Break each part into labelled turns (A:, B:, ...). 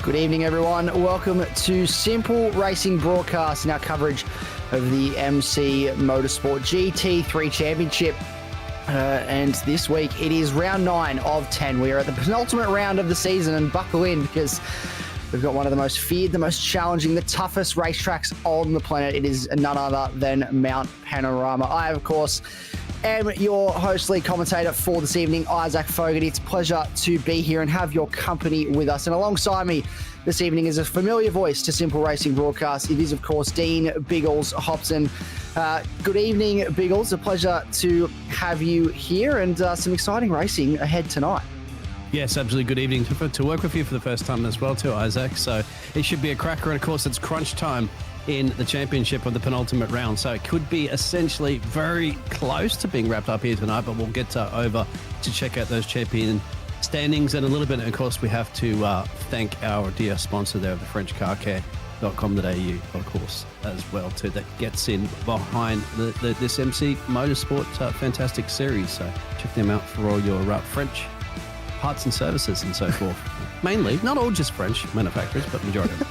A: Good evening, everyone. Welcome to Simple Racing Broadcast and our coverage of the MC Motorsport GT3 Championship. And this week, it is round 9 of 10. We are at the penultimate round of the season, and buckle in because we've got one of the most feared, the most challenging, the toughest racetracks on the planet. It is none other than Mount Panorama. I, of course, am your host, lead commentator for this evening, Isaac Fogarty. It's a pleasure to be here and have your company with us. And alongside me this evening is a familiar voice to Simple Racing Broadcast. It is, of course, Dean Biggles Hobson. Good evening, Biggles. A pleasure to have you here and some exciting racing ahead tonight.
B: Yes, absolutely. Good evening. To work with you for the first time as well too, Isaac. So it should be a cracker. And of course, it's crunch time in the championship of the penultimate round. So it could be essentially very close to being wrapped up here tonight, but we'll get over to check out those champion standings in a little bit. And of course, we have to thank our dear sponsor there, the FrenchCarCare.com.au, of course, as well too, that gets in behind this MC Motorsport fantastic series. So check them out for all your French parts and services and so forth. Mainly, not all just French manufacturers, but majority of them.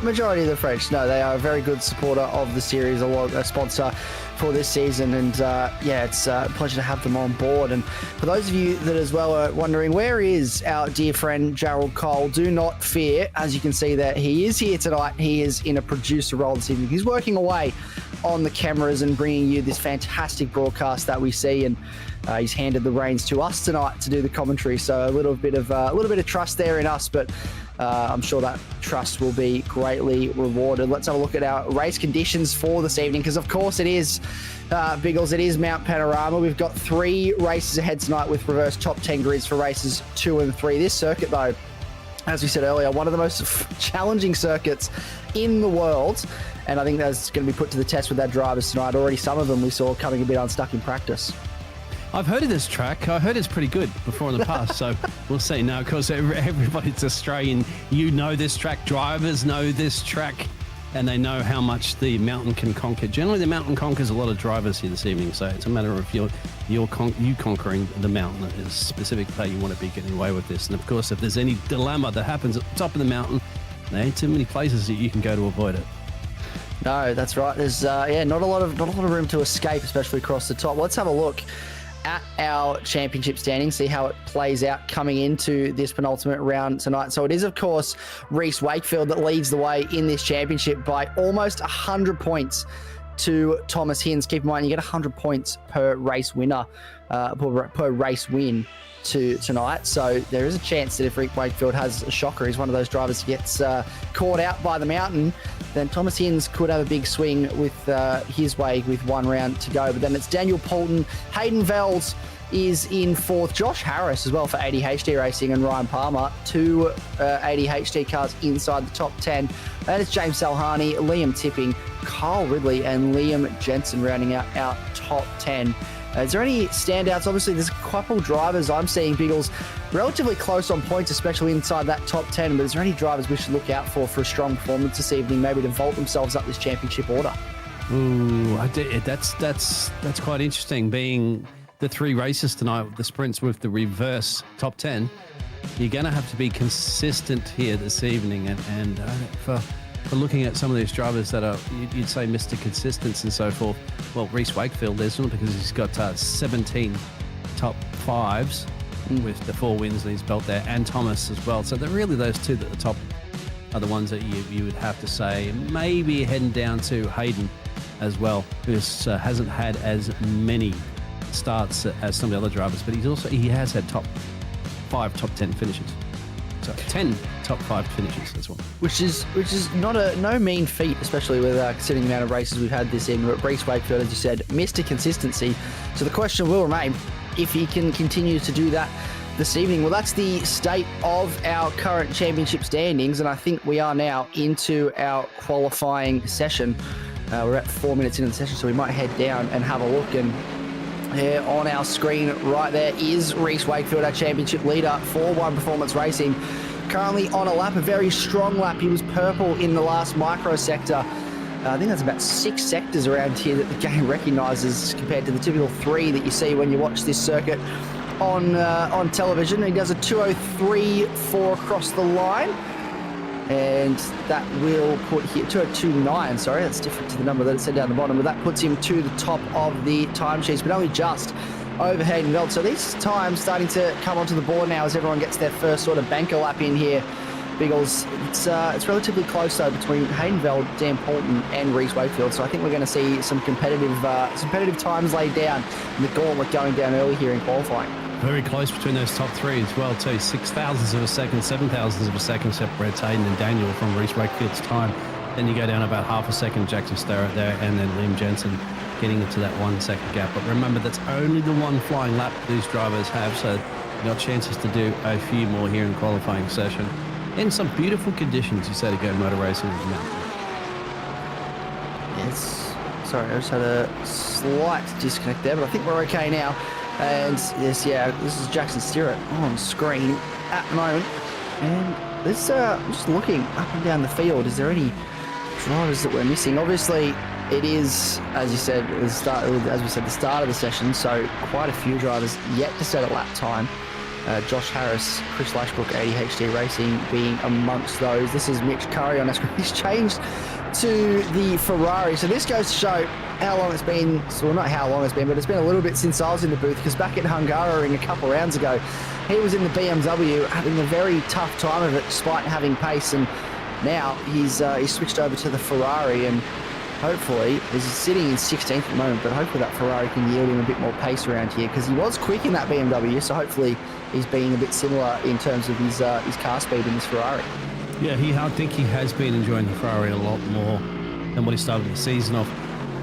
A: Majority of the French. No, they are a very good supporter of the series, a sponsor for this season, and it's a pleasure to have them on board. And for those of you that as well are wondering, where is our dear friend Gerald Cole? Do not fear. As you can see that he is here tonight. He is in a producer role this evening. He's working away on the cameras and bringing you this fantastic broadcast that we see, and he's handed the reins to us tonight to do the commentary. So a little bit of trust there in us, but I'm sure that trust will be greatly rewarded. Let's have a look at our race conditions for this evening, because of course it is, Biggles, it is Mount Panorama. We've got 3 races ahead tonight with reverse top 10 grids for races 2 and 3. This circuit, though, as we said earlier, one of the most challenging circuits in the world, and I think that's going to be put to the test with our drivers tonight. Already some of them we saw coming a bit unstuck in practice.
B: I've heard of this track. I heard it's pretty good before in the past, so we'll see. Now, of course, everybody's Australian. You know this track. Drivers know this track, and they know how much the mountain can conquer. Generally, the mountain conquers a lot of drivers here this evening, so it's a matter of you conquering the mountain at a specific play you want to be getting away with this. And, of course, if there's any dilemma that happens at the top of the mountain, there ain't too many places that you can go to avoid it.
A: No, that's right. There's not a lot of room to escape, especially across the top. Let's have a look at our championship standing, see how it plays out coming into this penultimate round tonight. So it is, of course, Reece Wakefield that leads the way in this championship by almost 100 points to Thomas Hinz. Keep in mind, you get 100 points per race winner, per race win tonight. So there is a chance that if Reece Wakefield has a shocker, he's one of those drivers who gets caught out by the mountain, then Thomas Hinz could have a big swing with his way with 1 round to go. But then it's Daniel Poulton, Hayden Vels is in 4th, Josh Harris as well for ADHD Racing, and Ryan Palmer, 2 ADHD cars inside the top 10. And it's James Salhani, Liam Tipping, Kyle Ridley, and Liam Jensen rounding out our top 10. Is there any standouts? Obviously, there's a couple drivers I'm seeing, Biggles, relatively close on points, especially inside that top 10. But is there any drivers we should look out for a strong performance this evening, maybe to vault themselves up this championship order?
B: Ooh, that's quite interesting. Being the 3 races tonight with the sprints with the reverse top 10, you're going to have to be consistent here this evening. And for looking at some of these drivers that are, you'd say, Mr. Consistency and so forth, well, Reece Wakefield isn't, because he's got 17 top 5s with the 4 wins in his belt there, and Thomas as well. So they're really those 2 at the top are the ones that you would have to say. Maybe heading down to Hayden as well, who hasn't had as many starts as some of the other drivers, but he has had top 5, top 10 finishes. So 10 top 5 finishes as well,
A: which is no mean feat, especially with considering the amount of races we've had this in. But Reece Wakefield, as you said, Mr. Consistency. So the question will remain if he can continue to do that this evening. Well, that's the state of our current championship standings, and I think we are now into our qualifying session. We're at 4 minutes into the session, so we might head down and have a look. And here on our screen right there is Reece Wakefield, our championship leader for One Performance Racing. Currently on a lap, a very strong lap. He was purple in the last micro sector. I think that's about 6 sectors around here that the game recognises compared to the typical 3 that you see when you watch this circuit on television. He does a 2:03.4 across the line. And that will put here 2:02.9. Sorry, that's different to the number that it said down the bottom, but that puts him to the top of the timesheets, but only just over Hayden Veld. So these times starting to come onto the board now as everyone gets their first sort of banker lap in here. Biggles, it's relatively close though between Hayden Veld, Dan Poulton, and Reece Wakefield. So I think we're going to see some competitive times laid down, and the gauntlet going down early here in qualifying.
B: Very close between those top three as well, too. 6,000ths of a second, 7,000ths of a second separates Hayden and Daniel from Reece Wakefield's time. Then you go down about half a second, Jackson Starrett there, and then Liam Jensen getting into that 1 second gap. But remember, that's only the one flying lap these drivers have, so you've got chances to do a few more here in qualifying session. In some beautiful conditions, you say, to go motor racing with the mountain.
A: Yes. Sorry, I just had a slight disconnect there, but I think we're okay now. And yes, yeah, this is Jackson Starrett on screen at the moment. And this, I'm just looking up and down the field. Is there any drivers that we're missing? Obviously, it is, as you said, the start of the session. So quite a few drivers yet to set a lap time. Josh Harris, Chris Lashbrook, ADHD Racing being amongst those. This is Mitch Curry on our screen. He's changed to the Ferrari. So this goes to show how long it's been, well, not how long it's been, but it's been a little bit since I was in the booth, because back at Hungaroring a couple of rounds ago, he was in the BMW having a very tough time of it despite having pace, and now he's switched over to the Ferrari, and hopefully, he's sitting in 16th at the moment, but hopefully that Ferrari can yield him a bit more pace around here, because he was quick in that BMW, so hopefully he's being a bit similar in terms of his car speed in this Ferrari.
B: Yeah, I think he has been enjoying the Ferrari a lot more than what he started the season off.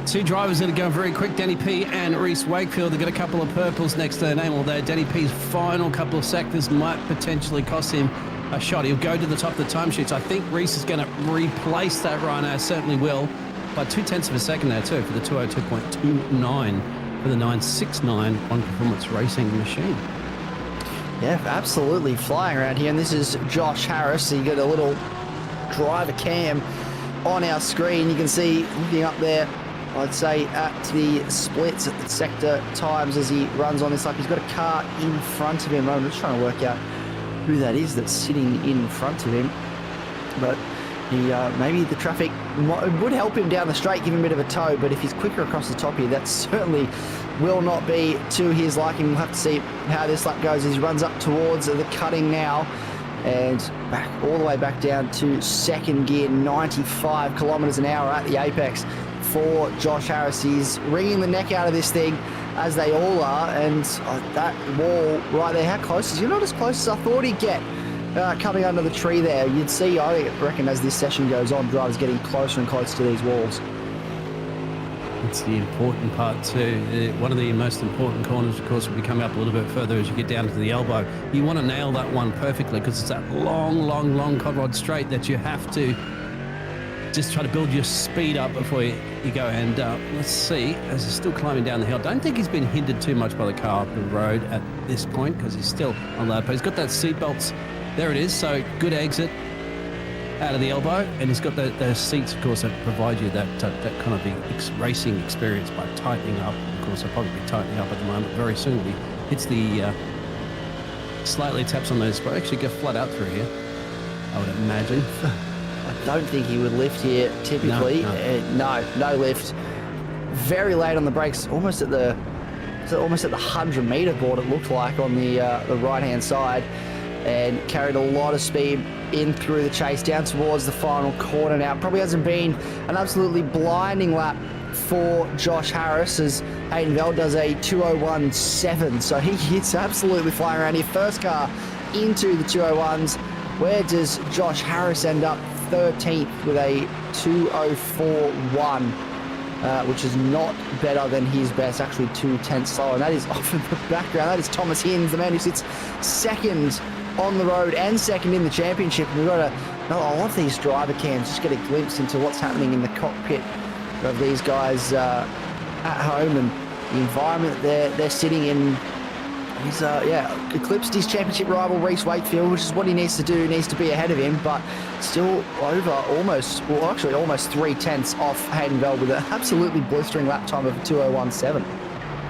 B: Two drivers that are going very quick, Denny P and Reece Wakefield. They've got a couple of purples next to their name, although Denny P's final couple of sectors might potentially cost him a shot. He'll go to the top of the timesheets. I think Reece is going to replace that Rhino, certainly will, by 0.2 of a second there too, for the 202.29 for the 969 on Performance Racing machine.
A: Yeah, absolutely flying around here. And this is Josh Harris. So you get a little driver cam on our screen. You can see looking up there, I'd say at the splits, at the sector times as he runs on this lap. He's got a car in front of him. I'm just trying to work out who that is that's sitting in front of him. But he, maybe the traffic would help him down the straight, give him a bit of a tow, but if he's quicker across the top here, that certainly will not be to his liking. We'll have to see how this lap goes as he runs up towards the cutting now, and back all the way back down to second gear, 95 kilometers an hour at the apex for Josh Harris. He's wringing the neck out of this thing, as they all are, and that wall right there, how close is he? Not as close as I thought he'd get. Coming under the tree there, you'd see, I reckon, as this session goes on, drivers getting closer and closer to these walls.
B: It's the important part too. One of the most important corners, of course, will be coming up a little bit further as you get down to the elbow. You want to nail that one perfectly, because it's that long cod rod straight that you have to just try to build your speed up before you go. And let's see, as he's still climbing down the hill, I don't think he's been hindered too much by the car up the road at this point, because he's still on that. But he's got that seatbelts. There it is. So good exit out of the elbow, and he's got those seats, of course, that provide you that kind of the racing experience by tightening up. Of course, they'll probably be tightening up at the moment. Very soon he hits the slightly taps on those. But actually go flat out through here, I would imagine.
A: I don't think he would lift here typically. No lift. Very late on the brakes, almost at the 100-meter board, it looked like, on the right-hand side, and carried a lot of speed in through the chase down towards the final corner. Now, it probably hasn't been an absolutely blinding lap for Josh Harris, as Hayden Veld does a 2:01.7, so he is absolutely flying around here. First car into the 2:01s. Where does Josh Harris end up? 13th with a 2:04.1, which is not better than his best, actually 2/10 slower, and that is off in the background. That is Thomas Hinds, the man who sits second on the road and second in the championship. And we've got a lot of these driver cams, just get a glimpse into what's happening in the cockpit of these guys at home, and the environment that they're sitting in. He's eclipsed his championship rival Reece Wakefield, which is what he needs to do. He needs to be ahead of him, but still over almost 3/10 off Hayden Veld with an absolutely blistering lap time of a 2:01.7.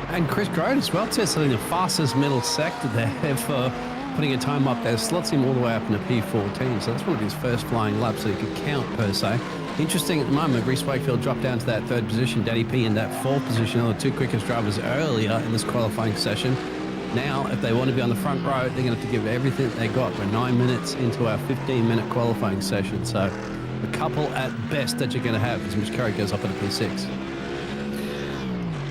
B: And Chris Grote as well, testing the fastest middle sector there for putting a time up there slots him all the way up into P14. So that's one of his first flying laps, so he could count per se. Interesting at the moment, Reece Wakefield dropped down to that third position, Danny P in that fourth position, are the two quickest drivers earlier in this qualifying session. Now, if they want to be on the front row, they're going to have to give everything they got. We're 9 minutes into our 15-minute qualifying session, so a couple at best that you're going to have as Mitch Curry goes up at a P6.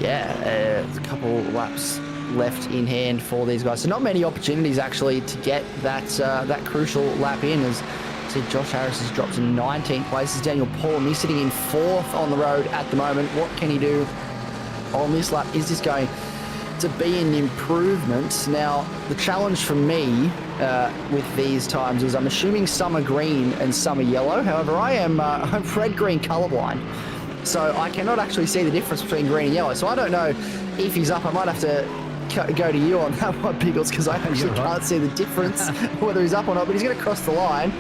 A: Yeah, a couple laps left in hand for these guys. So not many opportunities actually to get that that crucial lap in. As see, Josh Harris has dropped to 19th place. Daniel Paul, and he's sitting in 4th on the road at the moment. What can he do on this lap? Is this going to be an improvement? Now, the challenge for me with these times is I'm assuming some are green and some are yellow. However, I'm red-green colorblind, so I cannot actually see the difference between green and yellow. So I don't know if he's up. I might have to go to you on that one, Pickles, because I actually can't see the difference whether he's up or not. But he's going to cross the line,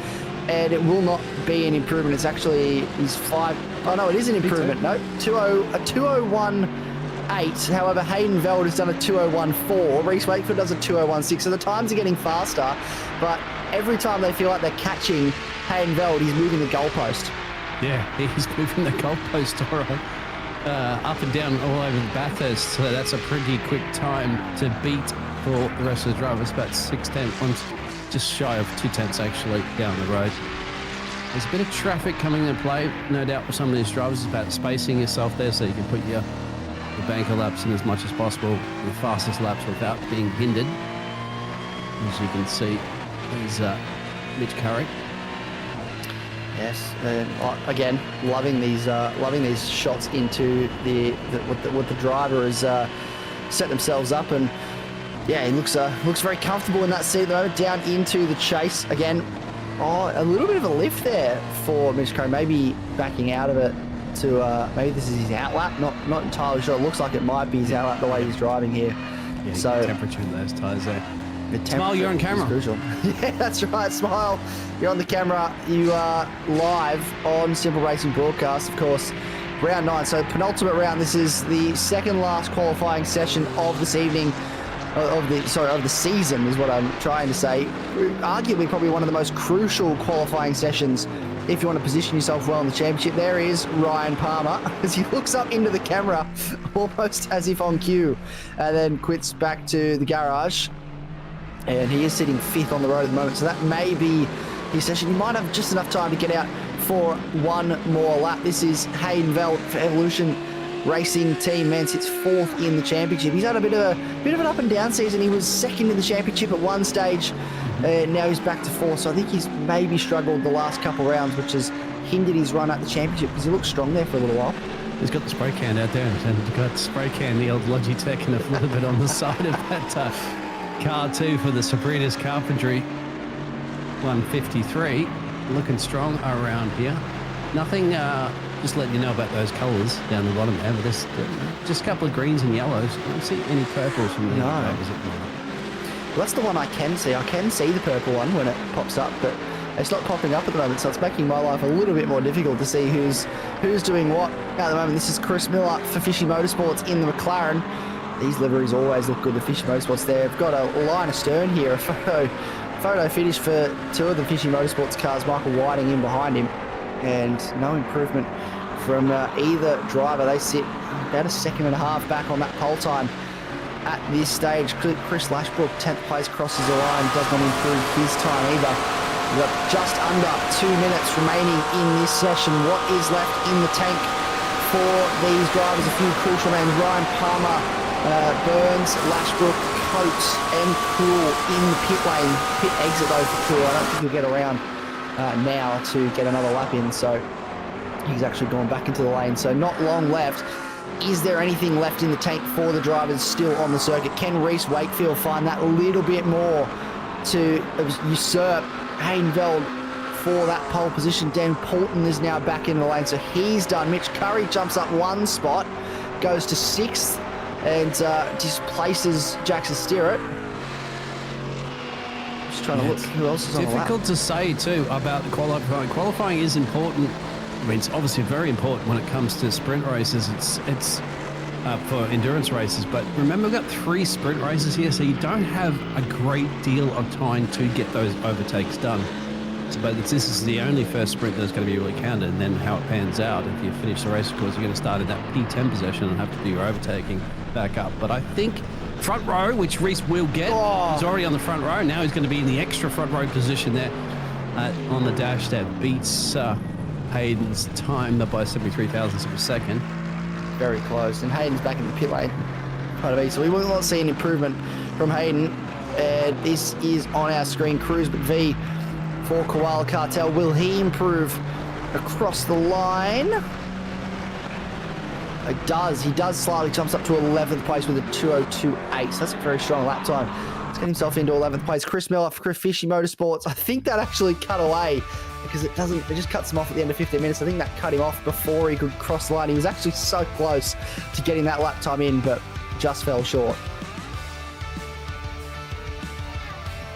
A: and it will not be an improvement. It's actually he's 5. Oh no, it is an improvement. No, 201.8. However, Hayden Veld has done a 201.4. Reece Wakefield does a 201.6. So the times are getting faster, but every time they feel like they're catching Hayden Veld, he's moving the goalpost.
B: Yeah, he's moving the goalpost, all right. Up and down all over the Bathurst, so that's a pretty quick time to beat for the rest of the drivers. About 6/10, just shy of 2/10 actually down the road. There's a bit of traffic coming into play, no doubt, for some of these drivers. It's about spacing yourself there so you can put your banker laps in as much as possible, the fastest laps without being hindered. As you can see, there's Mitch Curry.
A: Yes, again, loving these shots into what the driver has set themselves up, and yeah, he looks very comfortable in that seat at the moment. Down into the chase again. Oh, a little bit of a lift there for Mitch Curry, maybe backing out of it to maybe this is his outlap. Not entirely sure. It looks like it might be his outlap the way he's driving here.
B: Yeah,
A: so
B: temperature in those tyres there.
A: Smile,
B: you're on camera.
A: Yeah, that's right. Smile, you're on the camera. You are live on Simple Racing Broadcast, of course. Round 9, so penultimate round. This is the second last qualifying session of this evening, of the season, is what I'm trying to say. Arguably, probably one of the most crucial qualifying sessions if you want to position yourself well in the championship. There is Ryan Palmer as he looks up into the camera, almost as if on cue, and then quits back to the garage. And he is sitting 5th on the road at the moment, so that may be his session. He might have just enough time to get out for one more lap. This is Hayden Veld for Evolution Racing Team. Man sits 4th in the championship. He's had a bit of an up and down season. He was 2nd in the championship at one stage. Now he's back to 4th, so I think he's maybe struggled the last couple rounds, which has hindered his run at the championship, because he looked strong there for a little while.
B: He's got the spray can out there, and got spray can, the old Logitech, and a little bit on the side of that car too for the Sabrina's Carpentry 153. Looking strong around here. Nothing, just letting you know about those colours down the bottom there, but there's just a couple of greens and yellows. I don't see any purples from the drivers at the moment.
A: Well, that's the one I can see. I can see the purple one when it pops up, but it's not popping up at the moment, so it's making my life a little bit more difficult to see who's doing what at the moment. This is Chris Miller for Fishy Motorsports in the McLaren. These liveries always look good, the Fishy Motorsports there. We've got a line astern here, a photo finish for 2 of the Fishy Motorsports cars, Michael Whiting in behind him, and no improvement from either driver. They sit about a 1.5 seconds back on that pole time at this stage. Chris Lashbrook, 10th place, crosses the line, does not improve his time either. We've got just under 2 minutes remaining in this session. What is left in the tank for these drivers? A few crucial names: Ryan Palmer, Burns, Lashbrook, Coates and Poole in the pit lane. Pit exit though for Poole. I don't think he'll get around now to get another lap in, so he's actually gone back into the lane. So not long left. Is there anything left in the tank for the drivers still on the circuit? Can Reece Wakefield find that little bit more to usurp Hayden Veld for that pole position? Dan Poulton is now back in the lane, so he's done. Mitch Curry jumps up 1 spot, goes to 6th, and displaces Jackson Steerett. Just trying to look who else is on the lap.
B: Difficult to say too about the qualifying. Qualifying is important. I mean, it's obviously very important when it comes to sprint races. It's for endurance races. But remember, we've got 3 sprint races here, so you don't have a great deal of time to get those overtakes done. So, but this is the only first sprint that's going to be really counted, and then how it pans out. If you finish the race, of course, you're going to start in that P10 position and have to do your overtaking back up. But I think front row, which Reese will get, he's already on the front row. Now he's going to be in the extra front row position there on the dash that beats Hayden's time by 73 thousandths of a second.
A: Very close. And Hayden's back in the pit lane. So we will not see an improvement from Hayden. This is on our screen. Cruz McVie for Koala Cartel. Will he improve across the line? It does. He does slightly. Jumps up to 11th place with a 2:02.8. So that's a very strong lap time. He's getting himself into 11th place. Chris Miller for Fishy Motorsports. I think that actually cut away because it just cuts him off at the end of 15 minutes. I think that cut him off before he could cross the line. He was actually so close to getting that lap time in, but just fell short.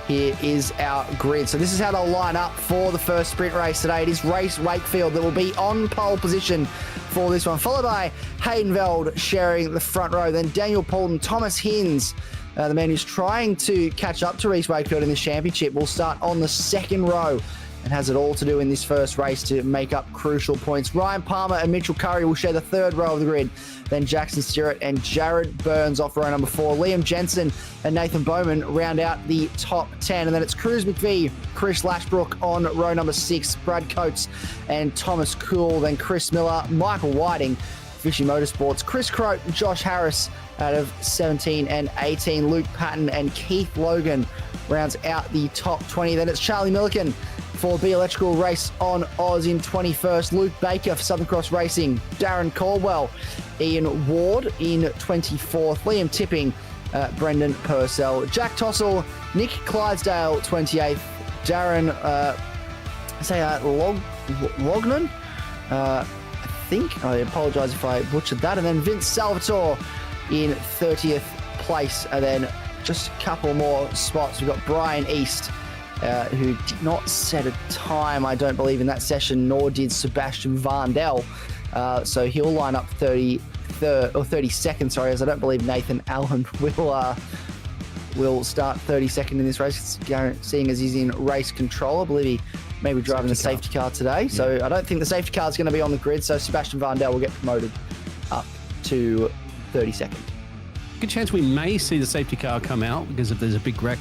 A: Here is our grid. So this is how they'll line up for the first sprint race today. It is Race Wakefield that will be on pole position for this one, followed by Hayden Veld sharing the front row, then Daniel Poulton, Thomas Hinz, the man who's trying to catch up to Reece Wakefield in this championship, will start on the second row and has it all to do in this first race to make up crucial points. Ryan Palmer and Mitchell Curry will share the third row of the grid. Then Jackson Stewart and Jared Burns off row number 4. Liam Jensen and Nathan Bowman round out the top 10. And then it's Cruz McVie, Chris Lashbrook on row number 6, Brad Coates and Thomas Cool. Then Chris Miller, Michael Whiting, Fishy Motorsports, Chris Croat, Josh Harris out of 17 and 18. Luke Patton and Keith Logan rounds out the top 20. Then it's Charlie Milliken for B Electrical Race on Oz in 21st. Luke Baker for Southern Cross Racing. Darren Caldwell, Ian Ward in 24th. Liam Tipping, Brendan Purcell. Jack Tossell, Nick Clydesdale, 28th. Darren Lognan, I think. I apologise if I butchered that. And then Vince Salvatore in 30th place. And then just a couple more spots. We've got Brian East, who did not set a time, I don't believe, in that session, nor did Sebastian Varndell. So he'll line up 33rd or 32nd, sorry, as I don't believe Nathan Allen will start 32nd in this race, seeing as he's in race control. I believe he may be driving the safety car today. So I don't think the safety car is going to be on the grid. So Sebastian Varndell will get promoted up to 32nd.
B: Good chance we may see the safety car come out, because if there's a big wreck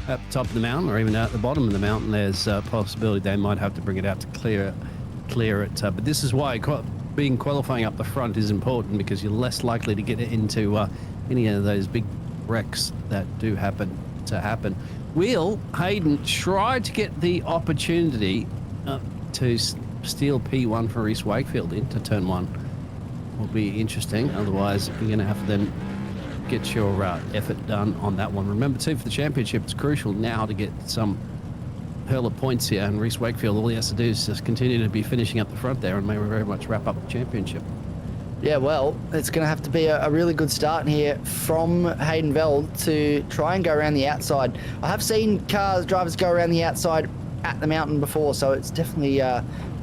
B: at the top of the mountain or even at the bottom of the mountain, there's a possibility they might have to bring it out to clear it. But this is why being qualifying up the front is important, because you're less likely to get into any of those big wrecks that do happen. Will Hayden try to get the opportunity to steal P1 for Reece Wakefield into turn 1? Will be interesting. Otherwise, you're going to have to then get your effort done on that one. Remember too, for the championship, it's crucial now to get some hurler points here, and Reece Wakefield, all he has to do is just continue to be finishing up the front there and may very much wrap up the championship.
A: Yeah, well, it's going to have to be a really good start here from Hayden Veld to try and go around the outside. I have seen drivers go around the outside at the mountain before, so it's definitely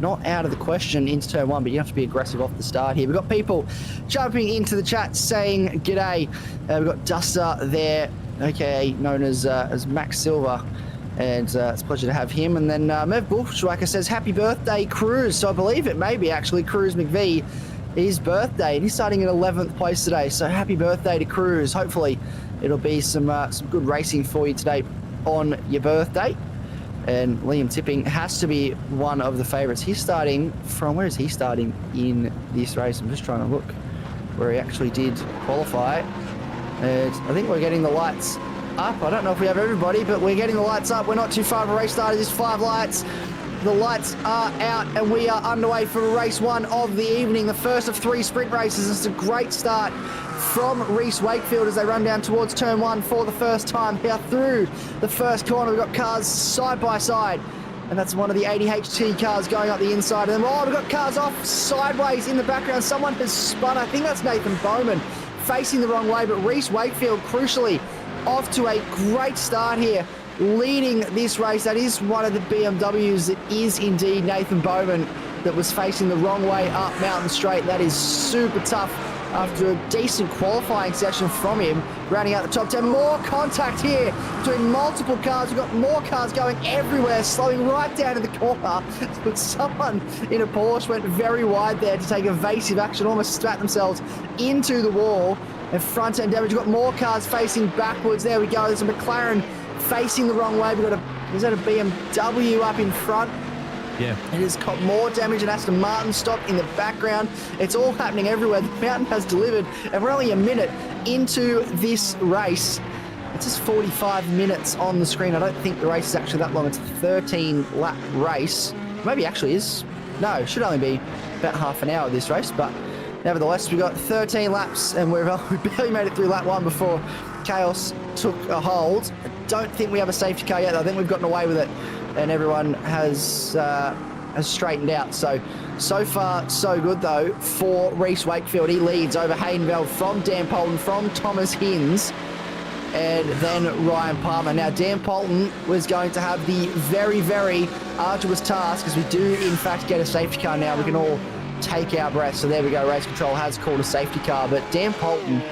A: not out of the question into turn 1, but you have to be aggressive off the start here. We've got people jumping into the chat saying g'day. We've got Duster there, aka known as Max Silver, and it's a pleasure to have him. And then Merv Bushwacker says happy birthday Cruz. So I believe it may be actually Cruz McVie, his birthday, and he's starting in 11th place today. So happy birthday to Cruz. Hopefully it'll be some good racing for you today on your birthday. And Liam Tipping has to be one of the favourites. He's starting from, where is he starting in this race? I'm just trying to look where he actually did qualify. And I think we're getting the lights up. I don't know if we have everybody, but we're getting the lights up. We're not too far from race start. It is 5 lights. The lights are out and we are underway for race 1 of the evening, the first of 3 sprint races. It's a great start from Reece Wakefield as they run down towards turn 1 for the first time here through the first corner. We've got cars side by side, and that's one of the ADHT cars going up the inside. And then, we've got cars off sideways in the background. Someone has spun. I think that's Nathan Bowman facing the wrong way, but Reece Wakefield crucially off to a great start here, leading this race. That is one of the BMWs. It is indeed Nathan Bowman that was facing the wrong way up Mountain Straight. That is super tough after a decent qualifying session from him, rounding out the top 10. More contact here between multiple cars. We've got more cars going everywhere, slowing right down to the corner. But someone in a Porsche went very wide there to take evasive action, almost spat themselves into the wall. And front end damage. We've got more cars facing backwards. There we go. There's a McLaren facing the wrong way. We've got is that a BMW up in front?
B: Yeah.
A: It has got more damage, and Aston Martin stopped in the background. It's all happening everywhere. The mountain has delivered, and we're only a minute into this race. It's just 45 minutes on the screen. I don't think the race is actually that long. It's a 13-lap race. Maybe actually is. No, it should only be about half an hour of this race, but nevertheless, we've got 13 laps, and we barely made it through lap 1 before chaos took a hold. I don't think we have a safety car yet, though. I think we've gotten away with it, and everyone has straightened out. So far, so good, though, for Reece Wakefield. He leads over Haydenveld from Dan Poulton, from Thomas Hinz, and then Ryan Palmer. Now, Dan Poulton was going to have the very, very arduous task, as we do, in fact, get a safety car now. We can all take our breath. So there we go. Race Control has called a safety car, but Dan Poulton,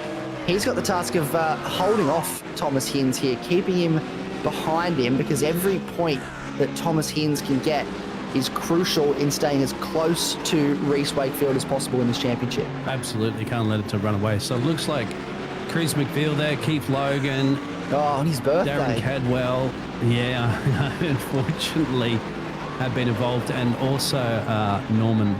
A: he's got the task of holding off Thomas Hinz here, keeping him behind him, because every point that Thomas Hinz can get is crucial in staying as close to Reece Wakefield as possible in this championship.
B: Absolutely, can't let it to run away. So it looks like Chris McPhail there, Keith Logan.
A: Oh, on his birthday.
B: Darren Cadwell. Yeah, unfortunately have been involved, and also Norman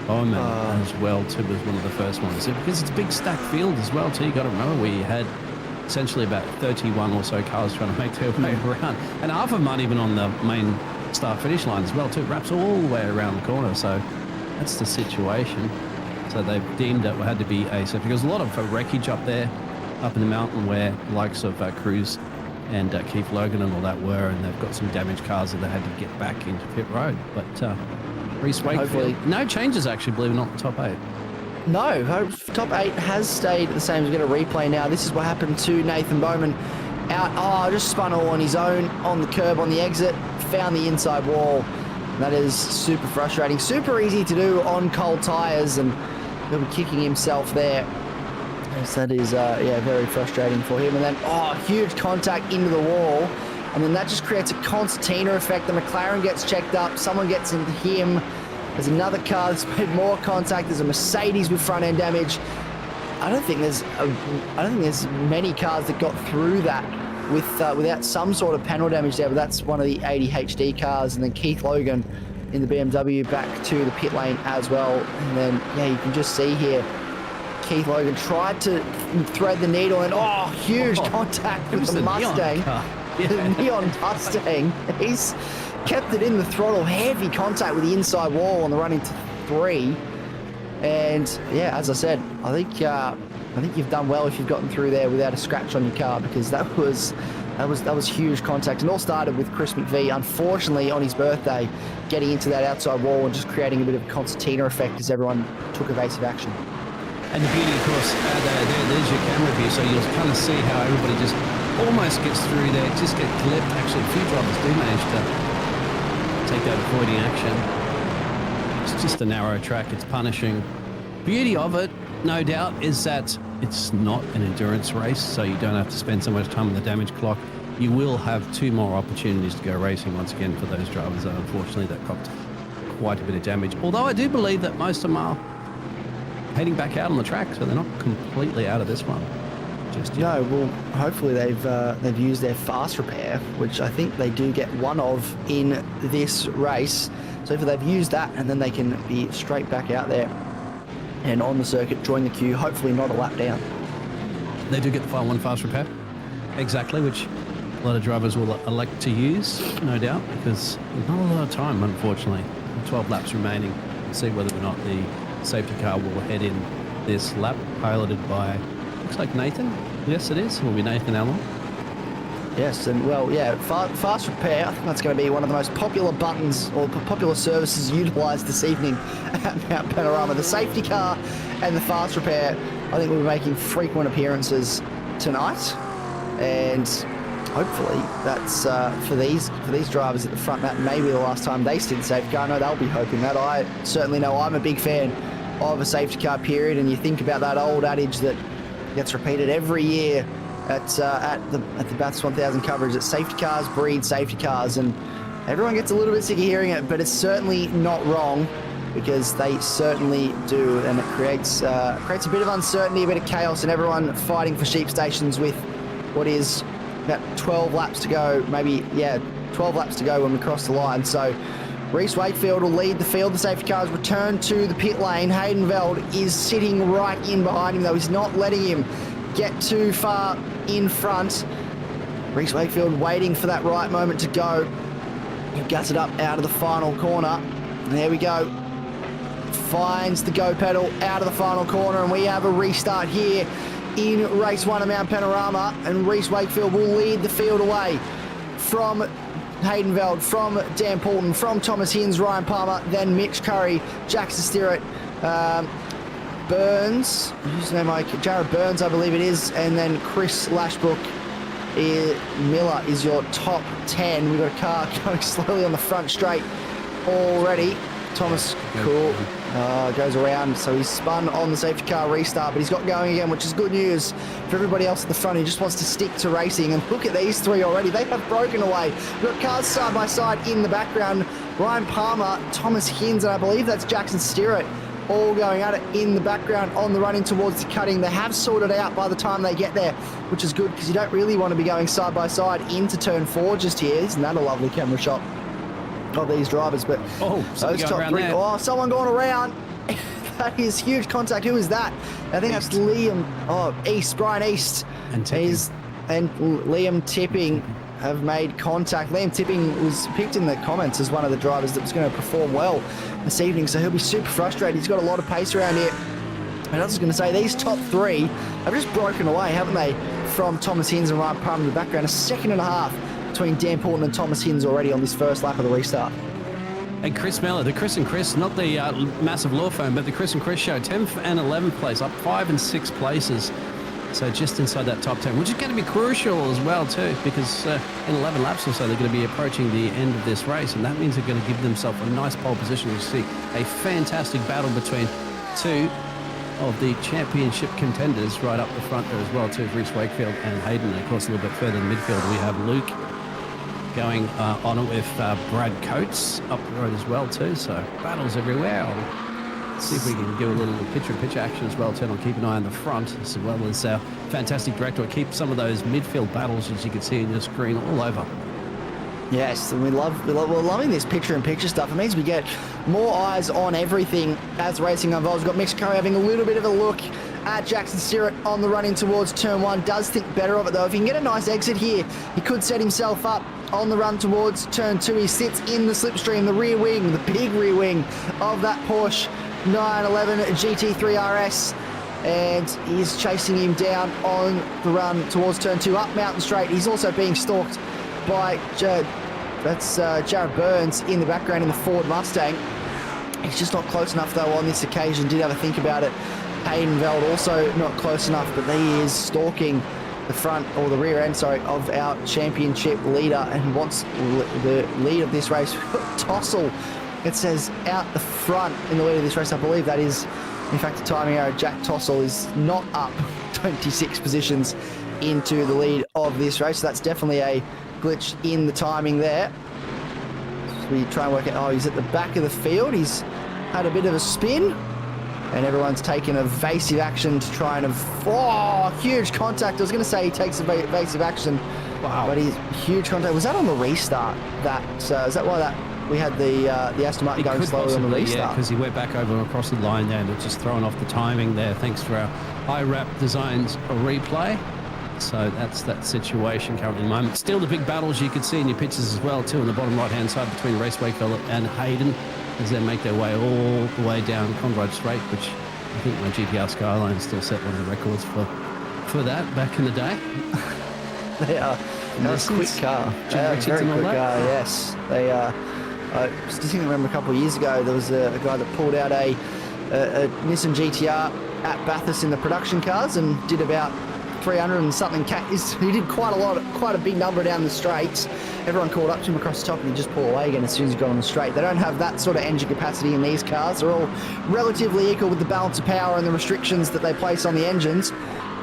B: Bowman as well too was one of the first ones, because it's a big stacked field as well too. You got to remember, we had essentially about 31 or so cars trying to make their way around, and half of them aren't even on the main start finish line as well too. It wraps all the way around the corner, so that's the situation. So they've deemed it had to be a safety. There's a lot of wreckage up there, up in the mountain, where the likes of Cruz and Keith Logan and all that were, and they've got some damaged cars that they had to get back into pit road. But Reece Wakefield, no changes actually, believe it or not, in the top 8.
A: No, top 8 has stayed the same. We're going to replay now. This is what happened to Nathan Bowman. Out, just spun all on his own on the curb on the exit, found the inside wall. That is super frustrating. Super easy to do on cold tyres, and he'll be kicking himself there. Yes, that is, very frustrating for him. And then, huge contact into the wall. And then that just creates a concertina effect. The McLaren gets checked up. Someone gets into him. There's another car that's made more contact. There's a Mercedes with front end damage. I don't think there's many cars that got through that without some sort of panel damage there. But that's one of the 80 HD cars. And then Keith Logan in the BMW back to the pit lane as well. And then, you can just see here, Keith Logan tried to thread the needle, and huge contact with the Mustang. The Neon Mustang. He's kept it in the throttle. Heavy contact with the inside wall on the run into 3. And as I said, I think you've done well if you've gotten through there without a scratch on your car, because that was huge contact. And all started with Chris McVie, unfortunately, on his birthday, getting into that outside wall and just creating a bit of a concertina effect as everyone took evasive action.
B: And the beauty, of course, there's your camera view, so you'll kind of see how everybody just almost gets through there, just get clipped. Actually, a few drivers do manage to take that avoiding action. It's just a narrow track. It's punishing. Beauty of it, no doubt, is that it's not an endurance race, so you don't have to spend so much time on the damage clock. You will have 2 more opportunities to go racing once again for those drivers that unfortunately that copped quite a bit of damage. Although I do believe that most of them are heading back out on the track, so they're not completely out of this one just yet.
A: No, well, hopefully they've used their fast repair, which I think they do get one of in this race. So if they've used that, and then they can be straight back out there and on the circuit, join the queue, hopefully not a lap down.
B: They do get the one fast repair, exactly, which a lot of drivers will elect to use, no doubt, because there's not a lot of time, unfortunately. 12 laps remaining. We'll see whether or not the safety car will head in this lap, piloted by, looks like Nathan. Yes, it is. It will be Nathan Allen.
A: Yes, and fast repair, I think that's going to be one of the most popular buttons or popular services utilised this evening at Mount Panorama. The safety car and the fast repair, I think we'll be making frequent appearances tonight, and hopefully that's for these drivers at the front, that may be the last time they see the safety car. I know they'll be hoping that. I certainly know I'm a big fan of a safety car period. And you think about that old adage that gets repeated every year at the Bathurst 1000 coverage, that safety cars breed safety cars, and everyone gets a little bit sick of hearing it, but it's certainly not wrong, because they certainly do, and it creates a bit of uncertainty, a bit of chaos, and everyone fighting for sheep stations with what is about 12 laps to go, maybe, yeah, 12 laps to go when we cross the line. So Reece Wakefield will lead the field. The safety cars return to the pit lane. Hayden Veld is sitting right in behind him, though. He's not letting him get too far in front. Reece Wakefield waiting for that right moment to go. He guts it up out of the final corner. And there we go. Finds the go pedal out of the final corner, and we have a restart here in race 1 of Mount Panorama, and Reece Wakefield will lead the field away from Hayden Veld, from Dan Poulton, from Thomas Hinds, Ryan Palmer, then Mitch Curry, Jackson Stirrett, Burns, whose name Jared Burns, I believe it is, and then Chris Lashbrook. Miller is your top 10. We've got a car going slowly on the front straight already. Thomas Cool goes around, so he's spun on the safety car restart, but he's got going again, which is good news for everybody else at the front who just wants to stick to racing. And look at these three already. They have broken away. We've got cars side by side in the background. Ryan Palmer, Thomas Hinds, and I believe that's Jackson Stirrett, all going at it in the background on the run in towards the cutting. They have sorted out by the time they get there, which is good, because you don't really want to be going side by side into turn 4 just here. Isn't that a lovely camera shot of these drivers? But those top three, someone going around. That is huge contact. Who is that? I think that's Liam Brian East and Liam Tipping have made contact. Liam Tipping was picked in the comments as one of the drivers that was going to perform well this evening, so he'll be super frustrated. He's got a lot of pace around here. And I was going to say, these top three have just broken away, haven't they, from Thomas Hinds and Ryan Palmer in the background. A second and a half between Dan Poulton and Thomas Hinds already on this first lap of the restart.
B: And Chris Mellor, the Chris and Chris, not the massive law firm, but the Chris and Chris show, 10th and 11th place, up 5 and 6 places. So just inside that top 10, which is going to be crucial as well too, because in 11 laps or so, they're going to be approaching the end of this race, and that means they're going to give themselves a nice pole position. You see a fantastic battle between two of the championship contenders right up the front there as well too, Reece Wakefield and Hayden. And of course, a little bit further in midfield, we have Luke going on it with Brad Coates up the road as well too. So battles everywhere. I'll see if we can do a little picture-in-picture action as well too. I'll keep an eye on the front as well as our fantastic director. We'll keep some of those midfield battles, as you can see on your screen, all over.
A: Yes, and we're loving this picture-in-picture stuff. It means we get more eyes on everything as racing unfolds. We've got Mitch Curry having a little bit of a look at Jackson Stirrett on the run in towards turn 1. Does think better of it though. If he can get a nice exit here, he could set himself up on the run towards turn 2. He sits in the slipstream, the rear wing, the big rear wing of that Porsche 911 GT3 RS, and he's chasing him down on the run towards turn 2 up Mountain Straight. He's also being stalked by Jared Burns in the background in the Ford Mustang. He's just not close enough though on this occasion. Did have a think about it. Hayden Veld also not close enough, but he is stalking the front, or the rear end, sorry, of our championship leader, and he wants the lead of this race. Tossell, it says, out the front in the lead of this race. I believe that is, in fact, the timing error. Jack Tossell is not up 26 positions into the lead of this race. So that's definitely a glitch in the timing there. So we try and work out, he's at the back of the field. He's had a bit of a spin, and everyone's taken evasive action to try and huge contact. I was going to say he takes evasive action. Wow. But he's huge contact. Was that on the restart? Is that why we had the Aston Martin going slowly on the restart?
B: Yeah, because he went back over and across the line there, and it's just throwing off the timing there, thanks for our iRap Designs replay. So that's that situation currently at the moment. Still the big battles you can see in your pictures as well too, on the bottom right-hand side between Reece Wakefield and Hayden, as they make their way all the way down Conrad Straight, which I think my GTR Skyline still set one of the records for that back in the day.
A: They are a quick car. Very quick car, yes. They are. I distinctly remember a couple of years ago, there was a guy that pulled out a Nissan GTR at Bathurst in the production cars and did about 300 and something. He did quite a big number down the straights. Everyone caught up to him across the top and he just pulled away again as soon as he got on the straight. They don't have that sort of engine capacity in these cars. They're all relatively equal with the balance of power and the restrictions that they place on the engines.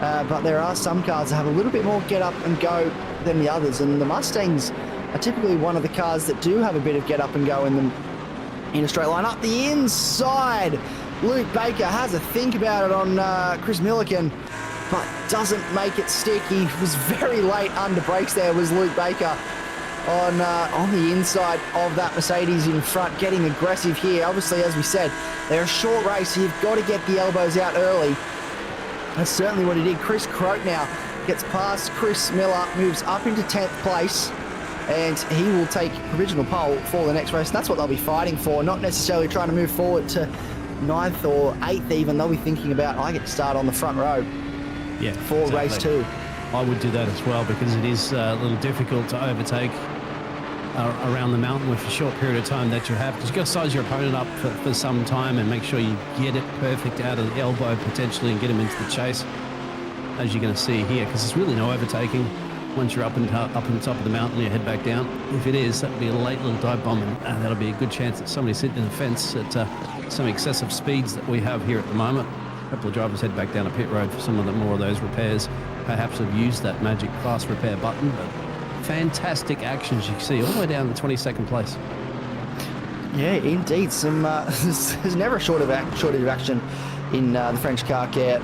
A: But there are some cars that have a little bit more get up and go than the others. And the Mustangs are typically one of the cars that do have a bit of get up and go in them in a straight line. Up the inside, Luke Baker has a think about it on Chris Milliken, but doesn't make it stick. He was very late under brakes there, was Luke Baker, on the inside of that Mercedes in front, getting aggressive here. Obviously, as we said, they're a short race, so you've got to get the elbows out early. That's certainly what he did. Chris Croak now gets past Chris Miller, moves up into 10th place, and he will take provisional pole for the next race. And that's what they'll be fighting for, not necessarily trying to move forward to 9th or 8th even. They'll be thinking about, I get to start on the front row for race 2.
B: I would do that as well, because it is a little difficult to overtake around the mountain with a short period of time that you have, because you've got to size your opponent up for some time and make sure you get it perfect out of the elbow potentially and get him into the chase, as you're going to see here, because there's really no overtaking once you're up on top of the mountain. You head back down. If it is, that'll be a late little dive bomb, and that'll be a good chance that somebody's sitting in the fence at some excessive speeds that we have here at the moment. A couple of drivers head back down a pit road for some of the more of those repairs. Perhaps have used that magic fast repair button, but fantastic actions you see all the way down to 22nd place.
A: Yeah, indeed. There's never a shortage of action in the French Car Care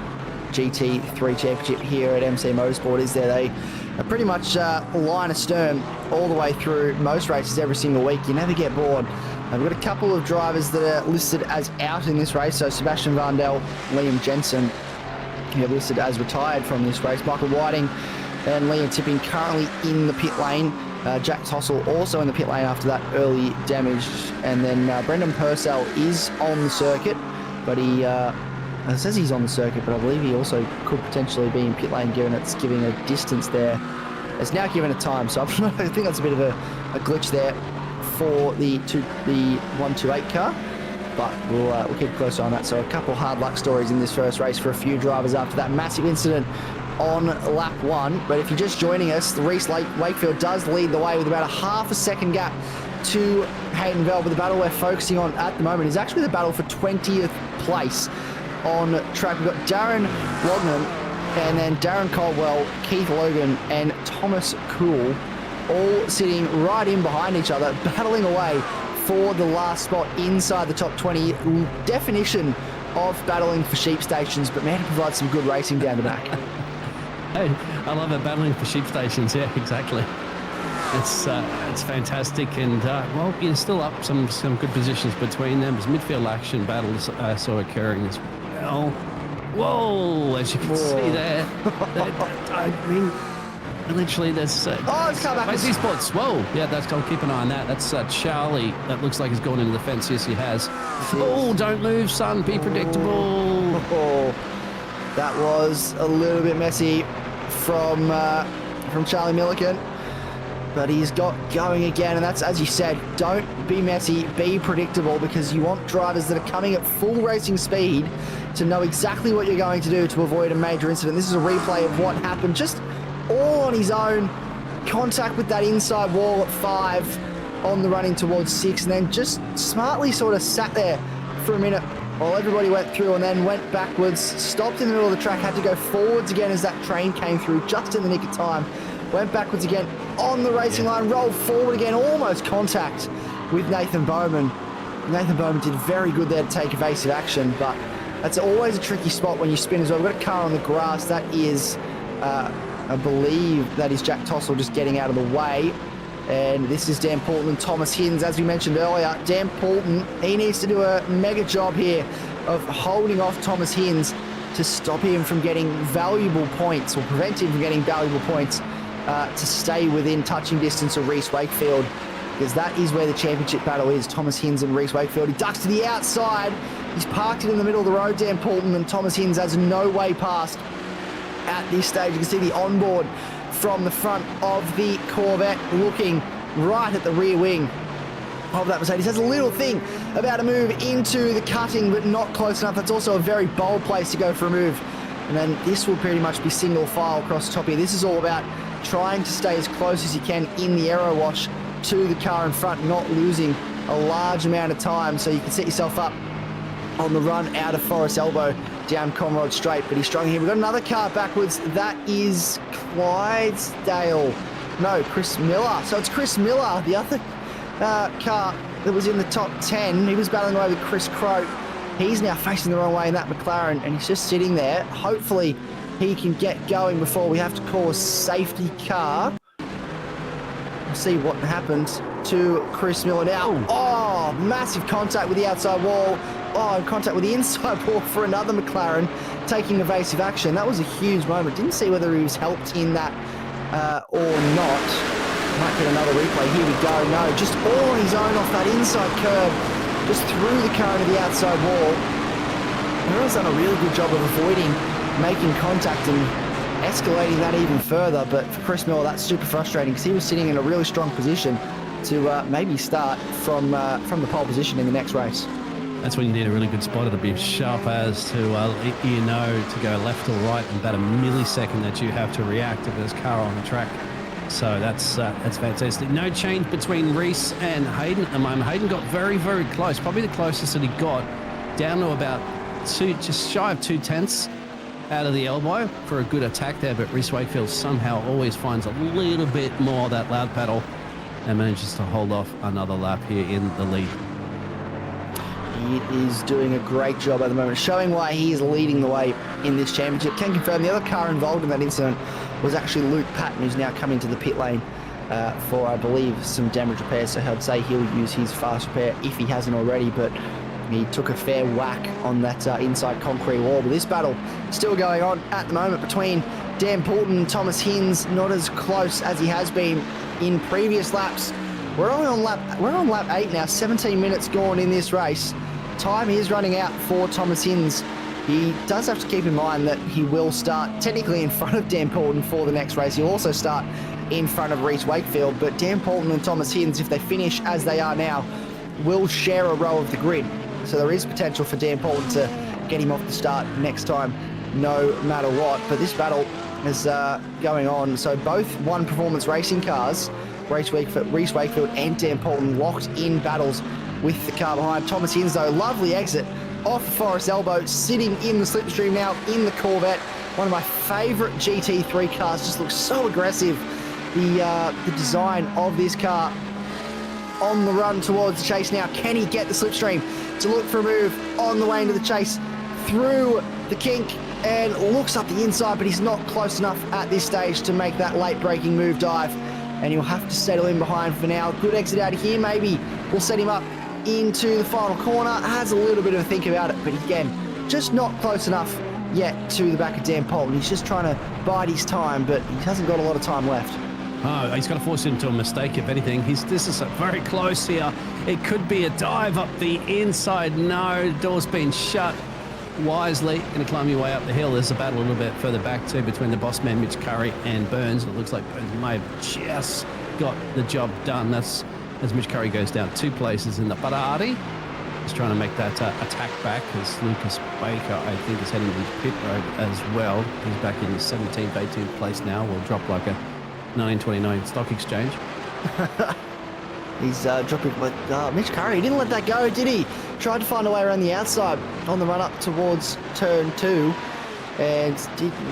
A: GT3 Championship here at MC Motorsport, is there? They are pretty much line astern all the way through most races every single week. You never get bored. We've got a couple of drivers that are listed as out in this race. So Sebastian Vandel, Liam Jensen, who are listed as retired from this race. Michael Whiting and Liam Tipping currently in the pit lane. Jack Tossell also in the pit lane after that early damage. And then Brendan Purcell is on the circuit, but it says he's on the circuit, but I believe he also could potentially be in pit lane, given it's giving a distance there. It's now given a time, so I think that's a bit of a glitch there for the 128 car, but we'll keep close on that. So a couple hard luck stories in this first race for a few drivers after that massive incident on lap 1. But if you're just joining us, Reece Wakefield does lead the way with about a half a second gap to Hayden Bell, but the battle we're focusing on at the moment is actually the battle for 20th place on track. We've got Darren Lognan and then Darren Caldwell, Keith Logan and Thomas Cool all sitting right in behind each other, battling away for the last spot inside the top 20. Definition of battling for sheep stations, but man, it provides some good racing down the back.
B: Hey, I love it, battling for sheep stations. Yeah, exactly. It's fantastic, and well, you're still up some good positions between them. There's midfield action battles also occurring as well. Whoa, as you can see there. I mean, literally, there's
A: it's come back.
B: Racing Sports. Whoa, yeah, I'll keep an eye on that. That's Charlie. That looks like he's gone into the fence. Yes, he has. Oh, don't move, son. Be predictable.
A: Oh, that was a little bit messy from Charlie Milliken, but he's got going again, and that's, as you said, don't be messy, be predictable, because you want drivers that are coming at full racing speed to know exactly what you're going to do to avoid a major incident. This is a replay of what happened, just all on his own, contact with that inside wall at 5 on the run in towards 6, and then just smartly sort of sat there for a minute while everybody went through, and then went backwards, stopped in the middle of the track, had to go forwards again as that train came through just in the nick of time, went backwards again on the racing line, rolled forward again, almost contact with Nathan Bowman. Nathan Bowman did very good there to take evasive action, but that's always a tricky spot when you spin as well. We've got a car on the grass. That is, I believe, that is Jack Tossell just getting out of the way. And this is Dan Poulton and Thomas Hins, as we mentioned earlier. Dan Poulton, he needs to do a mega job here of holding off Thomas Hins to stop him from getting valuable points, or prevent him from getting valuable points to stay within touching distance of Reece Wakefield, because that is where the championship battle is. Thomas Hins and Reece Wakefield. He ducks to the outside. He's parked it in the middle of the road, Dan Poulton, and Thomas Hins has no way past at this stage. You can see the onboard from the front of the Corvette, looking right at the rear wing of that Mercedes. Has a little thing about a move into the cutting, but not close enough. That's also a very bold place to go for a move And then this will pretty much be single file across the top here. This is all about trying to stay as close as you can in the aero wash to the car in front, not losing a large amount of time so you can set yourself up on the run out of Forest Elbow down Conrod Straight. But he's strong here. We've got another car backwards. That is Clydesdale. No, Chris Miller. So it's Chris Miller, the other car that was in the top 10. He was battling away with Chris Crow. He's now facing the wrong way in that McLaren, and he's just sitting there. Hopefully he can get going before we have to call a safety car. We'll see what happens to Chris Miller now. Oh, massive contact with the outside wall. Oh, and contact with the inside wall for another McLaren taking evasive action. That was a huge moment. Didn't see whether he was helped in that or not. Might get another replay. Here we go. No, just all on his own off that inside curb. Just threw the car into the outside wall. Everyone's done a really good job of avoiding making contact and escalating that even further. But for Chris Miller, that's super frustrating because he was sitting in a really strong position to maybe start from the pole position in the next race.
B: That's when you need a really good spotter to be sharp as to you know to go left or right in about a millisecond that you have to react if there's a car on the track. So that's fantastic. No change between Reese and Hayden at the moment. Hayden got very, very close, probably the closest that he got, down to about just shy of 2/10 out of the elbow for a good attack there. But Reese Wakefield somehow always finds a little bit more of that loud pedal and manages to hold off another lap here in the lead.
A: He is doing a great job at the moment, showing why he is leading the way in this championship. Can confirm the other car involved in that incident was actually Luke Patton, who's now come into the pit lane for, I believe, some damage repairs. So I'd say he'll use his fast repair if he hasn't already, but he took a fair whack on that inside concrete wall. But this battle still going on at the moment between Dan Poulton and Thomas Hinds, not as close as he has been in previous laps. We're on lap 8 now, 17 minutes gone in this race. Time is running out for Thomas Hinds. He does have to keep in mind that he will start technically in front of Dan Poulton for the next race. He'll also start in front of Reese Wakefield, but Dan Poulton and Thomas Hinds, if they finish as they are now, will share a row of the grid. So there is potential for Dan Poulton to get him off the start next time, no matter what. But this battle is going on. So both One Performance Racing cars, Reese Wakefield and Dan Poulton, locked in battles with the car behind. Thomas Hinds, though, lovely exit off the Forest Elbow, sitting in the slipstream now in the Corvette. One of my favourite GT3 cars, just looks so aggressive. The design of this car on the run towards the chase now. Can he get the slipstream to look for a move on the way into the chase through the kink and looks up the inside, but he's not close enough at this stage to make that late braking move dive, and he'll have to settle in behind for now. Good exit out of here, maybe will set him up into the final corner. Has a little bit of a think about it, but again, just not close enough yet to the back of Dan Poulton. He's just trying to bide his time, but he hasn't got a lot of time left.
B: Oh, he's got to force him to a mistake, if anything. This is very close here. It could be a dive up the inside. No, door's been shut wisely. Going to climb your way up the hill. There's a battle a little bit further back too between the boss man, Mitch Curry, and Burns. It looks like Burns may have just got the job done. That's as Mitch Curry goes down 2 places in the Barati. He's trying to make that attack back as Lucas Baker, I think, is heading to the pit road as well. He's back in the 17th, 18th place now. Will drop like a 1929 stock exchange.
A: He's dropping, but Mitch Curry, he didn't let that go, did he? Tried to find a way around the outside on the run up towards turn 2 and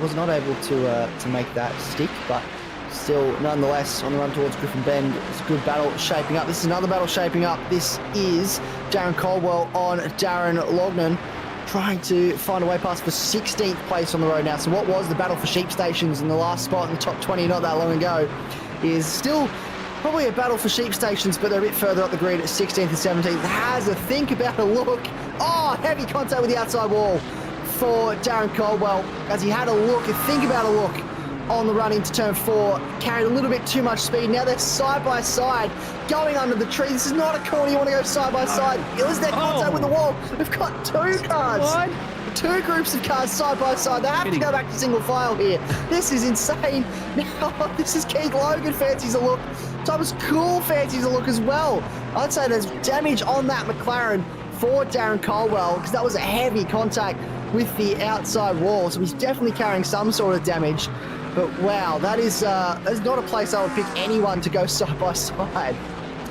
A: was not able to make that stick, but still, nonetheless, on the run towards Griffin Bend. It's a good battle shaping up. This is another battle shaping up. This is Darren Caldwell on Darren Lognan, trying to find a way past for 16th place on the road now. So what was the battle for sheep stations in the last spot in the top 20 not that long ago is still probably a battle for sheep stations, but they're a bit further up the grid at 16th and 17th. Has a think about a look. Oh, heavy contact with the outside wall for Darren Caldwell as he had a look, a think about a look on the run into turn 4, carried a little bit too much speed. Now they're side by side, going under the tree. This is not a corner you want to go side by side. Is there contact with the wall? We've got 2 cars, 2 groups of cars side by side. They have to go back to single file here. This is insane. Now, this is Keith Logan fancies a look. Thomas Cool fancies a look as well. I'd say there's damage on that McLaren for Darren Caldwell, because that was a heavy contact with the outside wall. So he's definitely carrying some sort of damage. But wow, that is not a place I would pick anyone to go side by side.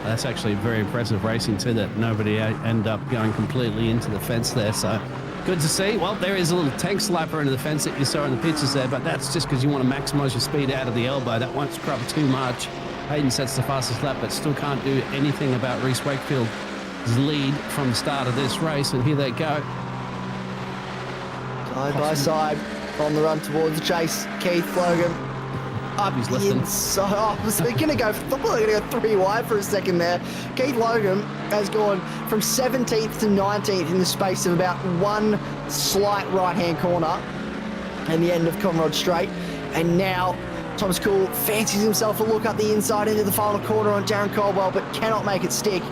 B: That's actually very impressive racing too, that nobody ended up going completely into the fence there. So good to see. Well, there is a little tank slapper into the fence that you saw in the pictures there, but that's just because you want to maximise your speed out of the elbow. That won't scrub too much. Hayden sets the fastest lap, but still can't do anything about Reece Wakefield's lead from the start of this race. And here they go.
A: Side by side on the run towards the chase. Keith Logan up
B: He's listening.
A: inside. Oh, I was going to go 3 wide for a second there. Keith Logan has gone from 17th to 19th in the space of about one slight right-hand corner and the end of Conrod Straight. And now Thomas Cool fancies himself a look up the inside into the final corner on Darren Caldwell, but cannot make it stick.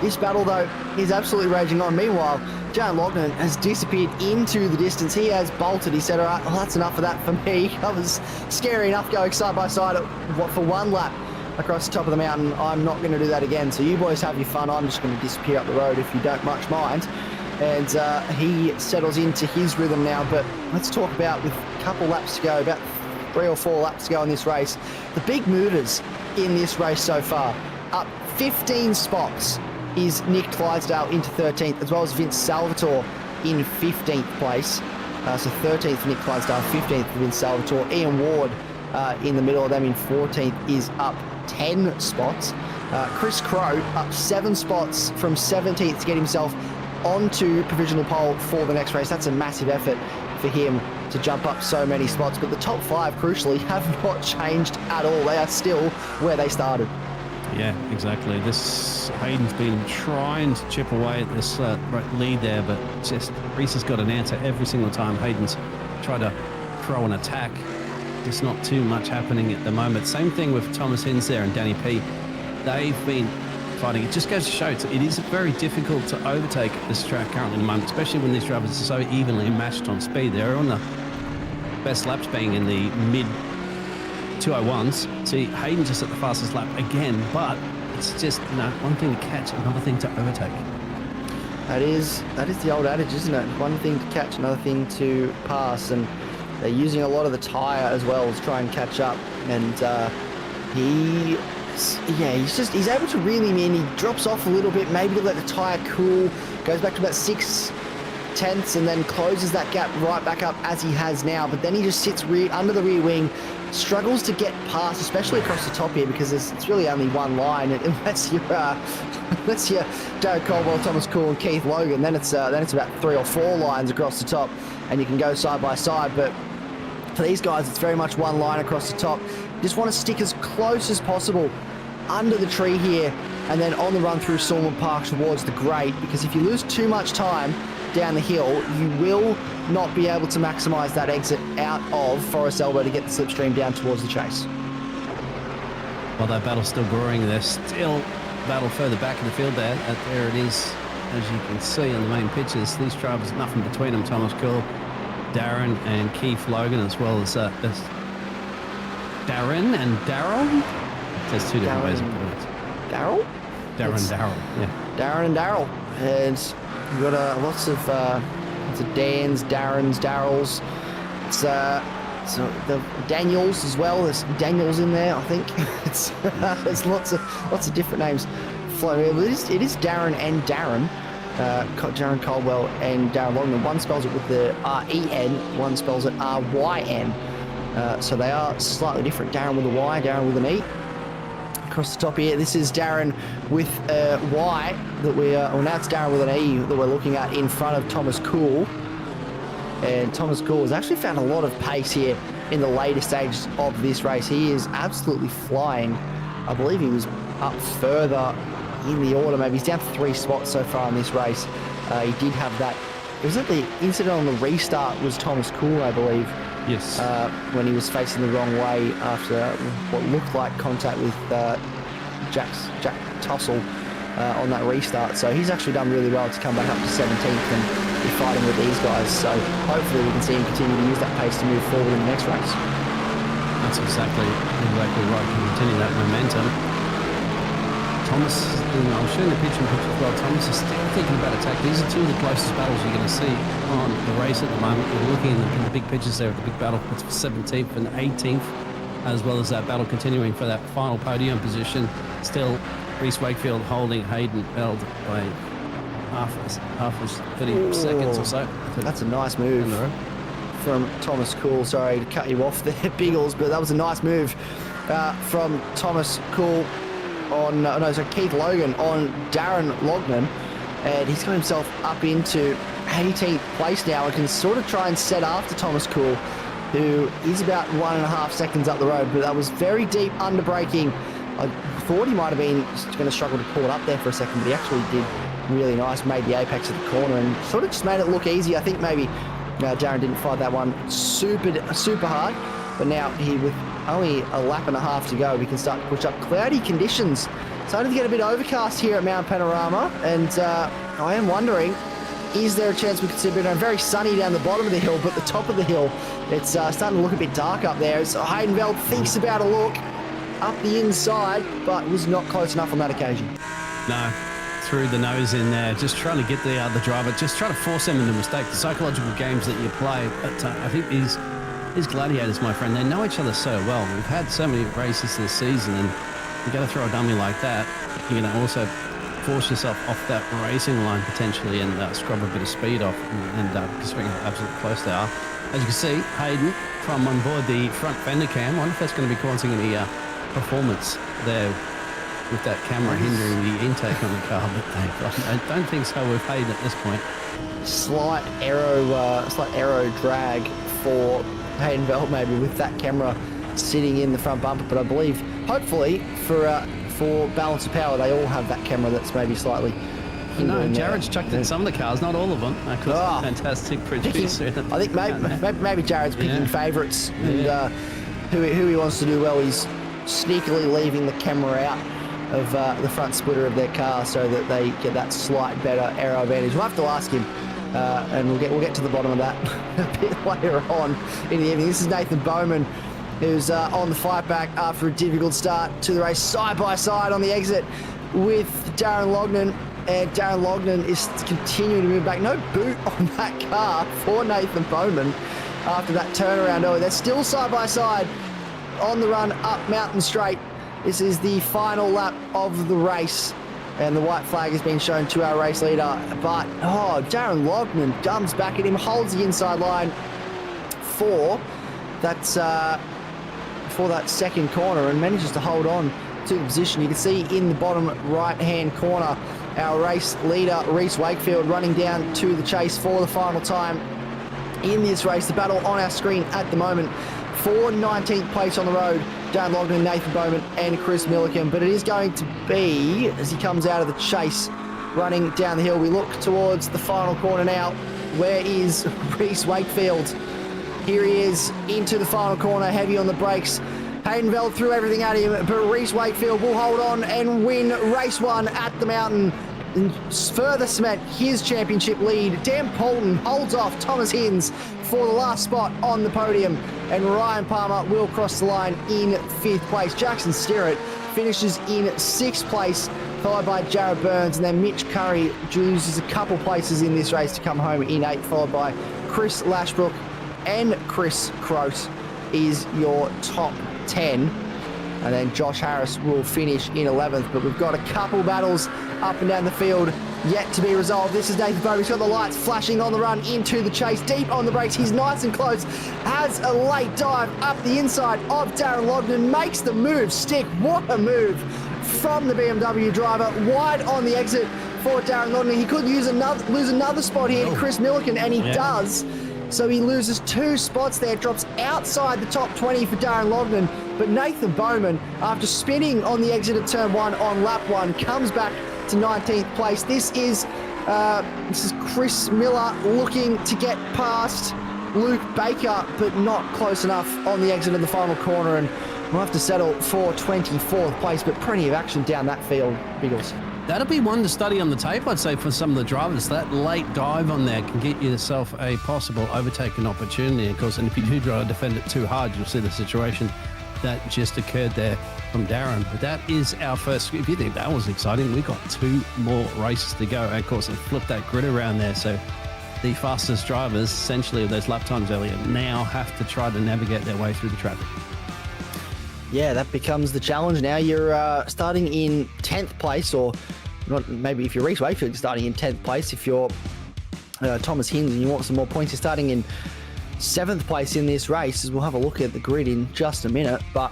A: This battle, though, is absolutely raging on. Meanwhile, Jalen Loughnane has disappeared into the distance. He has bolted. He said, all right, well, that's enough of that for me. That was scary enough going side by side for one lap across the top of the mountain. I'm not going to do that again. So you boys have your fun. I'm just going to disappear up the road if you don't much mind. And he settles into his rhythm now. But let's talk about, with a couple laps to go, about 3 or 4 laps to go in this race, the big movers in this race so far. Up 15 spots is Nick Clydesdale into 13th, as well as Vince Salvatore in 15th place. So 13th for Nick Clydesdale, 15th for Vince Salvatore. Ian Ward in the middle of them in 14th is up 10 spots. Chris Crow up 7 spots from 17th to get himself onto provisional pole for the next race. That's a massive effort for him to jump up so many spots. But the top 5, crucially, have not changed at all. They are still where they started.
B: Yeah, exactly. This Hayden's been trying to chip away at this lead there, but just Reece has got an answer every single time Hayden's tried to throw an attack. There's not too much happening at the moment. Same thing with Thomas Hinds there and Danny P. They've been fighting. It just goes to show it is very difficult to overtake this track currently at the moment, especially when these drivers are so evenly matched on speed. They're on the best laps being in the mid 201s. See, Hayden just at the fastest lap again, but it's just, one thing to catch, another thing to overtake.
A: That is the old adage, isn't it? One thing to catch, another thing to pass, and they're using a lot of the tyre as well to try and catch up. And he's able to reel him in. He drops off a little bit, maybe to let the tyre cool, goes back to about 6/10 and then closes that gap right back up as he has now. But then he just sits under the rear wing, struggles to get past, especially across the top here, because it's really only one line unless you're Jared Caldwell, Thomas Cool and Keith Logan. Then it's about 3 or 4 lines across the top and you can go side by side. But for these guys, it's very much one line across the top. Just want to stick as close as possible under the tree here and then on the run through Sulman Park towards the grate, because if you lose too much time down the hill, you will not be able to maximise that exit out of Forest Elbow to get the slipstream down towards the chase.
B: Well, that battle's still brewing. There's still battle further back in the field there. There it is, as you can see on the main pictures. These drivers, nothing between them. Thomas Cool, Darren and Keith Logan, as well as Darren and Daryl. There's 2 different ways of putting it.
A: Darryl?
B: Darren and Daryl, yeah.
A: Darren and Daryl. And we've got lots of Dans, Darrens, Daryls. So the Daniels as well. There's Daniels in there, I think. There's lots of different names floating. It is Darren and Darren. Darren Caldwell and Darren Loughnane. One spells it with the R-E-N, one spells it R-Y-N. So they are slightly different. Darren with a Y, Darren with an E. Across the top here, this is Darren with a Y that now it's Darren with an E that we're looking at in front of Thomas Cool. And Thomas Cool has actually found a lot of pace here in the later stages of this race. He is absolutely flying. I believe he was up further in the order. Maybe he's down 3 spots so far in this race. He did have that. Was it the incident on the restart was Thomas Cool, I believe?
B: Yes.
A: When he was facing the wrong way after what looked like contact with Jack Tussle on that restart. So he's actually done really well to come back up to 17th and be fighting with these guys. So hopefully we can see him continue to use that pace to move forward in the next race.
B: That's exactly right. Continue that momentum. Thomas, I'm showing the picture as well. Thomas is still thinking about attack. These are two of the closest battles you're going to see on the race at the moment. You're looking in the big pictures there at the big battle for 17th and 18th, as well as that battle continuing for that final podium position. Still, Reese Wakefield holding Hayden Bell by half 30 seconds or so.
A: That's a nice move from Thomas Cool. Sorry to cut you off there, Biggles, but that was a nice move from Thomas Cool on Keith Logan on Darren Lognan, and he's got himself up into 18th place now and can sort of try and set after Thomas Cool, who is about 1.5 seconds up the road, but that was very deep under braking. I thought he might have been going to struggle to pull it up there for a second, but he actually did really nice, made the apex of the corner and sort of just made it look easy. I think maybe Darren didn't fight that one super hard, but now he, with only a lap and a half to go, we can start to push up. Cloudy conditions starting to get a bit overcast here at Mount Panorama, and I am wondering, is there a chance we could see a bit of very sunny down the bottom of the hill, but the top of the hill, it's starting to look a bit dark up there. So Hayden Bell thinks about a look up the inside, but was not close enough on that occasion.
B: No, threw the nose in there, just trying to get the other driver, just trying to force them into mistake. The psychological games that you play, but I think these gladiators, my friend, they know each other so well. We've had so many races this season, and you're going to throw a dummy like that, you're going to also force yourself off that racing line potentially and scrub a bit of speed off, and considering how absolutely close they are. As you can see, Hayden from on board the front fender cam. I wonder if that's going to be causing any performance there with that camera hindering the intake on the car, but I don't think so with Hayden at this point.
A: Slight aero drag for Hayden Bell maybe with that camera sitting in the front bumper, but I believe hopefully for balance of power they all have that camera that's maybe slightly
B: no, Jared's chucked in some of the cars, not all of them. Fantastic producer.
A: I think maybe Jared's picking favourites and who he wants to do well. He's sneakily leaving the camera out of the front splitter of their car so that they get that slight better aero advantage. We'll have to ask him, and we'll get to the bottom of that a bit later on in the evening. This is Nathan Bowman, who's on the fight back after a difficult start to the race, side by side on the exit with Darren Lognan. And Darren Lognan is continuing to move back. No boot on that car for Nathan Bowman after that turnaround early. They're still side by side on the run up Mountain Straight. This is the final lap of the race, and the white flag has been shown to our race leader. But, Darren Lognan comes back at him, holds the inside line for that second corner and manages to hold on to the position. You can see in the bottom right-hand corner our race leader, Reese Wakefield, running down to the chase for the final time in this race. The battle on our screen at the moment for 19th place on the road, Darren Lognan, Nathan Bowman and Chris Milliken. But it is going to be, as he comes out of the chase, running down the hill, we look towards the final corner now. Where is Reese Wakefield? Here he is into the final corner, heavy on the brakes. Hayden Bell threw everything at him, but Reese Wakefield will hold on and win race one at the Mountain and further cement his championship lead. Dan Poulton holds off Thomas Hinds for the last spot on the podium, and Ryan Palmer will cross the line in 5th place. Jackson Sterrett finishes in 6th place, followed by Jared Burns, and then Mitch Curry loses a couple places in this race to come home in 8th, followed by Chris Lashbrook and Chris Croat is your top 10, and then Josh Harris will finish in 11th. But we've got a couple battles up and down the field yet to be resolved. This is Nathan Bowman. He's got the lights flashing on the run into the chase, deep on the brakes. He's nice and close, has a late dive up the inside of Darren Lognan, makes the move stick. What a move from the BMW driver, wide on the exit for Darren Lognan. He could lose another spot here to Chris Milliken, and he does. So he loses 2 spots there, drops outside the top 20 for Darren Lognan. But Nathan Bowman, after spinning on the exit of turn 1 on lap 1, comes back to 19th place. This is Chris Miller looking to get past Luke Baker, but not close enough on the exit of the final corner, and we'll have to settle for 24th place, but plenty of action down that field, Biggles.
B: That'll be one to study on the tape, I'd say, for some of the drivers. That late dive on there can get yourself a possible overtaking opportunity. Of course, and if you do try to defend it too hard, you'll see the situation that just occurred there from Darren. But that is our first. If you think that was exciting, we got 2 more races to go. And of course, they flipped that grid around there. So the fastest drivers, essentially, of those lap times earlier, now have to try to navigate their way through the traffic.
A: Yeah, that becomes the challenge. Now you're starting in 10th place, or not, maybe if you're Reese Wakefield, you're starting in 10th place. If you're Thomas Hinds and you want some more points, you're starting in 7th place in this race, as we'll have a look at the grid in just a minute. But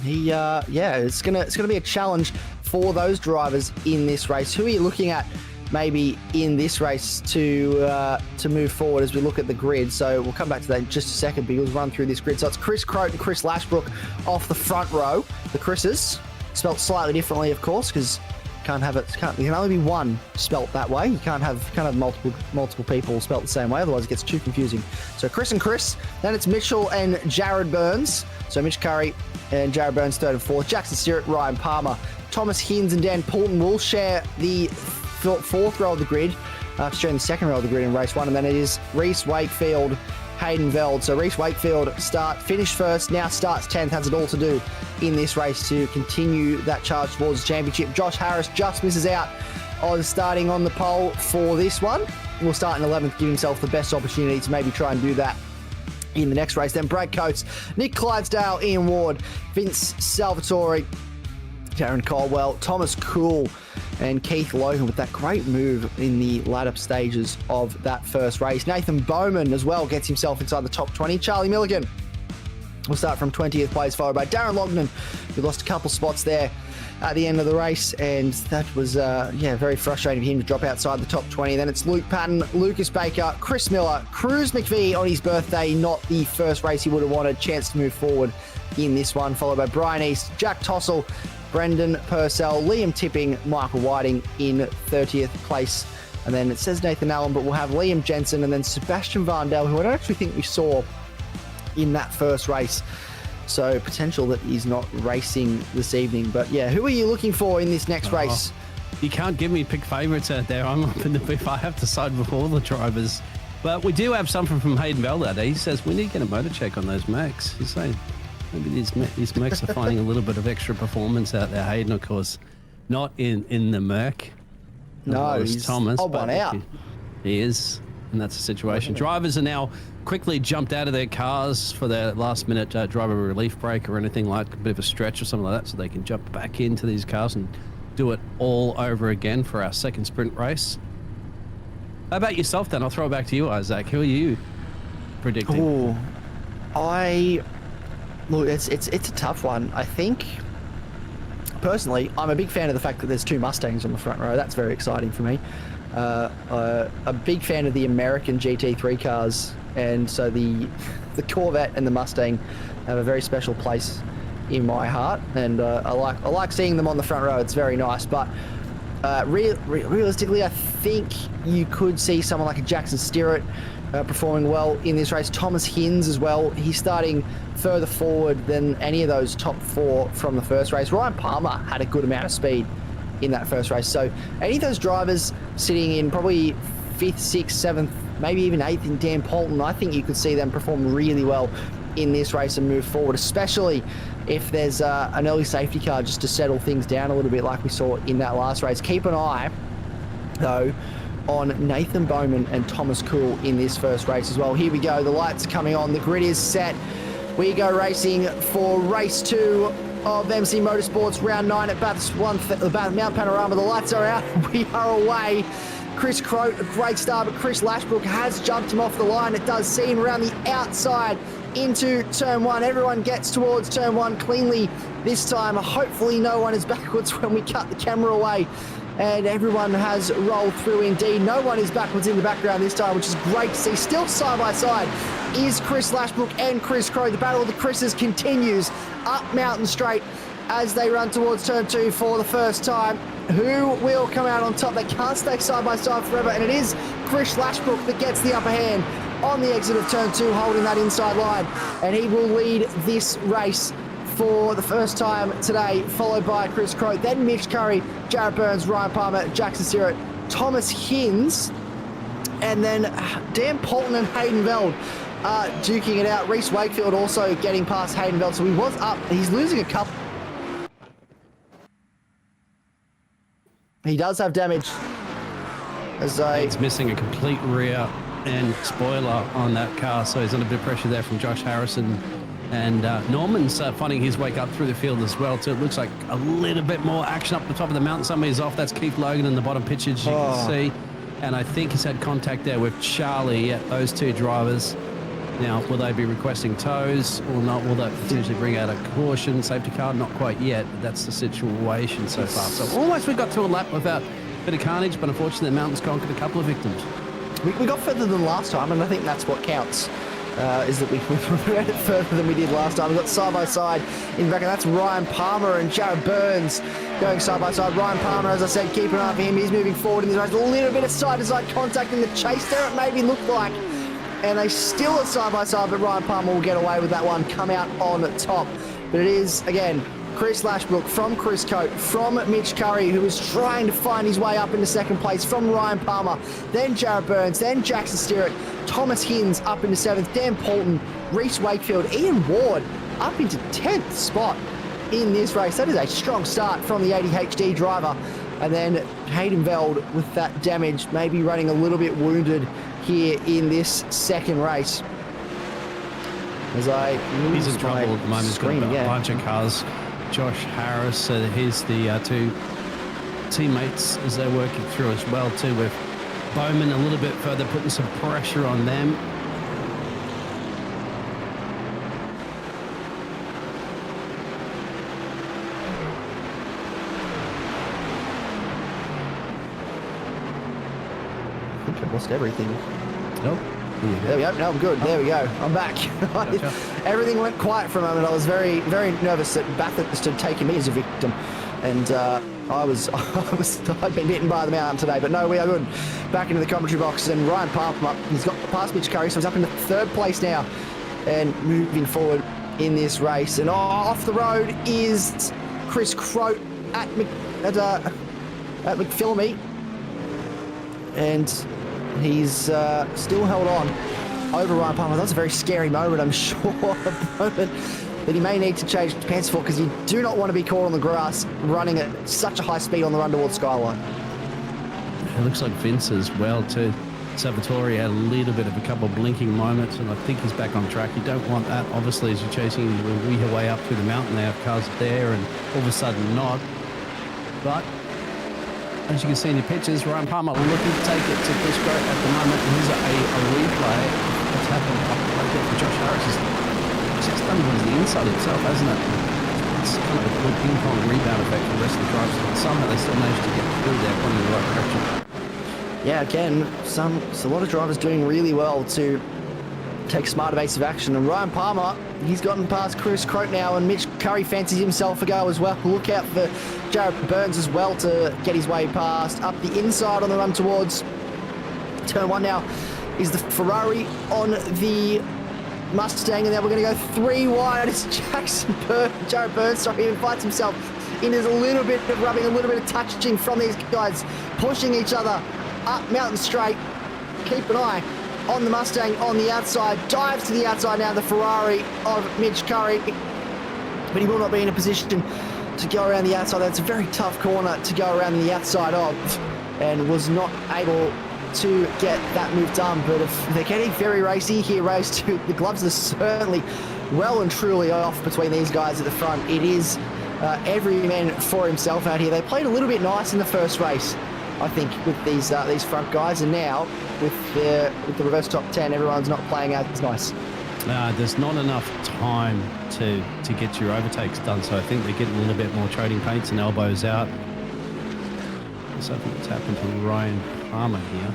A: it's gonna be a challenge for those drivers in this race. Who are you looking at maybe in this race to move forward as we look at the grid? So we'll come back to that in just a second, but we'll run through this grid. So it's Chris Croat and Chris Lashbrook off the front row. The Chris's, spelt slightly differently, of course, because there can only be one spelt that way. You can't have multiple people spelt the same way, otherwise it gets too confusing. So Chris and Chris, then it's Mitchell and Jared Burns. So Mitch Curry and Jared Burns 3rd and 4th. Jackson Stewart, Ryan Palmer, Thomas Hinds and Dan Poulton will share the 4th row of the grid, sharing the 2nd row of the grid in race 1, and then it is Reese Wakefield, Hayden Veld. So Reese Wakefield finished first, now starts 10th, has it all to do in this race to continue that charge towards the championship. Josh Harris just misses out on starting on the pole for this one. Will start in 11th, give himself the best opportunity to maybe try and do that in the next race. Then Brad Coates, Nick Clydesdale, Ian Ward, Vince Salvatore, Darren Caldwell, Thomas Cool, and Keith Logan with that great move in the latter stages of that first race. Nathan Bowman as well gets himself inside the top 20. Charlie Milligan will start from 20th place, followed by Darren Lognan, who lost a couple spots there at the end of the race, and that was very frustrating for him to drop outside the top 20. Then it's Luke Patton, Lucas Baker, Chris Miller, Cruz McVie on his birthday, not the first race he would have wanted, chance to move forward in this one, followed by Brian East, Jack Tossell, Brendan Purcell, Liam Tipping, Michael Whiting in 30th place. And then it says Nathan Allen, but we'll have Liam Jensen and then Sebastian Vandel, who I don't actually think we saw in that first race. So potential that he's not racing this evening. But yeah, who are you looking for in this next race?
B: You can't give me pick favourites out there. I'm up in the booth. I have to side with all the drivers. But we do have something from Hayden Veld out there. He says we need to get a motor check on those Macs. He's saying maybe these Macs are finding a little bit of extra performance out there. Hayden, of course, not in the Merc.
A: No, he's
B: Thomas,
A: odd one out.
B: He is, and that's the situation. Drivers are now quickly jumped out of their cars for their last-minute driver relief break or anything like a bit of a stretch or something like that, so they can jump back into these cars and do it all over again for our second sprint race. How about yourself, then? I'll throw it back to you, Isaac. Who are you predicting?
A: Look, it's a tough one. I think, personally, I'm a big fan of the fact that there's 2 Mustangs on the front row. That's very exciting for me. A big fan of the American GT3 cars, and so the Corvette and the Mustang have a very special place in my heart, and I like seeing them on the front row. It's very nice, but realistically, I think you could see someone like a Jackson Stewart performing well in this race. Thomas Hinds as well. He's starting further forward than any of those top 4 from the first race. Ryan Palmer had a good amount of speed in that first race. So any of those drivers sitting in probably 5th, 6th, 7th, maybe even 8th in Dan Poulton, I think you could see them perform really well in this race and move forward, especially if there's an early safety car just to settle things down a little bit like we saw in that last race. Keep an eye, though, on Nathan Bowman and Thomas Cool in this first race as well. Here we go. The lights are coming on. The grid is set. We go racing for race 2 of MC Motorsport's round 9 at Bathurst, Mount Panorama. The lights are out. We are away. Chris Croat, a great start, but Chris Lashbrook has jumped him off the line. It does seem around the outside into turn 1. Everyone gets towards turn 1 cleanly this time. Hopefully no one is backwards when we cut the camera away. And everyone has rolled through indeed. No one is backwards in the background this time, which is great to see. Still side by side is Chris Lashbrook and Chris Crow. The battle of the Chris's continues up Mountain Straight as they run towards turn 2 for the first time. Who will come out on top? They can't stay side by side forever, and it is Chris Lashbrook that gets the upper hand on the exit of turn 2, holding that inside line, and he will lead this race for the first time today, followed by Chris Crow, then Mitch Curry, Jared Burns, Ryan Palmer, Jackson Stewart, Thomas Hinds, and then Dan Poulton and Hayden Veld are duking it out. Reese Wakefield also getting past Hayden Veld, so he was up. He's losing a couple. He does have damage.
B: He's missing a complete rear end spoiler on that car, so he's under a bit of pressure there from Josh Harrison. And Norman's finding his way up through the field as well, too. It looks like a little bit more action up the top of the mountain. Somebody's off. That's Keith Logan in the bottom pitches, you can see. And I think he's had contact there with Charlie. Yeah, those two drivers. Now, will they be requesting tows or not? Will that potentially bring out a caution, safety car? Not quite yet, but that's the situation so far. So almost we got to a lap without a bit of carnage, but unfortunately the mountain's conquered a couple of victims.
A: We got further than last time, and I think that's what counts, is that we ran it further than we did last time. We got side-by-side in the back, and that's Ryan Palmer and Jared Burns going side-by-side. Ryan Palmer, as I said, keep an eye for him. He's moving forward in this race. A little bit of side-to-side contact in the chase there, it maybe looked like. And they still are side-by-side, but Ryan Palmer will get away with that one, come out on top. But it is, again, Chris Lashbrook from Chris Coate, from Mitch Curry, who is trying to find his way up into second place, from Ryan Palmer, then Jared Burns, then Jackson Steeritt, Thomas Hins up into 7th, Dan Poulton, Reese Wakefield, Ian Ward up into 10th spot in this race. That is a strong start from the ADHD driver. And then Hayden Veld with that damage, maybe running a little bit wounded here in this second race. As I
B: he's in trouble at the moment. He's got a bunch of cars. Josh Harris, here's the two teammates as they're working through as well too, with Bowman a little bit further, putting some pressure on them.
A: I think I've lost everything.
B: Nope.
A: There we go. No, I'm good. There we go. I'm back. Gotcha. Everything went quiet for a moment. I was very, very nervous that Bathurst had taken me as a victim, and I'd been hit by the mountain today. But no, we are good. Back into the commentary box, and Ryan Palmer, he's got past Mitch Curry, so he's up in the 3rd place now, and moving forward in this race. And off the road is Chris Croat at McPhillamy, and he's still held on over Ryan Palmer. That's a very scary moment, I'm sure, a moment that he may need to change pants for, because you do not want to be caught on the grass running at such a high speed on the run towards Skyline.
B: It looks like Vince as well too. Salvatore had a little bit of a couple of blinking moments, and I think he's back on track. You don't want that, obviously, as you're chasing your way up through the mountain. They have cars there, and all of a sudden not. But as you can see in your pictures, Ryan Palmer looking to take it to Chris Croat at the moment. Here's a replay. What's happened right there for Josh Harris? It's just done with the inside itself, hasn't it? It's kind of a good ping pong rebound effect for the rest of the drivers, but somehow they still managed to get through there, pointing in the right direction.
A: Yeah, again, a lot of drivers doing really well to take smart evasive action. And Ryan Palmer, he's gotten past Chris Croat now, and Mitch Curry fancies himself a go as well. Look out for Jared Burns as well to get his way past. Up the inside on the run towards turn 1 now is the Ferrari on the Mustang, and then we're going to go 3 wide. It's Jared Burns, sorry, he finds himself in. There's a little bit of rubbing, a little bit of touching from these guys, pushing each other up Mountain Straight. Keep an eye on the Mustang on the outside, dives to the outside now, the Ferrari of Mitch Curry, but he will not be in a position to go around the outside. That's a very tough corner to go around the outside of, and was not able to get that move done. But if they're getting very racy here, race 2, the gloves are certainly well and truly off between these guys at the front. It is every man for himself out here. They played a little bit nice in the first race, I think, with these front guys, and now with the reverse top 10, everyone's not playing as nice.
B: There's not enough time to get your overtakes done, so I think they're getting a little bit more trading paints and elbows out. So I think what's happened to Ryan Palmer here.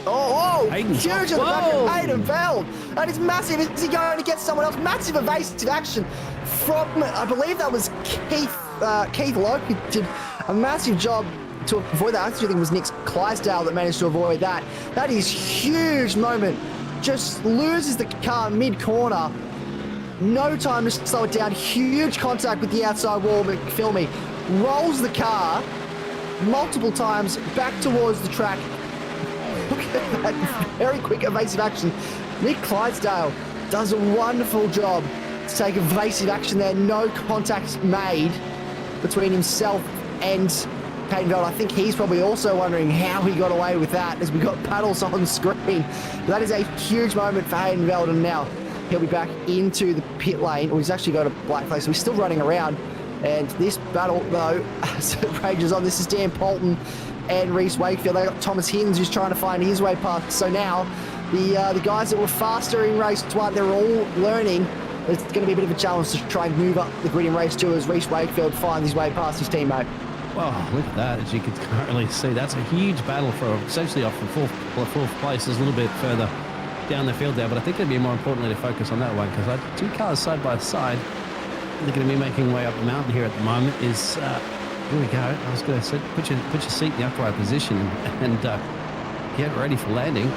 A: Oh,
B: Hayden's
A: huge at the back of Hayden Veld. That is massive. Is he going to get someone else? Massive evasive action from, I believe that was Keith Lowe, who did a massive job to avoid that. I actually think it was Nick Clydesdale that managed to avoid that. That is huge moment. Just loses the car mid-corner. No time to slow it down. Huge contact with the outside wall. McPhillamy rolls the car multiple times back towards the track. Look at that very quick evasive action Nick Clydesdale does a wonderful job to take evasive action there. No contact made between himself and Hayden Veld. I think he's probably also wondering how he got away with that as we got paddles on screen. But that is a huge moment for Hayden Veld, and now he'll be back into the pit lane. Well, he's actually got a black flag, so he's still running around. And this battle, though, as it rages on, this is Dan Polton and Reese Wakefield. They got Thomas Hinds who's trying to find his way past. So now the guys that were faster in race 1, they're all learning. It's going to be a bit of a challenge to try and move up the grid in race 2 as Reese Wakefield finds his way past his teammate.
B: Well, look at that. As you can currently see, that's a huge battle for essentially off from fourth place. Is a little bit further down the field there, but I think it'd be more importantly to focus on that one because two cars side by side. They're going to be making way up the mountain here at the moment. Here we go. I was going to say, put your seat in the upright position and get ready for landing.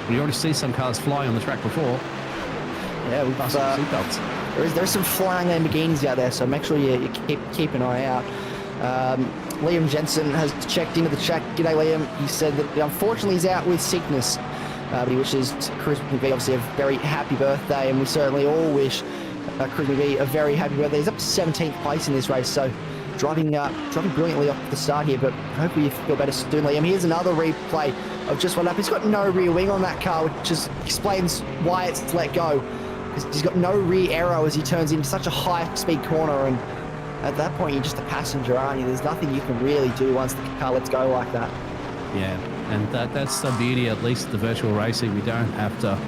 B: We already see some cars fly on the track before.
A: Yeah, we've seatbelts. There's some flying Lamborghinis out there, so make sure you keep an eye out. Liam Jensen has checked into the track. G'day, Liam. He said that unfortunately he's out with sickness, but he wishes Chris McVie obviously a very happy birthday, and we certainly all wish Chris McVie a very happy birthday. He's up to 17th place in this race, so driving brilliantly off the start here, but hopefully you feel better soon, Liam. Here's another replay of just what happened. He's got no rear wing on that car, which just explains why it's let go. He's got no rear aero as he turns into such a high-speed corner, and at that point, you're just a passenger, aren't you? There's nothing you can really do once the car lets go like that.
B: Yeah, and that's the beauty, at least the virtual racing. We don't have to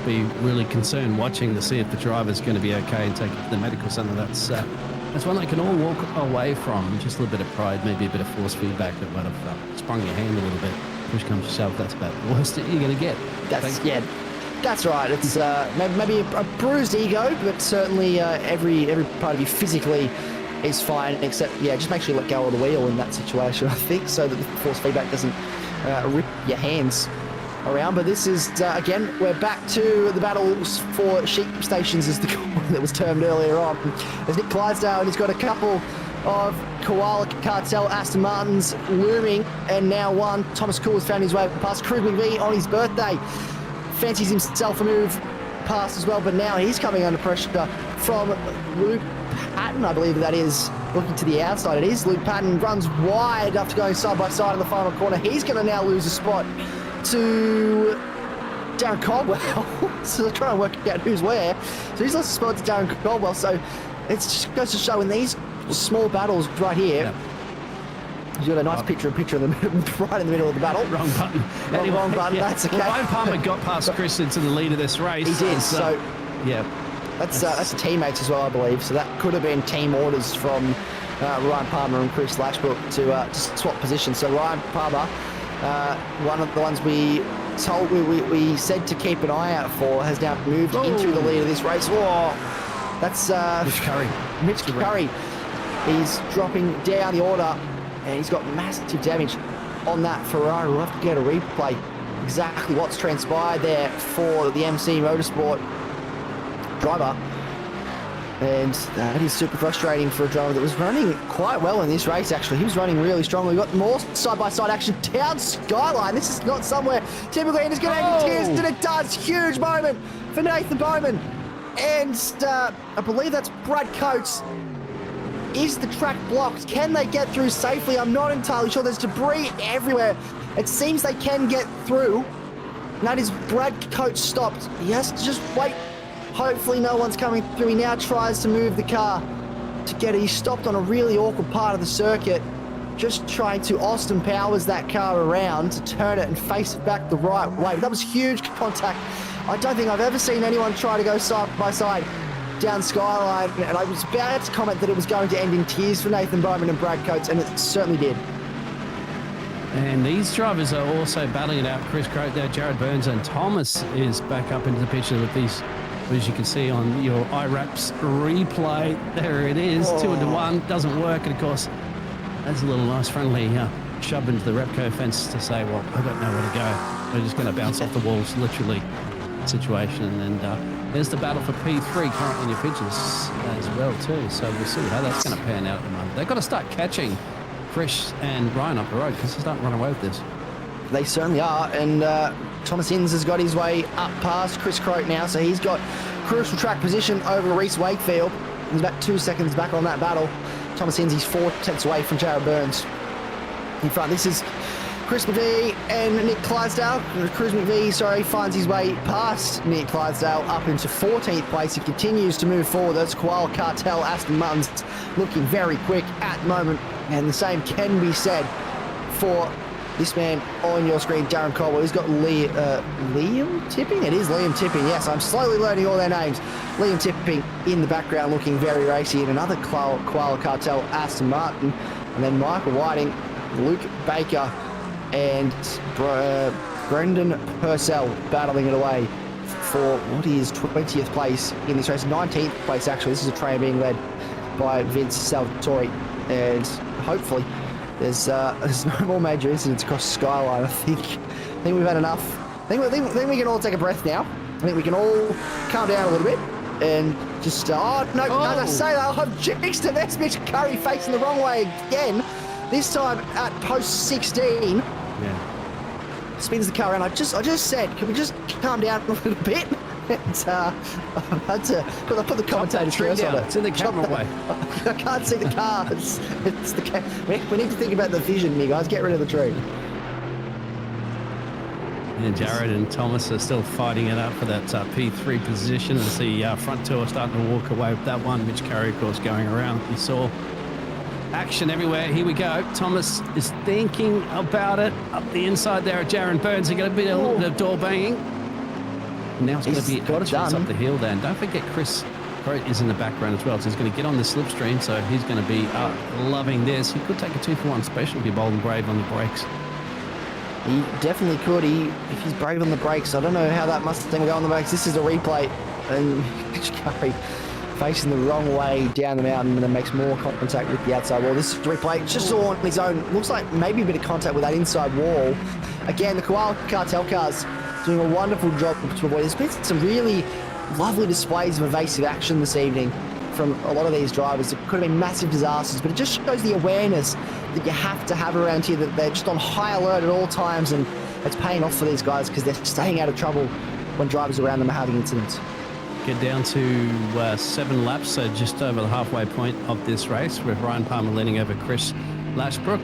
B: be really concerned watching to see if the driver's going to be okay and take it to the medical centre. That's one they can all walk away from. Just a little bit of pride, maybe a bit of force feedback that might have sprung your hand a little bit. Push comes to shove, that's about the worst that you're going to get.
A: That's right. It's maybe a bruised ego, but certainly every part of you physically is fine, except, just make sure you let go of the wheel in that situation, I think, so that the force feedback doesn't rip your hands around. But this is, again, we're back to the battles for sheep stations, as the one that was termed earlier on. There's Nick Clydesdale, and he's got a couple of Koala Cartel Aston Martins looming, and now one. Thomas Cool has found his way past Chris McVie on his birthday. Fancies himself a move past as well, but now he's coming under pressure from Luke Patton, I believe that is, looking to the outside. It is Luke Patton, runs wide after going side by side in the final corner. He's going to now lose a spot to Darren Caldwell. So they're trying to work out who's where. So he's lost a spot to Darren Caldwell. So it just goes to show in these small battles right here. Yeah. He's got a nice picture right in the middle of the battle. Wrong button. Wrong button. Yeah. That's okay.
B: Ryan Palmer got past Chris into the lead of this race.
A: He did. That's teammates as well, I believe. So that could have been team orders from Ryan Palmer and Chris Lashbrook to swap positions. So Ryan Palmer, one of the ones we said to keep an eye out for, has now moved into the lead of this race. Whoa, that's Mitch Curry. He's dropping down the order, and he's got massive damage on that Ferrari. We'll have to get a replay exactly what's transpired there for the MC Motorsport driver, and that is super frustrating for a driver that was running quite well in this race. Actually, he was running really strongly. We've got more side-by-side action down Skyline. This is not somewhere typically it's going to end in tears, and it does. Huge moment for Nathan Bowman, and I believe that's Brad Coates. Is the track blocked? Can they get through safely? I'm not entirely sure. There's debris everywhere. It seems they can get through. And that is Brad Coates stopped. He has to just wait. Hopefully no one's coming through. He now tries to move the car to get it. He stopped on a really awkward part of the circuit, just trying to Austin Powers that car around to turn it and face it back the right way. That was huge contact. I don't think I've ever seen anyone try to go side by side down Skyline, and I was about to comment that it was going to end in tears for Nathan Bowman and Brad Coates, and it certainly did.
B: And these drivers are also battling it out. Chris Croat there, Jared Burns, and Thomas is back up into the picture with these, as you can see on your iRaps replay. There it is, 2-1, doesn't work, and of course, that's a little nice friendly shove into the Repco fence to say, well, I don't know where to go. We're just going to bounce off the walls, literally, situation. And there's the battle for P3 currently in your pictures as well, too. So we'll see how that's going to pan out at the moment. They've got to start catching Fresh and Ryan up the road because he's not run away with this.
A: They certainly are. And Thomas Hinds has got his way up past Chris Croat now, so he's got crucial track position over Reese Wakefield. He's about 2 seconds back on that battle. Thomas Hinds, he's 4 tenths away from Jared Burns. In front, this is Chris McVee and Nick Clydesdale. Chris McVee, sorry, finds his way past Nick Clydesdale up into 14th place. He continues to move forward. That's Koala Cartel. Aston Martin's looking very quick at the moment. And the same can be said for this man on your screen, Darren Caldwell. He's got Liam Tipping? It is Liam Tipping, yes. I'm slowly learning all their names. Liam Tipping in the background looking very racy. And another Koala Cartel, Aston Martin. And then Michael Whiting, Luke Baker, and Brendan Purcell battling it away for what is 20th place in this race. 19th place, actually. This is a train being led by Vince Salvatore. And hopefully there's no more major incidents across Skyline. I think we've had enough. I think we can all take a breath now. I think we can all calm down a little bit and just... As I say that, I've jinxed it. There's Mitch Curry facing the wrong way again. This time at post 16.
B: Yeah.
A: Spins the car around. I just said, can we just calm down a little bit? And I had to put the commentator's dress on it.
B: It's in the camera way.
A: I can't see the car. It's the we need to think about the vision, you guys. Get rid of the tree.
B: And Jared and Thomas are still fighting it up for that P3 position as the front two are starting to walk away with that one. Mitch Curry, of course, going around. You saw action everywhere. Here we go. Thomas is thinking about it. Up the inside there at Jared Burns. He got a little bit of door banging. Now it's going to be got it up the hill then. Don't forget Chris Croat is in the background as well. So he's going to get on the slipstream. So he's going to be loving this. He could take a 2-for-1 special if you're bold and brave on the brakes.
A: He definitely could. If he's brave on the brakes. I don't know how that Mustang will go on the brakes. This is a replay. And Mitch Curry facing the wrong way down the mountain and then makes more contact with the outside wall. This is a replay. Just on his own. Looks like maybe a bit of contact with that inside wall. Again, the Koala Cartel cars doing a wonderful job to avoid. There's been some really lovely displays of evasive action this evening from a lot of these drivers. It could have been massive disasters, but it just shows the awareness that you have to have around here, that they're just on high alert at all times, and it's paying off for these guys because they're staying out of trouble when drivers around them are having incidents.
B: Get down to 7 laps, so just over the halfway point of this race, with Ryan Palmer leading over Chris Lashbrook.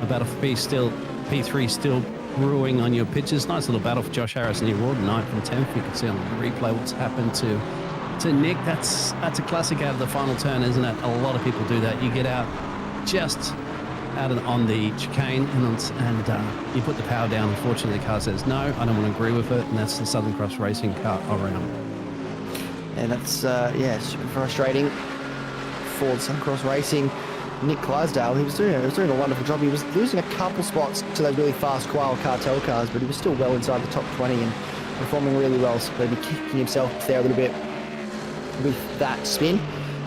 B: A battle for P3 still brewing on your pitches. Nice little battle for Josh Harris and your Ward, 9th and 10th. You can see on the replay what's happened to Nick. That's a classic out of the final turn, isn't it? A lot of people do that. You get out just out on the chicane and you put the power down. Unfortunately, the car says, no, I don't want to agree with it, and that's the Southern Cross Racing car around.
A: And that's, super frustrating for the Southern Cross Racing. Nick Clydesdale, he was doing a wonderful job. He was losing a couple spots to those really fast Koala Cartel cars, but he was still well inside the top 20 and performing really well. So maybe kicking himself there a little bit with that spin.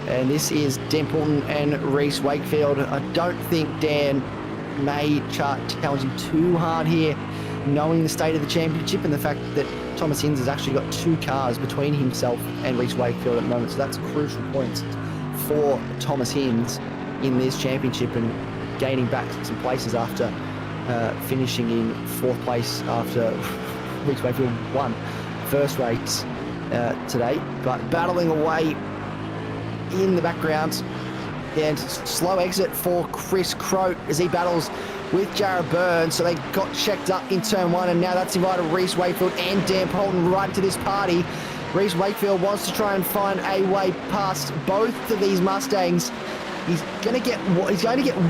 A: And this is Dan Poulton and Reese Wakefield. I don't think Dan may challenge him too hard here, knowing the state of the championship and the fact that Thomas Hinds has actually got 2 cars between himself and Reese Wakefield at the moment. So that's crucial points for Thomas Hinds in this championship and gaining back some places after finishing in 4th place after Reese Wakefield won first race today. But battling away in the background, and slow exit for Chris Croat as he battles with Jared Burns. So they got checked up in turn 1, and now that's invited Reese Wakefield and Dan Poulton right into this party. Reese Wakefield wants to try and find a way past both of these Mustangs. He's going to get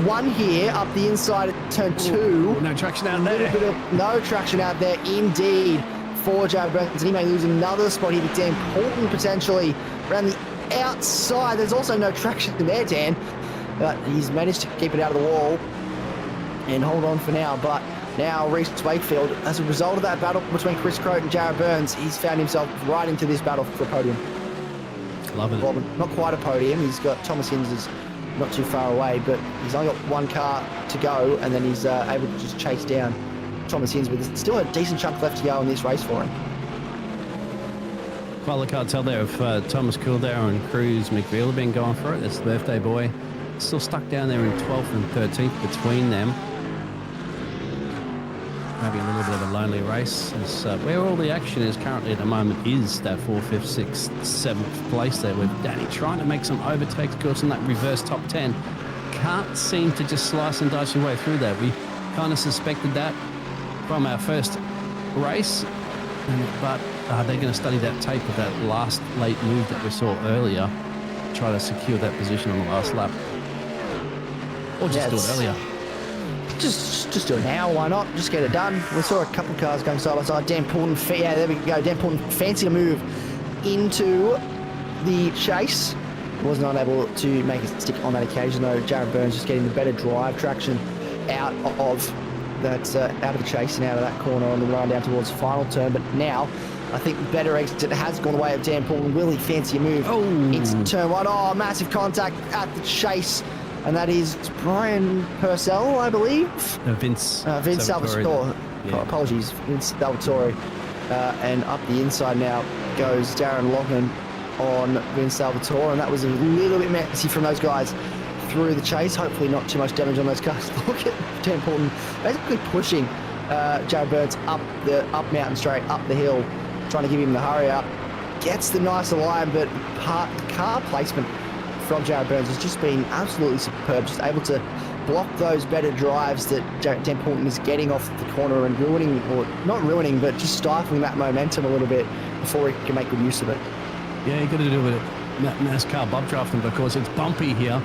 A: one here up the inside at turn 2.
B: No traction out there.
A: No traction out there indeed for Jared Burns, and he may lose another spot here to Dan Poulton potentially around the outside. There's also no traction there, Dan, but he's managed to keep it out of the wall and hold on for now. But now Reese Wakefield, as a result of that battle between Chris Croat and Jared Burns, he's found himself right into this battle for a podium.
B: Loving it.
A: Not quite a podium. He's got Thomas Hinds is not too far away, but he's only got 1 car to go, and then he's able to just chase down Thomas Hinds, but there's still a decent chunk left to go in this race for him.
B: Koala Cartel there of Thomas Kildare and Cruz McVeal have been going for it. That's the birthday boy. Still stuck down there in 12th and 13th between them. maybe a little bit of a lonely race. As, where all the action is currently at the moment is that 4th, 5th, 6th, 7th place there with Danny trying to make some overtakes, of course, in that reverse top 10. Can't seem to just slice and dice your way through that. We kind of suspected that from our first race, but they're going to study that tape of that last late move that we saw earlier, try to secure that position on the last lap. Or just do it earlier.
A: Just do it now, why not? Just get it done. We saw a couple of cars going side by side. Dan Poulton, yeah, there we go. Dan Poulton, fancy a move into the chase. Was not able to make it stick on that occasion though. Jared Burns just getting the better drive traction out of that, out of the chase and out of that corner on the run down towards the final turn. But now, I think the better exit has gone the way of Dan Poulton. Will he fancy a move into turn 1? Oh, massive contact at the chase. And that is Brian Purcell, I believe.
B: Vince
A: Salvatore. Yeah. Apologies, Vince Salvatore. And up the inside now goes Darren Loughlin on Vince Salvatore. And that was a little bit messy from those guys through the chase. Hopefully not too much damage on those cars. Look at Dan Poulton basically pushing Jared Burns up Mountain Straight, up the hill, trying to give him the hurry up. Gets the nicer line, but car placement from Jared Burns has just been absolutely superb, just able to block those better drives that Dan Poulton is getting off the corner and ruining, or not ruining, but just stifling that momentum a little bit before he can make good use of it.
B: Yeah, you got to do with it. NASCAR bob drafting because it's bumpy here,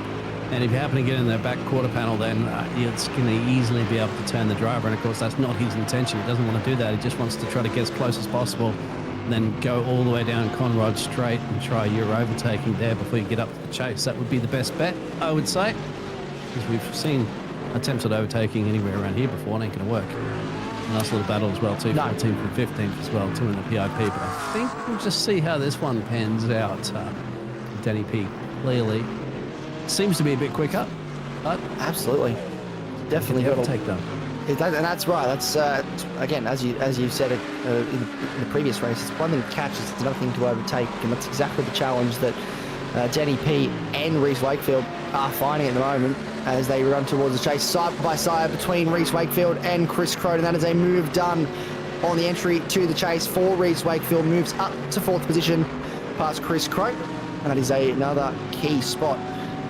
B: and if you happen to get in the back quarter panel, then it's going to easily be able to turn the driver, and of course that's not his intention. He doesn't want to do that. He just wants to try to get as close as possible, then go all the way down Conrod Straight and try your overtaking there before you get up to the chase. That would be the best bet, I would say, because we've seen attempts at overtaking anywhere around here before. It ain't going to work. Nice little battle as well too, 14th and 15th as well, 2 in the PIP. But I think we'll just see how this one pans out. Danny P clearly seems to be a bit quicker, but
A: absolutely, definitely got to
B: take them.
A: And that's right. That's again, as you said in the previous race, it's one thing to catch, it's another thing to overtake, and that's exactly the challenge that Danny P and Reece Wakefield are finding at the moment as they run towards the chase side by side between Reece Wakefield and Chris Croton. That is a move done on the entry to the chase for Reece Wakefield, moves up to 4th position past Chris Croton, and that is another key spot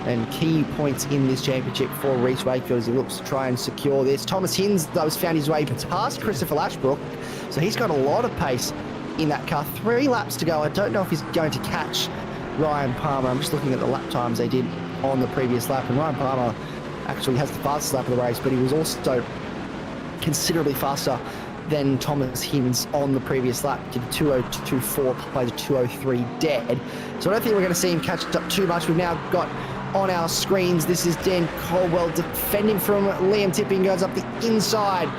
A: and key points in this championship for Reece Wakefield as he looks to try and secure this. Thomas Hinds, though, has found his way past Christopher Lashbrook, so he's got a lot of pace in that car. 3 laps to go. I don't know if he's going to catch Ryan Palmer. I'm just looking at the lap times they did on the previous lap, and Ryan Palmer actually has the fastest lap of the race, but he was also considerably faster than Thomas Hinds on the previous lap. Did 2:02.4, played a 2:03 dead. So I don't think we're going to see him catch up too much. We've now got on our screens, this is Dan Colwell defending from Liam Tipping, goes up the inside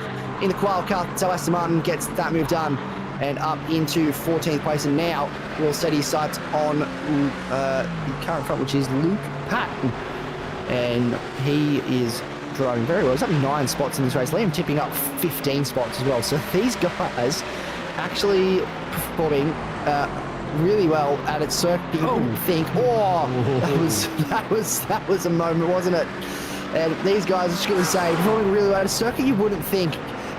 A: in the Quail car. So Aston Martin gets that move done and up into 14th place, and now will set his sights on the current front, which is Luke Patton, and he is driving very well. He's up 9 spots in this race. Liam Tipping up 15 spots as well. So these guys actually performing really well at its circuit. You wouldn't think, that was a moment, wasn't it? And these guys, I'm just going to say, performing really well at a circuit you wouldn't think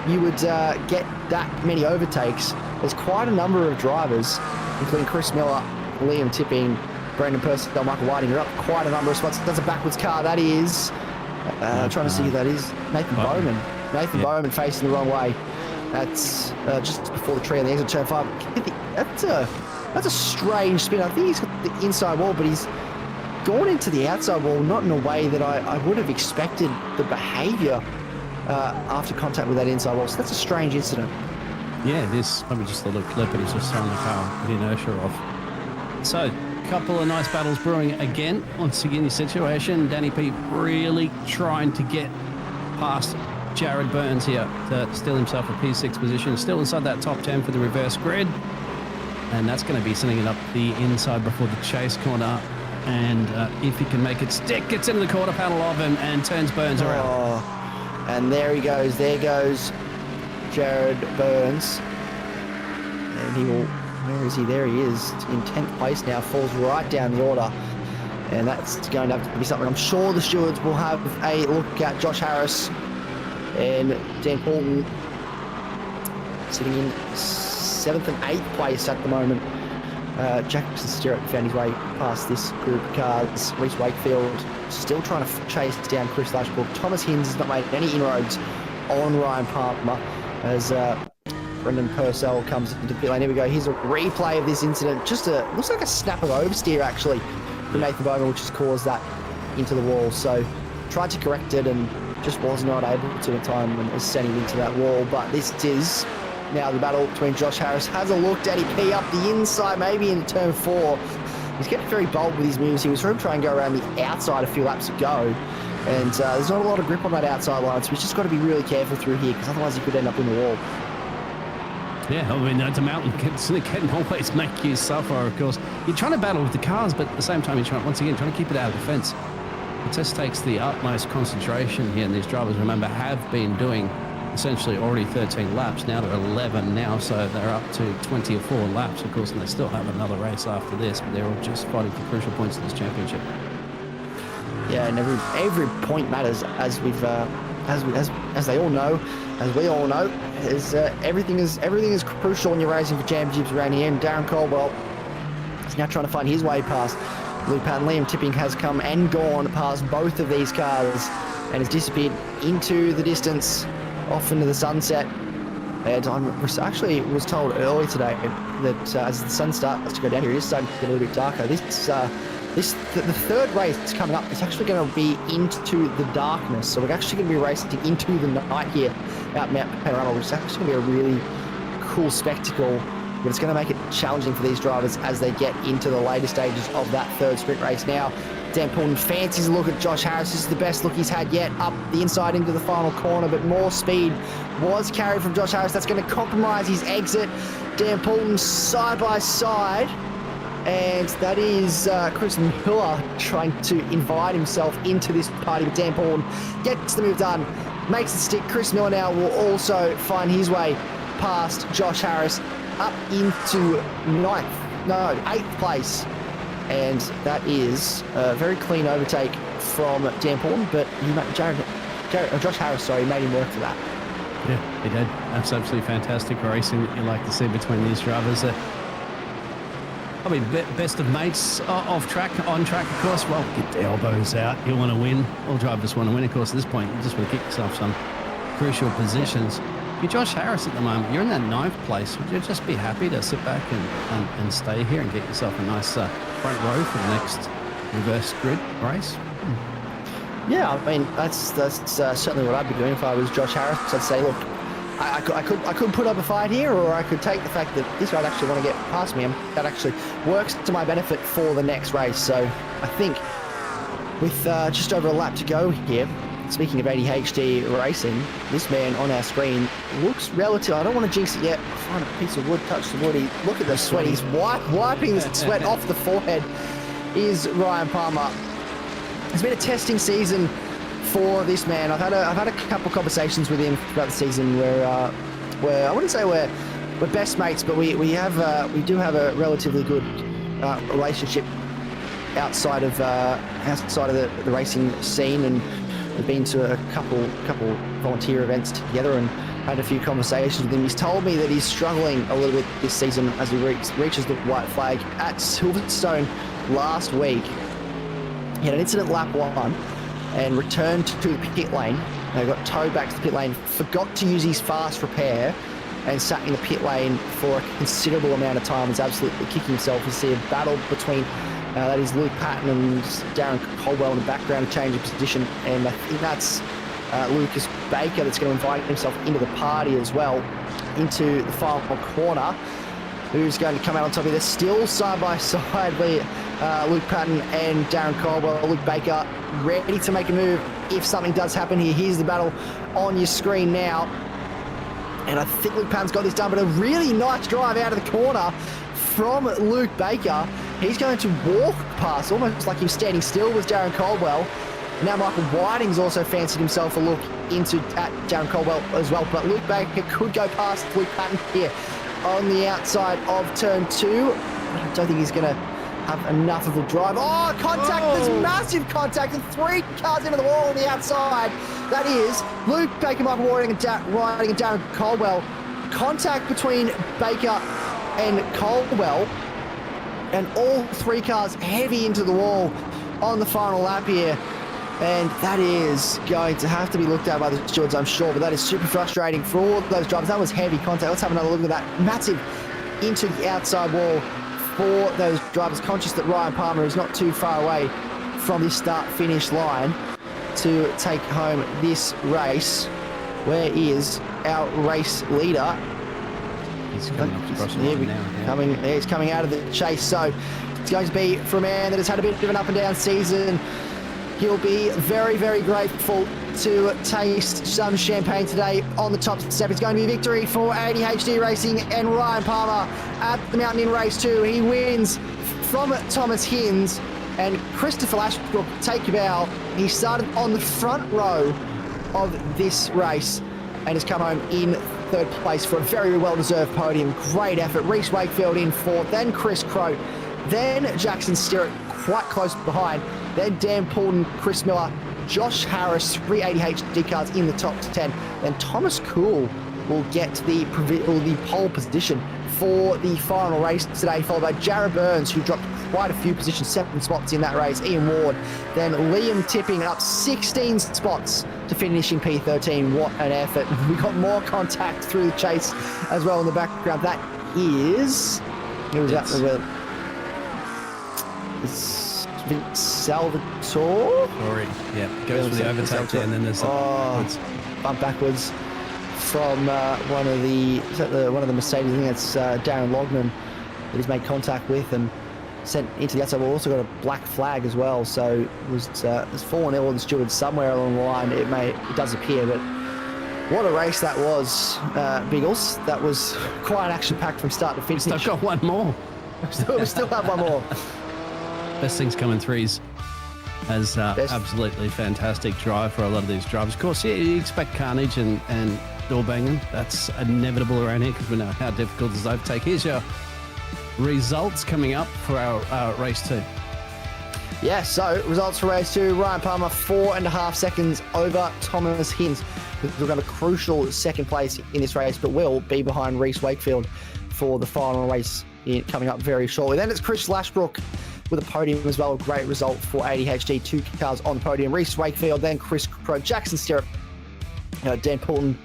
A: you would get that many overtakes. There's quite a number of drivers, including Chris Miller, Liam Tipping, Brendan Purcell, Michael Whiting, are up quite a number of spots. That's a backwards car. That is, trying to see who that is. Nathan Bowman. Nathan Bowman facing the wrong way. That's just before the tree on the exit turn 5. That's a strange spin. I think he's got the inside wall, but he's gone into the outside wall, not in a way that I would have expected the behaviour after contact with that inside wall. So that's a strange incident.
B: Yeah, it is. Probably just a little clip, and he's just throwing the car with inertia off. So, a couple of nice battles brewing again. Once again, the situation, Danny P really trying to get past Jared Burns here to steal himself a P6 position. Still inside that top 10 for the reverse grid. And that's going to be sending it up the inside before the chase corner. And if he can make it stick, gets into the quarter panel of him and turns Burns around.
A: And there he goes. There goes Jared Burns. And he will... Where is he? There he is. In 10th place now. Falls right down the order. And that's going to have to be something I'm sure the stewards will have a look at. Josh Harris and Dan Poulton sitting in 7th and 8th place at the moment. Jackson Stewart found his way past this group of cars. Reece Wakefield still trying to chase down Chris Lashbrook. Thomas Hinds has not made any inroads on Ryan Palmer as Brendan Purcell comes into pit lane. Here we go. Here's a replay of this incident. Just looks like a snap of oversteer actually from Nathan Bowman, which has caused that into the wall. So tried to correct it and just was not able to in time and is sending into that wall. But this is now the battle between Josh Harris. Has a look, Daddy P up the inside, maybe in turn 4. He's getting very bold with his moves. He was trying to go around the outside a few laps ago. And there's not a lot of grip on that outside line, so he's just got to be really careful through here, because otherwise he could end up in the wall.
B: Yeah, I mean, it's a mountain. It can always make you suffer, of course. You're trying to battle with the cars, but at the same time, you're trying to keep it out of the fence. It just takes the utmost concentration here, and these drivers, remember, have been doing essentially already 13 laps. Now they're 11 now, so they're up to 20 or 4 laps, of course, and they still have another race after this, but they're all just fighting for crucial points in this championship.
A: Yeah, and every point matters, as we've as they all know, as we all know, is everything is crucial when you're racing for championships around here. And Darren Caldwell is now trying to find his way past Luke Patton. Liam Tipping has come and gone past both of these cars and has disappeared into the distance, off into the sunset. And I actually was told earlier today that as the sun starts to go down here, it is starting to get a little bit darker. The third race coming up is actually going to be into the darkness. So we're actually going to be racing into the night here at Mount Panorama, which is actually going to be a really cool spectacle. But it's going to make it challenging for these drivers as they get into the later stages of that third sprint race. Now, Dan Poulton fancies a look at Josh Harris. This is the best look he's had yet, up the inside into the final corner, but more speed was carried from Josh Harris. That's going to compromise his exit. Dan Poulton side by side. And that is Chris Miller trying to invite himself into this party, but Dan Poulton gets the move done, makes it stick. Chris Miller now will also find his way past Josh Harris up into 8th place. And that is a very clean overtake from Dan Poulton, but Josh Harris, made him work for that.
B: Yeah, he did. That's absolutely fantastic racing that you like to see between these drivers. I mean, best of mates off track, on track, of course. Well, get the elbows out. You want to win. All drivers want to win, of course. At this point, you just want to kick yourself some crucial positions. You're Josh Harris at the moment. You're in that 9th place. Would you just be happy to sit back and stay here and get yourself a nice front row for the next reverse grid race?
A: Yeah, I mean, that's certainly what I'd be doing if I was Josh Harris. I'd say, look, I could put up a fight here, or I could take the fact that this guy'd actually want to get past me, and that actually works to my benefit for the next race. So I think with just over a lap to go here, speaking of ADHD racing, this man on our screen looks relative. I don't want to jinx it yet. I'll find a piece of wood, touch the wood. Look at the sweat. He's wiping the sweat off the forehead. Is Ryan Palmer. It's been a testing season for this man. I've had a couple of conversations with him throughout the season where I wouldn't say we're best mates, but we do have a relatively good relationship outside of the racing scene, and we've been to a couple volunteer events together and had a few conversations with him. He's told me that he's struggling a little bit this season as he reaches the white flag at Silverstone last week. He had an incident lap 1 and returned to the pit lane. They got towed back to the pit lane, forgot to use his fast repair, and sat in the pit lane for a considerable amount of time. Was absolutely kicking himself. You see a battle between that is Luke Patton and Darren Caldwell in the background, changing position, and I think that's Lucas Baker that's going to invite himself into the party as well, into the final corner. Who's going to come out on top of this? Still side by side, Luke Patton and Darren Caldwell. Luke Baker ready to make a move if something does happen here. Here's the battle on your screen now. And I think Luke Patton's got this done, but a really nice drive out of the corner from Luke Baker. He's going to walk past, almost like he was standing still with Darren Caldwell. And now Michael Whiting's also fancied himself a look at Darren Caldwell as well, but Luke Baker could go past Luke Patton here on the outside of turn 2. I don't think he's going to have enough of a drive. Oh, contact! Oh. There's massive contact, and 3 cars into the wall on the outside. That is Luke Baker, Michael Whiting, and Darren Caldwell contact between Baker and Colwell, and all three cars heavy into the wall on the final lap here. And that is going to have to be looked at by the stewards, I'm sure, but that is super frustrating for all those drivers. That was heavy contact. Let's have another look at that. Massive into the outside wall for those drivers, conscious that Ryan Palmer is not too far away from this start-finish line to take home this race. Where is our race leader?
B: He's coming up across the line now.
A: He's coming out of the chase, so it's going to be for a man that has had a bit of an up and down season. He'll be very, very grateful to taste some champagne today on the top step. It's going to be a victory for ADHD Racing and Ryan Palmer at the Mountain Inn Race 2. He wins from Thomas Hinds, and Christopher Lashbrook take a bow. He started on the front row of this race and has come home in third place for a very well-deserved podium. Great effort. Reese Wakefield in fourth, then Chris Crowe, then Jackson Stirrett quite close behind, then Dan Poulton, Chris Miller, Josh Harris, 3 ADHD cars in the top 10. Then Thomas Cool will get the pole position for the final race today, followed by Jared Burns, who dropped quite a few positions, 7 spots in that race. Ian Ward, then Liam Tipping up 16 spots to finish in P13. What an effort. We got more contact through the chase as well in the background. That is... It's Vince Salvatore.
B: Yeah, goes for the overtake there, and then there's
A: bump backwards from one of the Mercedes. I think that's Darren Lognan that he's made contact with and sent into the outside. We've also got a black flag as well, so it was there's fallen ill on the steward somewhere along the line. It does appear, but what a race that was, Biggles. That was quite action-packed from start to finish.
B: I've got one more.
A: we still have one more.
B: Best things come in threes. As absolutely fantastic drive for a lot of these drivers. Of course, yeah, you expect carnage and door banging. That's inevitable around here because we know how difficult it is to overtake. Here's your results coming up for our race 2.
A: Yeah, so results for race 2. Ryan Palmer 4.5 seconds over Thomas Hinds. We've got a crucial second place in this race, but will be behind Reese Wakefield for the final race coming up very shortly. Then it's Chris Lashbrook with a podium as well. A great result for ADHD. 2 cars on the podium. Reese Wakefield, then Chris Crowe, Jackson Stirrett, Dan Poulton,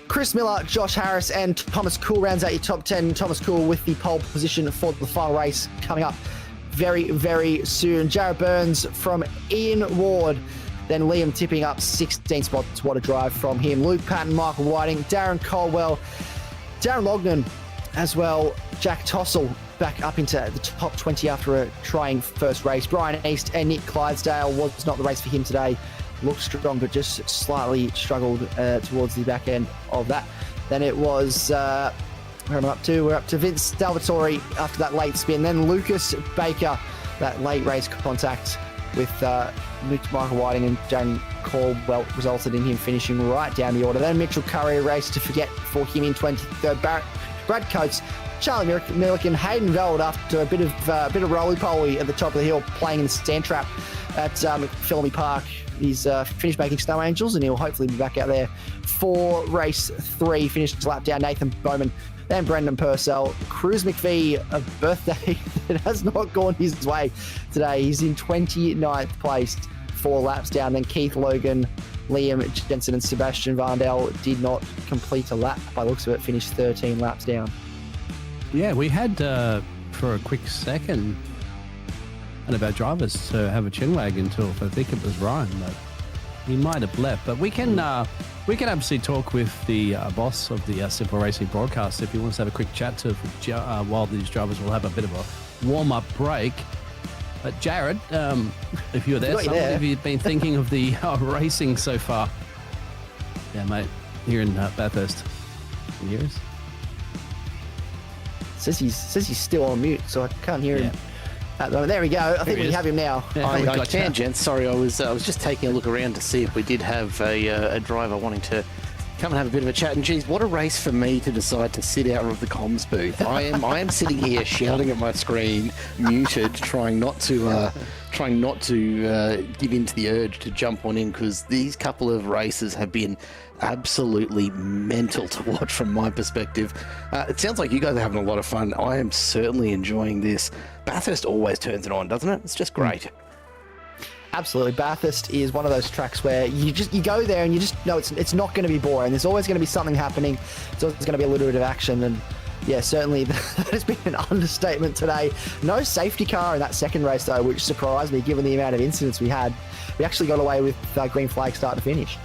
A: Chris Miller, Josh Harris, and Thomas Cool rounds out your top 10. Thomas Cool with the pole position for the final race coming up very, very soon. Jared Burns from Ian Ward, then Liam Tipping up 16 spots. What a drive from him. Luke Patton, Michael Whiting, Darren Colwell, Darren Lognan as well. Jack Tossell back up into the top 20 after a trying first race. Brian East and Nick Clydesdale was not the race for him today. Looked strong, but just slightly struggled towards the back end of that. Then it was, where am I up to? We're up to Vince Salvatore after that late spin. Then Lucas Baker, that late race contact with Michael Whiting and Darren Caldwell resulted in him finishing right down the order. Then Mitchell Curry, a race to forget for him in 23rd. Brad Coates, Charlie Milliken, Hayden Veld after a bit of roly-poly at the top of the hill, playing in the stand trap at McPhillamy Park. He's finished making Snow Angels, and he'll hopefully be back out there for race 3. Finished to lap down Nathan Bowman, then Brendan Purcell. Cruz McVie, a birthday that has not gone his way today. He's in 29th place, 4 laps down. Then Keith Logan, Liam Jensen, and Sebastian Varndell did not complete a lap. By the looks of it, finished 13 laps down.
B: Yeah, we had, for a quick second, one of our drivers to have a chin wag until I think it was Ryan, but he might have left. But we can obviously talk with the boss of the Simple Racing broadcast if he wants to have a quick chat to while these drivers will have a bit of a warm-up break. But Jared, if you're there, have you been thinking of the racing so far? Yeah, mate, here in Bathurst. Can you hear us?
A: Says he's still on mute, so I can't hear him at the moment. There we go. I think we have him now.
B: Yeah,
C: I can, gents. Sorry, I was just taking a look around to see if we did have a driver wanting to come and have a bit of a chat. And geez, what a race for me to decide to sit out of the comms booth. I am sitting here shouting at my screen, muted, trying not to trying not to give in to the urge to jump on in, because these couple of races have been absolutely mental to watch from my perspective. It sounds like you guys are having a lot of fun. I am certainly enjoying this. Bathurst always turns it on, doesn't it? It's just great.
A: Absolutely. Bathurst is one of those tracks where you go there and you just know it's not going to be boring. There's always going to be something happening. There's always going to be a little bit of action, and yeah, certainly that has been an understatement today. No safety car in that second race though, which surprised me given the amount of incidents we had. We actually got away with green flag start to finish.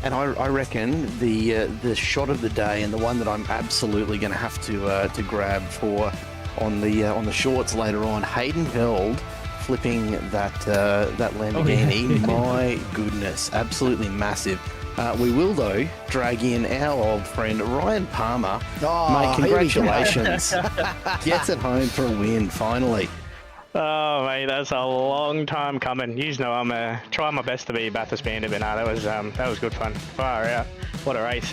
C: And I reckon the shot of the day, and the one that I'm absolutely going to have to grab for on the shorts later on, Hayden Veld flipping that Lamborghini. My goodness, absolutely massive. We will, though, drag in our old friend Ryan Palmer. Mate, congratulations. Gets it home for a win, finally.
D: Oh, mate, that's a long time coming. You know I'm trying my best to be Bathurst bandit, but no, that was good fun. Far out. What a race.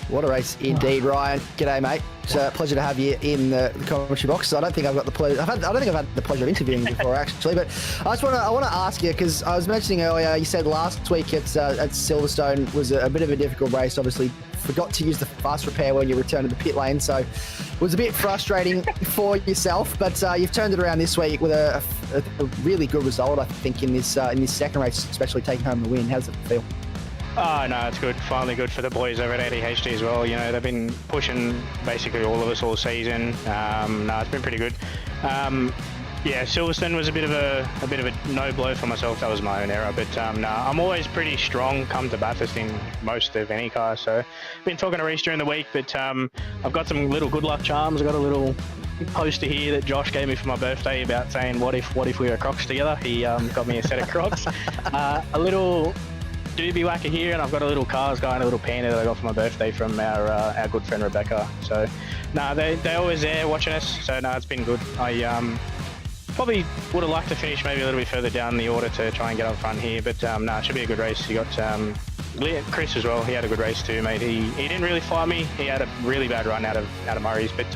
A: What a race indeed, Ryan. G'day, mate. It's a pleasure to have you in the commentary box. I don't think I've got the pleasure. I don't think I've had the pleasure of interviewing you before, actually. But I want to ask you, because I was mentioning earlier, you said last week at Silverstone was a bit of a difficult race. Obviously, forgot to use the fast repair when you returned to the pit lane, so it was a bit frustrating for yourself. But you've turned it around this week with a really good result, I think, in this second race, especially taking home the win. How does it feel?
D: Oh, no, it's good. Finally good for the boys over at ADHD as well. You know, they've been pushing basically all of us all season. No, it's been pretty good. Yeah, Silverstone was a bit of a no blow for myself. That was my own error. But no, I'm always pretty strong come to Bathurst in most of any car. So been talking to Reece during the week, but I've got some little good luck charms. I've got a little poster here that Josh gave me for my birthday about saying what if we were Crocs together. He got me a set of Crocs. A little doobie whacker here, and I've got a little Cars guy and a little Panda that I got for my birthday from our good friend Rebecca. So no, they're always there watching us. So no, it's been good. I probably would have liked to finish maybe a little bit further down the order to try and get up front here, but no, it should be a good race. You got Chris as well. He had a good race too, mate. He didn't really fight me. He had a really bad run out of Murray's, but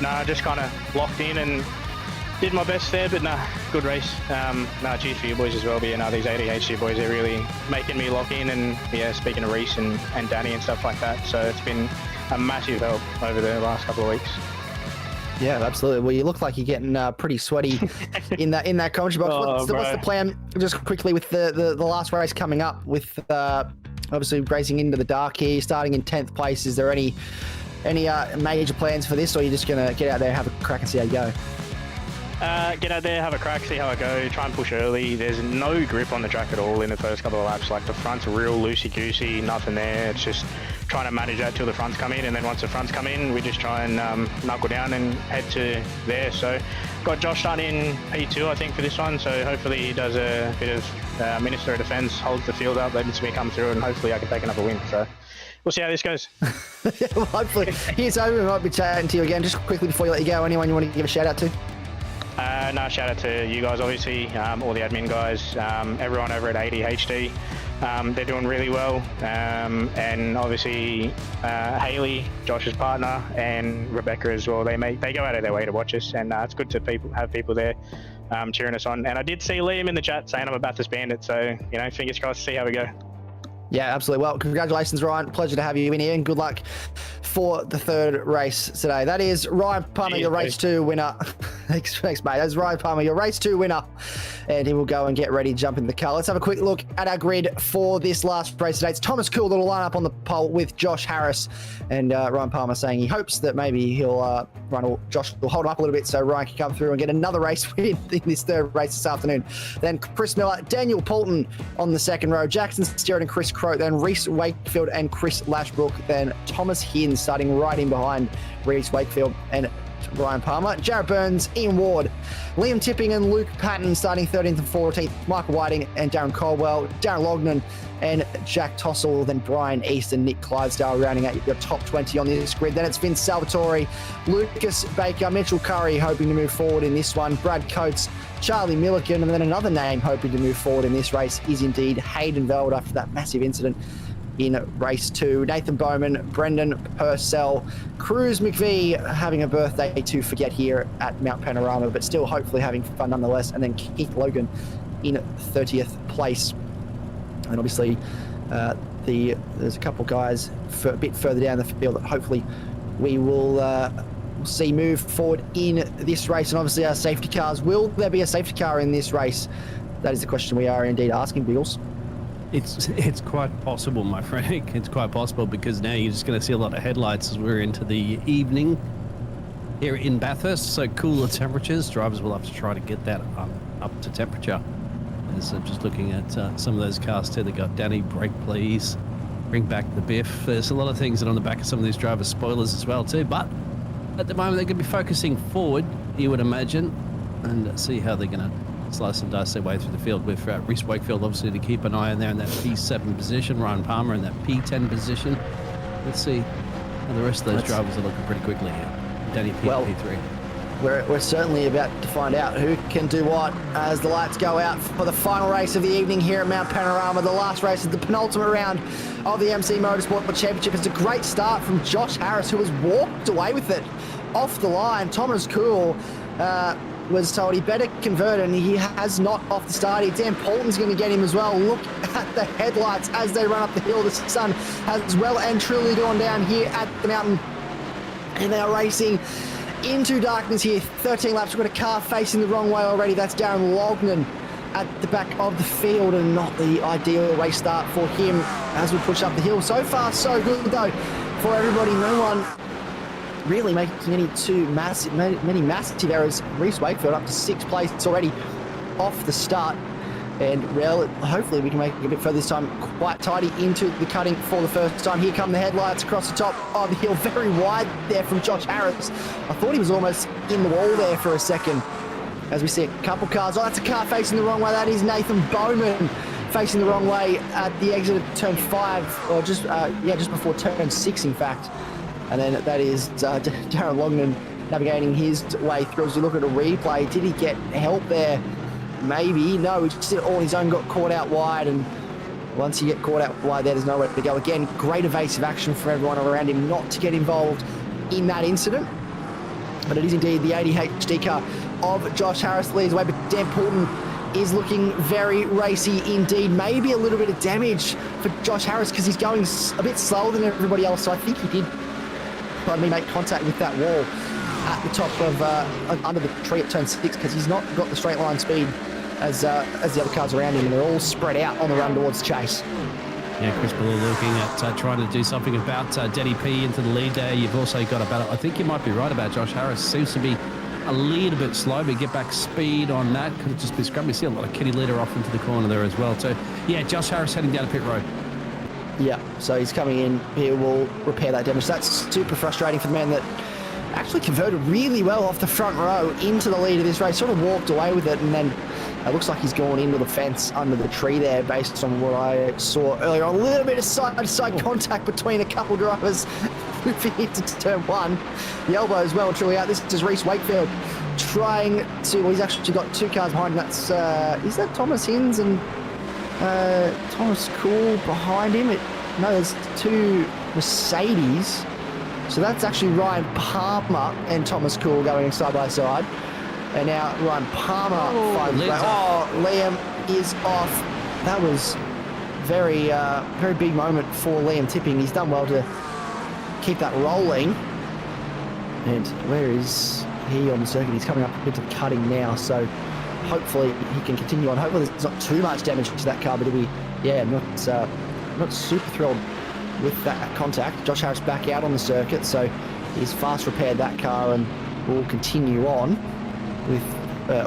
D: no, just kind of locked in and did my best there. But no, good race. No, cheers for you boys as well. But yeah, no, these ADHD boys are really making me lock in, and yeah, speaking of Reece and Danny and stuff like that. So it's been a massive help over the last couple of weeks.
A: Yeah, absolutely. Well, you look like you're getting pretty sweaty in that commentary box. What's the plan, just quickly, with the last race coming up, with obviously racing into the dark here, starting in 10th place? Is there any major plans for this, or are you just going to get out there, have a crack and see how you go?
D: Get out there, have a crack, see how I go, try and push early. There's no grip on the track at all in the first couple of laps. Like, the front's real loosey-goosey, nothing there. It's just trying to manage that till the fronts come in, and then once the fronts come in, we just try and knuckle down and head to there. So got Josh starting in P2, I think, for this one, so hopefully he does a bit of Minister of Defence, holds the field up, lets me come through, and hopefully I can take another win. So we'll see how this goes.
A: Well, hopefully. Here's over. We might be chatting to you again. Just quickly before you let you go, anyone you want to give a shout out to?
D: No, shout out to you guys, obviously, all the admin guys, everyone over at ADHD. They're doing really well. And obviously Haley, Josh's partner, and Rebecca as well. They go out of their way to watch us, and it's good to have people there cheering us on. And I did see Liam in the chat saying I'm a Bathurst bandit, so you know, fingers crossed, see how we go.
A: Yeah, absolutely. Well, congratulations, Ryan. Pleasure to have you in here, and good luck for the third race today. That is Ryan Palmer, your race 2 winner. Thanks, mate. That's Ryan Palmer, your race 2 winner. And he will go and get ready to jump in the car. Let's have a quick look at our grid for this last race today. It's Thomas Cool that'll line up on the pole with Josh Harris, and Ryan Palmer saying he hopes that maybe Josh will hold him up a little bit so Ryan can come through and get another race win in this third race this afternoon. Then Chris Miller, Daniel Poulton on the second row, Jackson Stewart and Chris Crow, then Reece Wakefield and Chris Lashbrook, then Thomas Hinn starting right in behind Reece Wakefield and Ryan Palmer, Jarrett Burns, Ian Ward, Liam Tipping and Luke Patton starting 13th and 14th, Michael Whiting and Darren Caldwell, Darren Lognan and Jack Tossell, then Brian East and Nick Clydesdale rounding out your top 20 on this grid. Then it's Vince Salvatore, Lucas Baker, Mitchell Curry hoping to move forward in this one, Brad Coates, Charlie Milliken, and then another name hoping to move forward in this race is indeed Hayden Veld after that massive incident in race 2. Nathan Bowman, Brendan Purcell, Cruz McVie having a birthday to forget here at Mount Panorama, but still hopefully having fun nonetheless. And then Keith Logan in 30th place. And obviously there's a couple guys a bit further down the field that hopefully we will see move forward in this race. And obviously our safety cars, will there be a safety car in this race? That is the question we are indeed asking, Biggles.
B: It's quite possible, my friend. It's quite possible, because now you're just going to see a lot of headlights as we're into the evening here in Bathurst. So cooler temperatures, drivers will have to try to get that up to temperature. As I'm just looking at some of those cars too. They got Danny, brake please, bring back the biff. There's a lot of things that are on the back of some of these drivers' spoilers as well too. But at the moment they're going to be focusing forward, you would imagine, and see how they're going to slice and dice their way through the field, with Reese Wakefield obviously to keep an eye on there in that P7 position, Ryan Palmer in that P10 position. Let's see how the rest of those drivers are looking pretty quickly here. Danny P, well, P3.
A: We're certainly about to find out who can do what as the lights go out for the final race of the evening here at Mount Panorama. The last race is the penultimate round of the MC Motorsport Championship. It's a great start from Josh Harris, who has walked away with it off the line. Thomas Kuhl was told he better convert, and he has not off the start here. Dan Poulton's going to get him as well. Look at the headlights as they run up the hill. The sun has well and truly gone down here at the mountain, and they are racing into darkness here. 13 laps. We've got a car facing the wrong way already. That's Darren Lognan at the back of the field, and not the ideal race start for him as we push up the hill. So far, so good though for everybody. No one really making many massive errors. Reese Wakefield up to 6th place already off the start, and well, hopefully we can make it a bit further this time. Quite tidy into the cutting for the first time. Here come the headlights across the top of the hill, very wide there from Josh Harris. I thought he was almost in the wall there for a second, as we see a couple cars. Oh, that's a car facing the wrong way. That is Nathan Bowman facing the wrong way at the exit of turn 5, or just before turn 6 in fact. And then that is Darren Longman navigating his way through. As you look at a replay, did he get help there? Maybe. No, he just did it all on his own, got caught out wide, and once you get caught out wide there's nowhere to go. Again, great evasive action for everyone around him not to get involved in that incident. But it is indeed the ADHD car of Josh Harris leads away, but Dan Poulton is looking very racy indeed. Maybe a little bit of damage for Josh Harris because he's going a bit slower than everybody else, so I think he did make contact with that wall at the top of under the tree at turn 6, because he's not got the straight line speed as the other cars around him, and they're all spread out on the run towards chase.
B: Yeah, Chris Buller looking at trying to do something about Denny P into the lead there. You've also got about, I think you might be right about Josh Harris, seems to be a little bit slow, but get back speed on that. Could just be scrubbed. We see a lot of kitty litter off into the corner there as well too. Yeah, Josh Harris heading down the pit road.
A: Yeah, so he's coming in. He will repair that damage. That's super frustrating for the man that actually converted really well off the front row into the lead of this race. Sort of walked away with it, and then it looks like he's gone into the fence under the tree there, based on what I saw earlier on. A little bit of side-to-side contact between a couple drivers moving into turn 1. The elbow is well and truly out. This is Reese Wakefield trying to... Well, he's actually got 2 cars behind him. That's... is that Thomas Hinds and Thomas Kuhl behind him? No, there's 2 Mercedes. So that's actually Ryan Palmer and Thomas Kuhl going side by side. And now Ryan Palmer finds the way. Oh, Liam is off. That was very big moment for Liam Tipping. He's done well to keep that rolling. And where is he on the circuit? He's coming up into the cutting now. So hopefully he can continue on. Hopefully there's not too much damage to that car, but he'll be, yeah, not super thrilled with that contact. Josh Harris back out on the circuit, so he's fast repaired that car and will continue on with,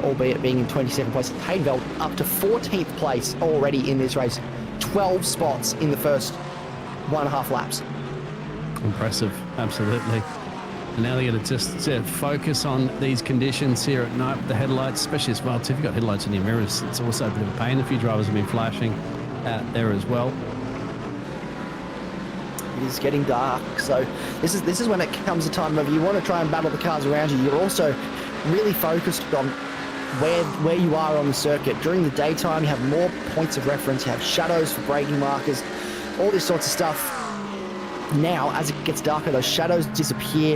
A: albeit being in 27th place. Haydenveld up to 14th place already in this race. 12 spots in the first 1.5 laps.
B: Impressive, absolutely. And now they're going to just focus on these conditions here at night with the headlights, especially as well. If you've got headlights in your mirrors, it's also a bit of a pain. A few drivers have been flashing out there as well.
A: It is getting dark, so this is when it comes a time of you want to try and battle the cars around you. You're also really focused on where you are on the circuit. During the daytime, you have more points of reference. You have shadows for braking markers. all this sorts of stuff. Now, as it gets darker, those shadows disappear.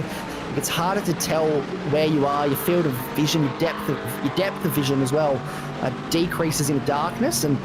A: It gets harder to tell where you are, your field of vision, your depth of vision as well decreases in the darkness, and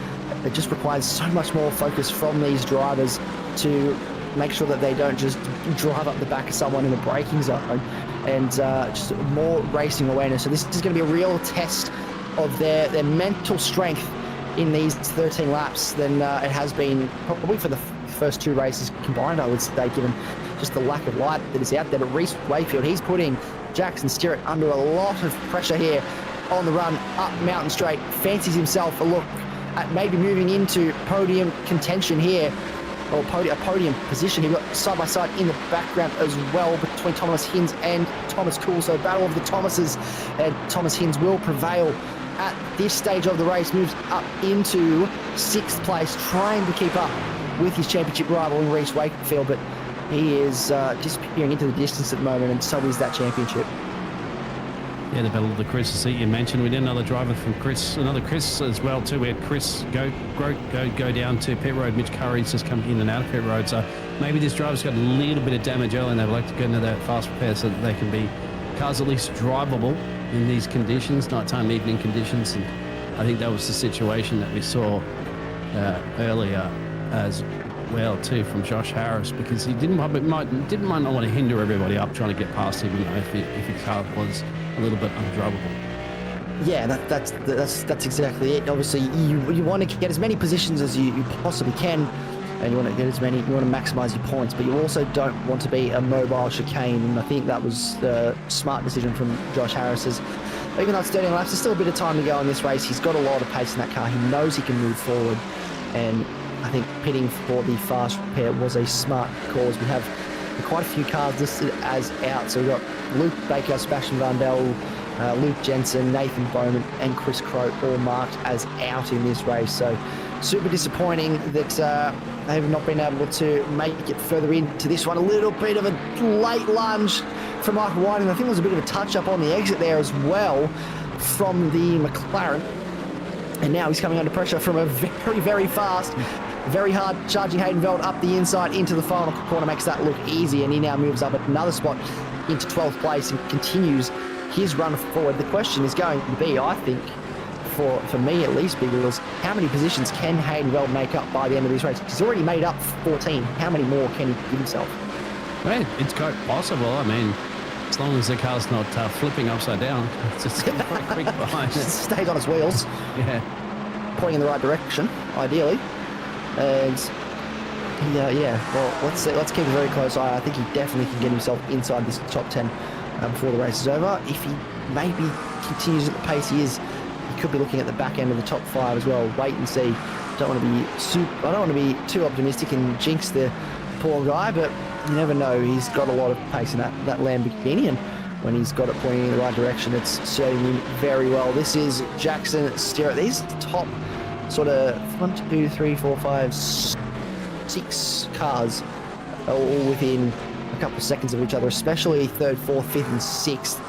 A: it just requires so much more focus from these drivers to make sure that they don't just drive up the back of someone in the braking zone, and just more racing awareness. So this is going to be a real test of their mental strength in these 13 laps than it has been probably for the first 2 races combined, I would say, given just the lack of light that is out there. But Reese Wakefield, he's putting Jackson Stirrett under a lot of pressure here on the run up Mountain Straight. Fancies himself a look at maybe moving into podium contention here, or a podium position. You've got side by side in the background as well between Thomas Hinds and Thomas Cool. So battle of the Thomases, and Thomas Hinds will prevail at this stage of the race. Moves up into 6th place, trying to keep up with his championship rival in Reese Wakefield, but he is disappearing into the distance at the moment, and so is that championship.
B: Yeah, the battle of the Chris's that you mentioned. We did another driver from Chris, another Chris as well too. We had Chris go down to pit road. Mitch Curry's just come in and out of pit road, so maybe this driver's got a little bit of damage early, and they'd like to get into that fast repair so that they can be cars at least drivable in these conditions, nighttime, evening conditions. And I think that was the situation that we saw earlier as well too from Josh Harris, because he might not want to hinder everybody up trying to get past him, if his car was a little bit undrivable.
A: Yeah, that's exactly it. Obviously, you want to get as many positions as you possibly can, and you want to get as many. You want to maximise your points, but you also don't want to be a mobile chicane. And I think that was the smart decision from Josh Harris's. Even though it's 13 laps, there's still a bit of time to go in this race. He's got a lot of pace in that car. He knows he can move forward, and I think pitting for the fast repair was a smart cause. We have quite a few cars listed as out. So we've got Luke Baker, Sebastian Vandel, Luke Jensen, Nathan Bowman, and Chris Crowe all marked as out in this race. So super disappointing that they have not been able to make it further into this one. A little bit of a late lunge from Michael Whiting. I think there was a bit of a touch-up on the exit there as well from the McLaren. And now he's coming under pressure from a very, very fast, very hard charging Hayden Veld up the inside into the final corner. Makes that look easy, and he now moves up another spot into 12th place and continues his run forward. The question is going to be, I think, for me at least, Big Wheels, how many positions can Hayden Veld make up by the end of this race? He's already made up 14. How many more can he give himself?
B: Well, it's quite possible. I mean, as long as the car's not flipping upside down, it's just quite quick behind it.
A: Stays on its wheels.
B: Yeah.
A: Pointing in the right direction, ideally. And well, let's keep a very close eye. I think he definitely can get himself inside this top 10 before the race is over. If he maybe continues at the pace he is, he could be looking at the back end of the top 5 as well. Wait and see. I don't want to be too optimistic and jinx the poor guy, but you never know. He's got a lot of pace in that Lamborghini, and when he's got it pointing in the right direction, it's serving him very well. This is Jackson Stirrett. These top sort of 1, 2, 3, 4, 5, 6 cars are all within a couple of seconds of each other, especially 3rd, 4th, 5th and 6th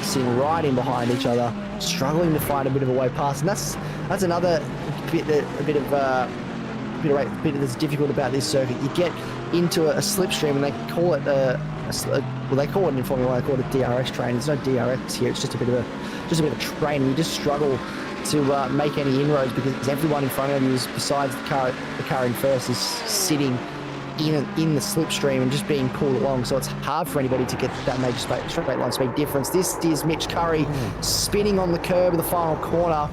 A: sitting right in behind each other, struggling to find a bit of a way past. And that's another bit that's difficult about this circuit. You get into a slipstream, and they call it they call it in Formula 1, they call it a DRS train. There's no DRS here. It's just a bit of a train, and you just struggle to make any inroads because everyone in front of you, besides the car in first, is sitting in the slipstream and just being pulled along. So it's hard for anybody to get that major straight line speed difference. This is Mitch Curry spinning on the curb of the final corner.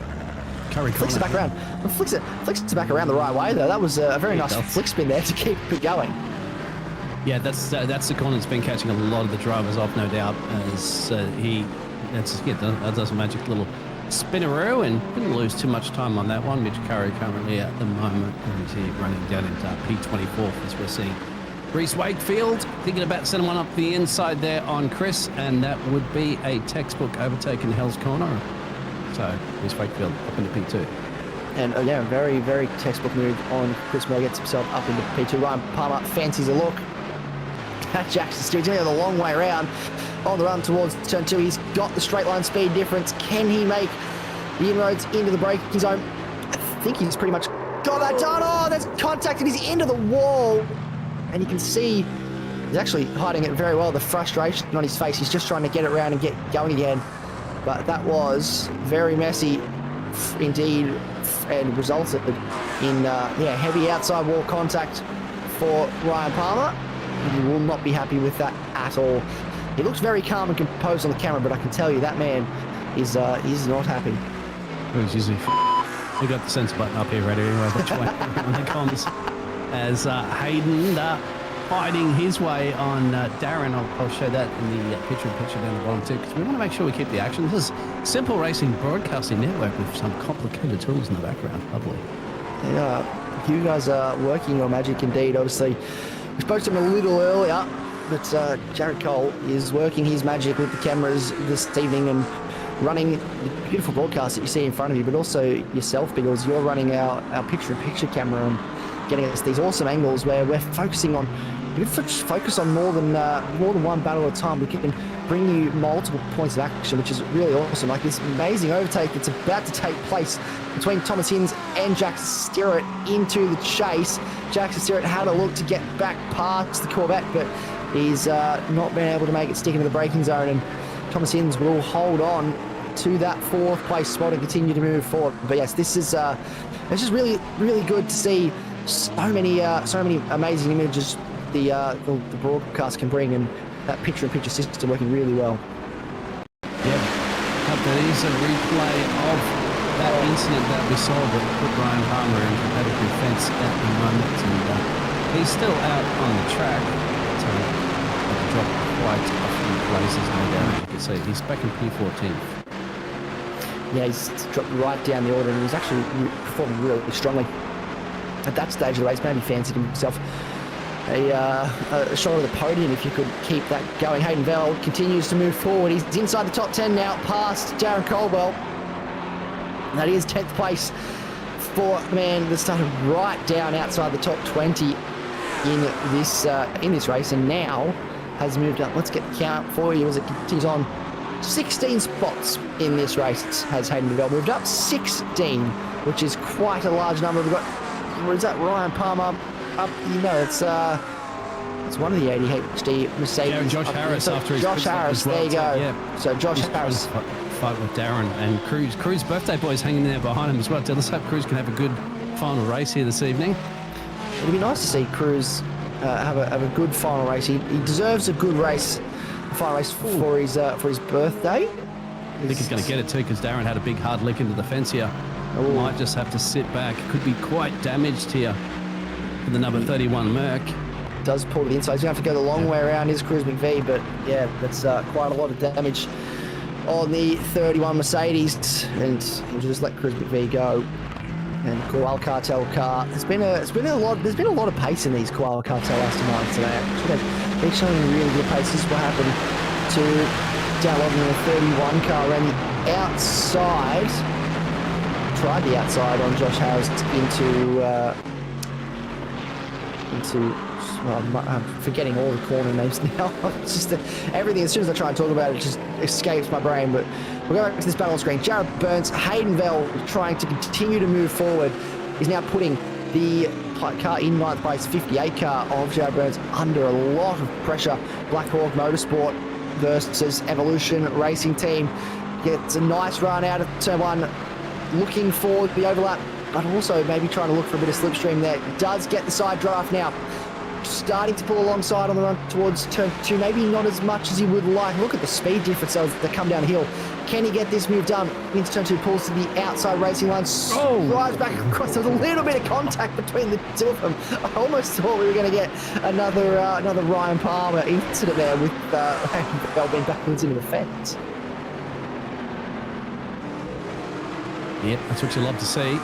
B: Curry
A: flicks it back around. Flicks it back around the right way though. That was a very nice flick spin there to keep it going.
B: Yeah, that's the corner that's been catching a lot of the drivers off, no doubt. As that does a magic little spinneroo, and didn't lose too much time on that one. Mitch Curry currently at the moment, and he's running down into P24 as we're seeing Reese Wakefield thinking about sending one up the inside there on Chris, and that would be a textbook overtake in Hell's Corner. So Reese Wakefield up into P2.
A: And very, very textbook move on Chris Moore, gets himself up into P2. Ryan Palmer fancies a look at Jackson Stewart. He's going to go the long way around on the run towards turn 2. He's got the straight line speed difference. Can he make the inroads into the braking zone? I think he's pretty much got that done. Oh, that's contacted his into the wall. And you can see he's actually hiding it very well, the frustration on his face. He's just trying to get it around and get going again. But that was very messy indeed, and resulted in heavy outside wall contact for Ryan Palmer. And he will not be happy with that at all. He looks very calm and composed on the camera, but I can tell you that man is not happy.
B: We got the censor button up here ready anyway, which way on the comms. As Hayden fighting his way on Darren. I'll show that in the picture-in-picture down the bottom too, because we want to make sure we keep the action. This is Simple Racing Broadcasting Network with some complicated tools in the background. Lovely.
A: Yeah, you guys are working your magic indeed. Obviously, we spoke to him a little earlier, but Jared Cole is working his magic with the cameras this evening and running the beautiful broadcast that you see in front of you, but also yourself, because you're running our picture-in-picture camera and getting us these awesome angles where we're focusing on focus on more than one battle at a time. We can bring you multiple points of action, which is really awesome. Like this amazing overtake that's about to take place between Thomas Hinds and Jackson Stewart into the chase. Jackson Stewart had a look to get back past the Corvette, but he's not been able to make it stick into the braking zone, and Thomas Hinds will hold on to that fourth place spot and continue to move forward. But yes, this is it's just really, really good to see so many amazing images the broadcast can bring, and that picture-in-picture system working really well.
B: Yep, that is a replay of that incident that we saw that put Ryan Palmer in competitive defence at the moment, and he's still out on the track. So dropped quite a few places, no doubt. You can see he's back in P14.
A: Yeah, he's dropped right down the order, and he's actually performing really strongly at that stage of the race. Maybe fancied himself a shot of the podium if you could keep that going. Hayden Veld continues to move forward. He's inside the top 10 now, past Darren Caldwell. That is 10th place for the man that started right down outside the top 20 in this race, and now has moved up. Let's get the count for you as it continues on. 16 spots in this race has Hayden Veld moved up. 16, which is quite a large number. We've got, what is that, Ryan Palmer up, it's one of the ADHD Mercedes.
B: Josh Harris after his
A: Josh Harris,
B: well,
A: there you go.
B: Yeah.
A: So Josh Harris.
B: Fight with Darren and Cruz. Cruz birthday boy's hanging there behind him as well. Let's hope Cruz can have a good final race here this evening.
A: It'd be nice to see Cruz have a good final race. He deserves a good race, final race for his birthday.
B: I think he's going to get it too, because Darren had a big hard lick into the fence here.
A: Ooh.
B: Might just have to sit back. Could be quite damaged here. The number 31 Merc
A: does pull to the inside. He's going to have to go the long way around his Cruz McVie, but yeah, that's quite a lot of damage on the 31 Mercedes, and we'll just let Cruz McVie go. And Koala Cartel car. There's been a lot of pace in these Koala Cartel Aston Martins today. Actually, they're showing really good pace. This is what happened to Dan Logan in the 31 car around the outside. Tried the outside on Josh Harris I'm forgetting all the corner names now. It's just everything, as soon as I try and talk about it, just escapes my brain. But we'll go back to this battle screen. Jared Burns, Hayden Veld, trying to continue to move forward, is now putting the car in 9th place, 58 car of Jared Burns, under a lot of pressure. Black Hawk Motorsport versus Evolution Racing Team gets a nice run out of turn 1, looking for the overlap, but also maybe trying to look for a bit of slipstream there. Does get the side draft now. Starting to pull alongside on the run towards turn 2, maybe not as much as he would like. Look at the speed difference as they come down the hill. Can he get this move done? Into turn 2, pulls to the outside racing line, drives back across. There's a little bit of contact between the two of them. I almost thought we were going to get another Ryan Palmer incident there with Bell being backwards into the fence.
B: Yep, that's what you love to see.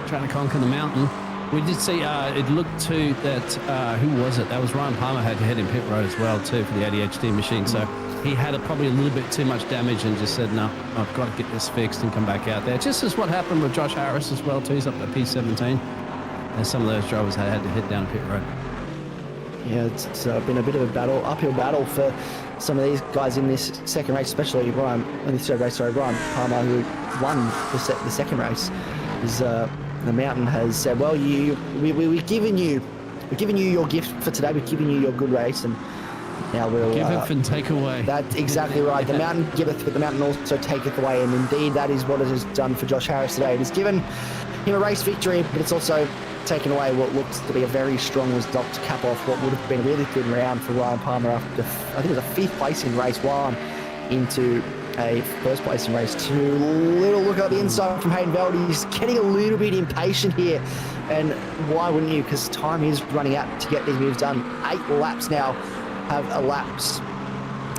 B: Trying to conquer the mountain. We did see, it looked to that, who was it? That was Ryan Palmer had to head in pit road as well too for the ADHD machine. So he had probably a little bit too much damage and just said, no, I've got to get this fixed and come back out there. Just as what happened with Josh Harris as well too. He's up at P17. And some of those drivers had to head down pit road.
A: Yeah, it's been a bit of a battle, uphill battle for some of these guys in this second race, especially Ryan Palmer, who won the second race, is the Mountain has said, well, we've given you your gift for today. We've given you your good race, and now we'll
B: Give and take away.
A: That's exactly right. The Mountain giveth, but the Mountain also taketh away, and indeed that is what it has done for Josh Harris today. It has given him a race victory, but it's also taken away what looks to be a very strong result to cap off what would have been a really good round for Ryan Palmer after, I think it was a 5th place in race 1 into a 1st place in race 2. Little look at the inside from Hayden Veld. He's getting a little bit impatient here, and why wouldn't you? Because time is running out to get these moves done. 8 laps now have elapsed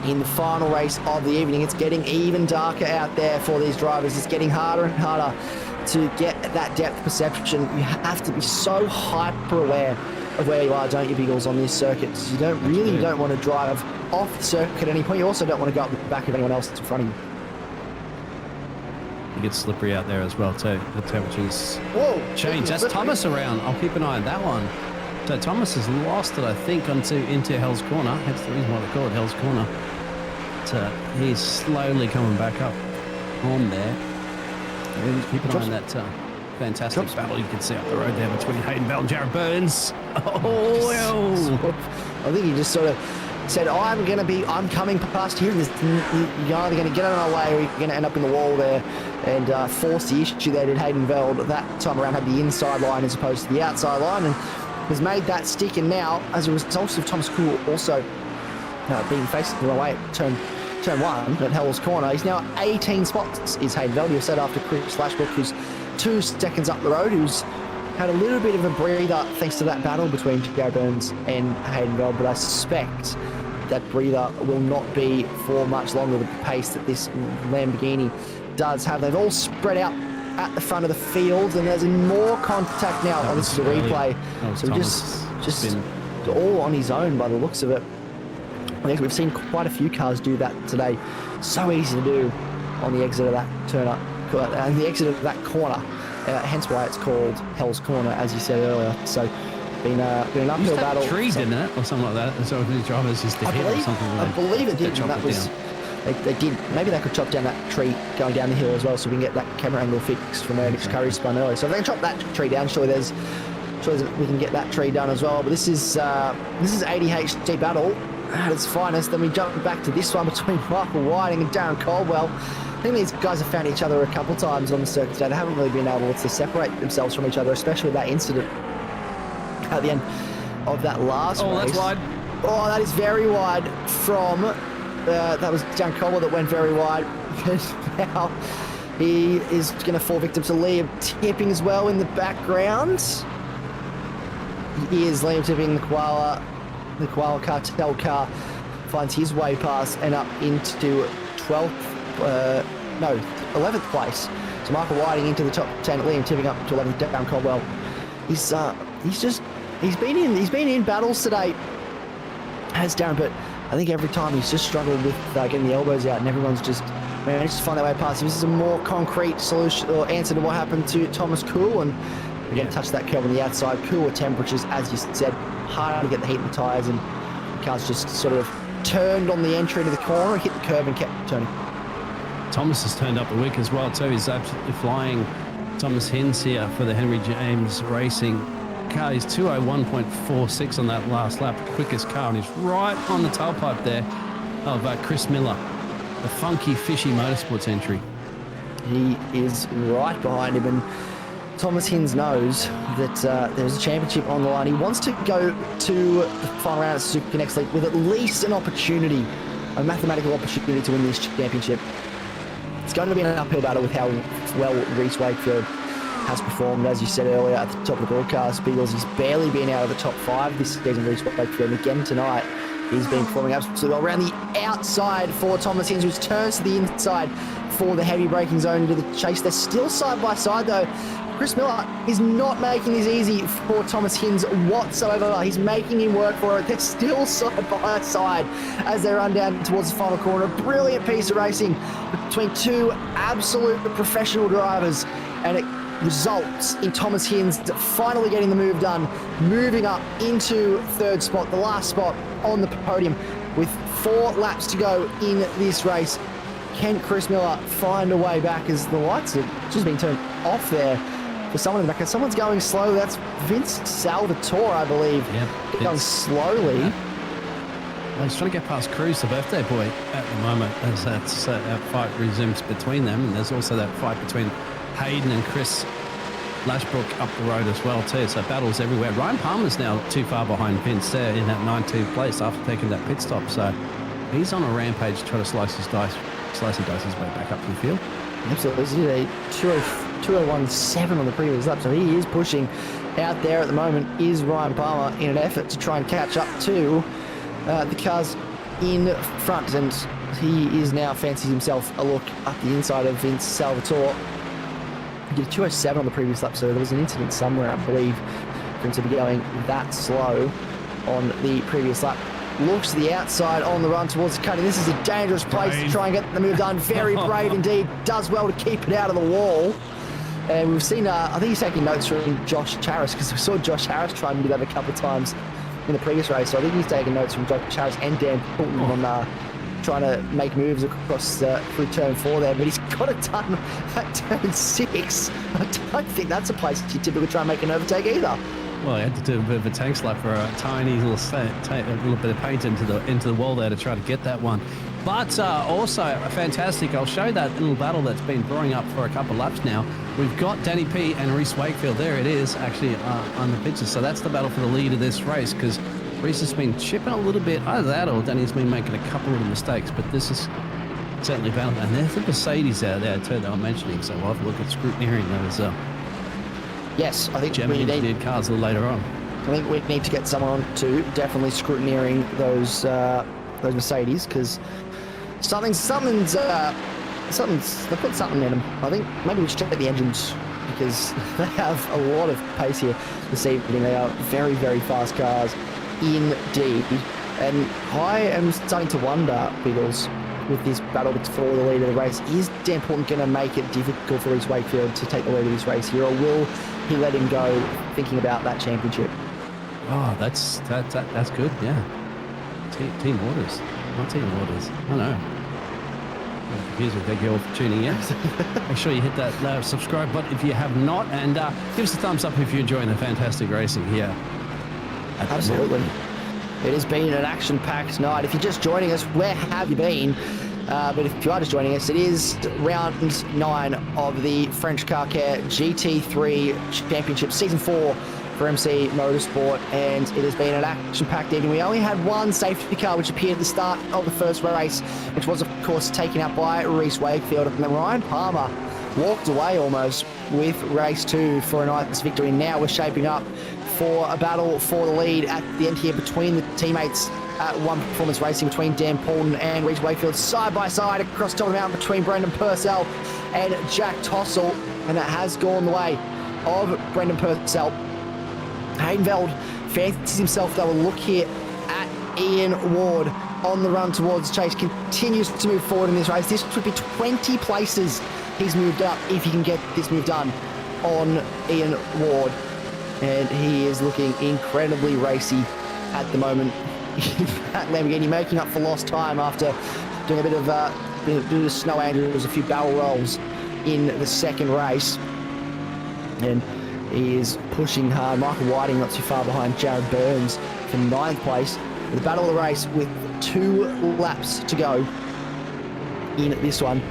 A: in the final race of the evening. It's getting even darker out there for these drivers. It's getting harder and harder to get that depth perception. You have to be so hyper aware of where you are, don't you, Biggles, on this circuit? You don't want to drive off the circuit at any point. You also don't want to go up the back of anyone else that's in front of you.
B: It gets slippery out there as well too. The temperatures change. That's
A: slippery.
B: Thomas around. I'll keep an eye on that one. So Thomas has lost it, I think, into Hell's Corner. That's the reason why they call it Hell's Corner. So he's slowly coming back up on there. Keep an eye on that fantastic battle you can see up the road there between Hayden Bell and Jared Burns. Oh, well.
A: I think he just sort of said, I'm coming past here. You're either going to get out of my way or you're going to end up in the wall there, and force the issue there. Did Hayden Veld that time around had the inside line as opposed to the outside line, and has made that stick. And now, as a result of Thomas Kuhl also being facing the way at turn 1 at Hell's Corner, he's now 18 spots is Hayden Veld. You said after Chris Flashbrook, who's 2 seconds up the road, who's had a little bit of a breather thanks to that battle between Jared Burns and Hayden Veld, but I suspect that breather will not be for much longer with the pace that this Lamborghini does have. They've all spread out at the front of the field, and there's more contact now. Oh, this is a replay. So just all on his own by the looks of it. I think we've seen quite a few cars do that today. So easy to do on the exit of that turn up, and the exit of that corner. Hence why it's called Hell's Corner, as you said earlier. So been an uphill battle.
B: Tree, didn't it, or something like that? So the drivers just hit or something.
A: I believe it did. And that was. They did. Maybe they could chop down that tree going down the hill as well, so we can get that camera angle fixed from where Nick Curry spun earlier. So if they can chop that tree down, surely we can get that tree done as well. But this is ADHD battle at its finest. Then we jump back to this one between Michael Whiting and Darren Caldwell. I think these guys have found each other a couple times on the circuit today. They haven't really been able to separate themselves from each other, especially that incident at the end of that last race.
B: That's wide.
A: Oh, that is very wide from... that was Darren Caldwell that went very wide. Now he is going to fall victim to Liam Tipping as well in the background. He is Liam Tipping, the Koala Cartel car finds his way past and up into 11th place. So Michael Whiting into the top 10, Liam Tipping up to 11th, Darren Caldwell. He's been in battles today, has Darren, but I think every time he's just struggled with getting the elbows out, and everyone's just managed to find their way past him. This is a more concrete solution or answer to what happened to Thomas Kuhl, and we're going to touch that curve on the outside. Cooler temperatures, as you said, harder to get the heat in the tyres, and the car's just sort of turned on the entry to the corner, hit the curb and kept turning.
B: Thomas has turned up the wick as well too. He's absolutely flying. Thomas Hins here for the Henry James Racing car. He's 201.46 on that last lap, quickest car, and he's right on the tailpipe there of Chris Miller, the funky fishy motorsports entry.
A: He is right behind him, and Thomas Hins knows that there's a championship on the line. He wants to go to the final round at Super Next League with at least an opportunity, a mathematical opportunity to win this championship. It's going to be an uphill battle with how well Reece Wakefield has performed. As you said earlier at the top of the broadcast, Beagles, he's barely been out of the top 5 this season. Reece Wakefield again tonight, he's been performing absolutely well. Around the outside for Thomas Hins, who turns to the inside for the heavy braking zone into the chase. They're still side by side though. Chris Miller is not making this easy for Thomas Hins whatsoever. He's making him work for it. They're still side by side as they run down towards the final corner. A brilliant piece of racing between 2 absolute professional drivers, and it results in Thomas Hins finally getting the move done, moving up into 3rd spot, the last spot on the podium with 4 laps to go in this race. Can Chris Miller find a way back as the lights have just been turned off there for someone in the back. Someone's going slow. That's Vince Salvatore, I believe.
B: Yeah,
A: going slowly.
B: Well, he's trying to get past Cruz, the birthday boy, at the moment, as that fight resumes between them. And there's also that fight between Hayden and Chris Lashbrook up the road as well, too. So battles everywhere. Ryan Palmer's now too far behind Vince there in that 9-2 place after taking that pit stop. So he's on a rampage trying to slice and dice his way back up to the field.
A: Absolutely. He did a 2:01.7 on the previous lap, so he is pushing out there at the moment, is Ryan Palmer, in an effort to try and catch up to the cars in front, and he is now fancies himself a look up the inside of Vince Salvatore. He did a 2:07 on the previous lap, so there was an incident somewhere, I believe, for him to be going that slow on the previous lap. Looks to the outside on the run towards the cutting. This is a dangerous place to try and get the move done. Very brave indeed. Does well to keep it out of the wall. And we've seen, I think he's taking notes from Josh Harris, because we saw Josh Harris try and do that a couple of times in the previous race. So I think he's taking notes from Josh Harris and Dan Poulton on trying to make moves across through turn 4 there. But he's got it done at turn 6. I don't think that's a place you typically try and make an overtake either.
B: Well, he had to do a bit of a tank slap for a tiny little bit of paint into the wall there to try to get that one. But also fantastic. I'll show that little battle that's been brewing up for a couple of laps now. We've got Danny P and Reese Wakefield. There it is, actually on the picture. So that's the battle for the lead of this race, because Reese has been chipping a little bit. Either that or Danny's been making a couple of mistakes. But this is certainly battle. And there's the Mercedes out there too that I'm mentioning. So we'll have a look at scrutineering those.
A: Yes, I think
B: we need cars a little later on.
A: I think we need to get someone on to definitely scrutineering those Mercedes, because something's they put something in them. I think maybe we should check the engines, because they have a lot of pace here this evening. They are very, very fast cars indeed. And I am starting to wonder, Biggles, with this battle for the lead of the race, is Dan Poulton going to make it difficult for Reese Wakefield to take the lead of this race here, or will he let him go thinking about that championship?
B: Oh, that's good, yeah. Team orders, not team orders. I know. I'm confused with thank you all for tuning in. Make sure you hit that subscribe button if you have not, and give us a thumbs up if you're enjoying the fantastic racing here.
A: Absolutely. It has been an action-packed night. If you're just joining us, where have you been? But if you are just joining us, it is round 9 of the French Car Care GT3 Championship, Season 4 for MC Motorsport, and it has been an action-packed evening. We only had one safety car which appeared at the start of the first race, which was, of course, taken out by Reese Wakefield, and then Ryan Palmer walked away almost with race 2 for a night's victory. Now we're shaping up for a battle for the lead at the end here between the teammates at One Performance Racing, between Dan Poulton and Reese Wakefield, side by side across top of the mountain between Brendan Purcell and Jack Tossell, and that has gone the way of Brendan Purcell. Hayden Veld fancies himself though a look here at Ian Ward on the run towards the chase, continues to move forward in this race. This would be 20 places he's moved up if he can get this move done on Ian Ward. And he is looking incredibly racy at the moment. That Lamborghini making up for lost time after doing a bit of snow angels, a few barrel rolls in the second race. And he is pushing hard. Michael Whiting not too far behind Jared Burns for 9th place. The battle of the race with 2 laps to go in this one.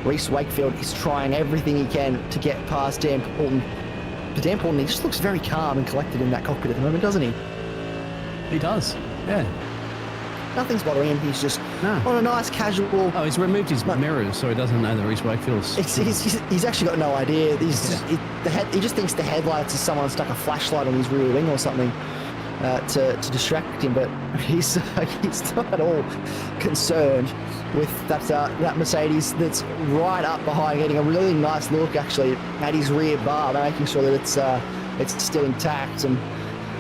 A: Reese Wakefield is trying everything he can to get past Dan Poulton. But Dan Poulton, he just looks very calm and collected in that cockpit at the moment, doesn't he?
B: He does, yeah.
A: Nothing's bothering him. He's just on a nice casual...
B: Oh, he's removed his mirrors, so he doesn't know that Reese Wakefield's...
A: He's actually got no idea. He just thinks the headlights is someone stuck a flashlight on his rear wing or something to distract him, but he's not at all concerned with that Mercedes that's right up behind, getting a really nice look actually at his rear bar, making sure that it's still intact. And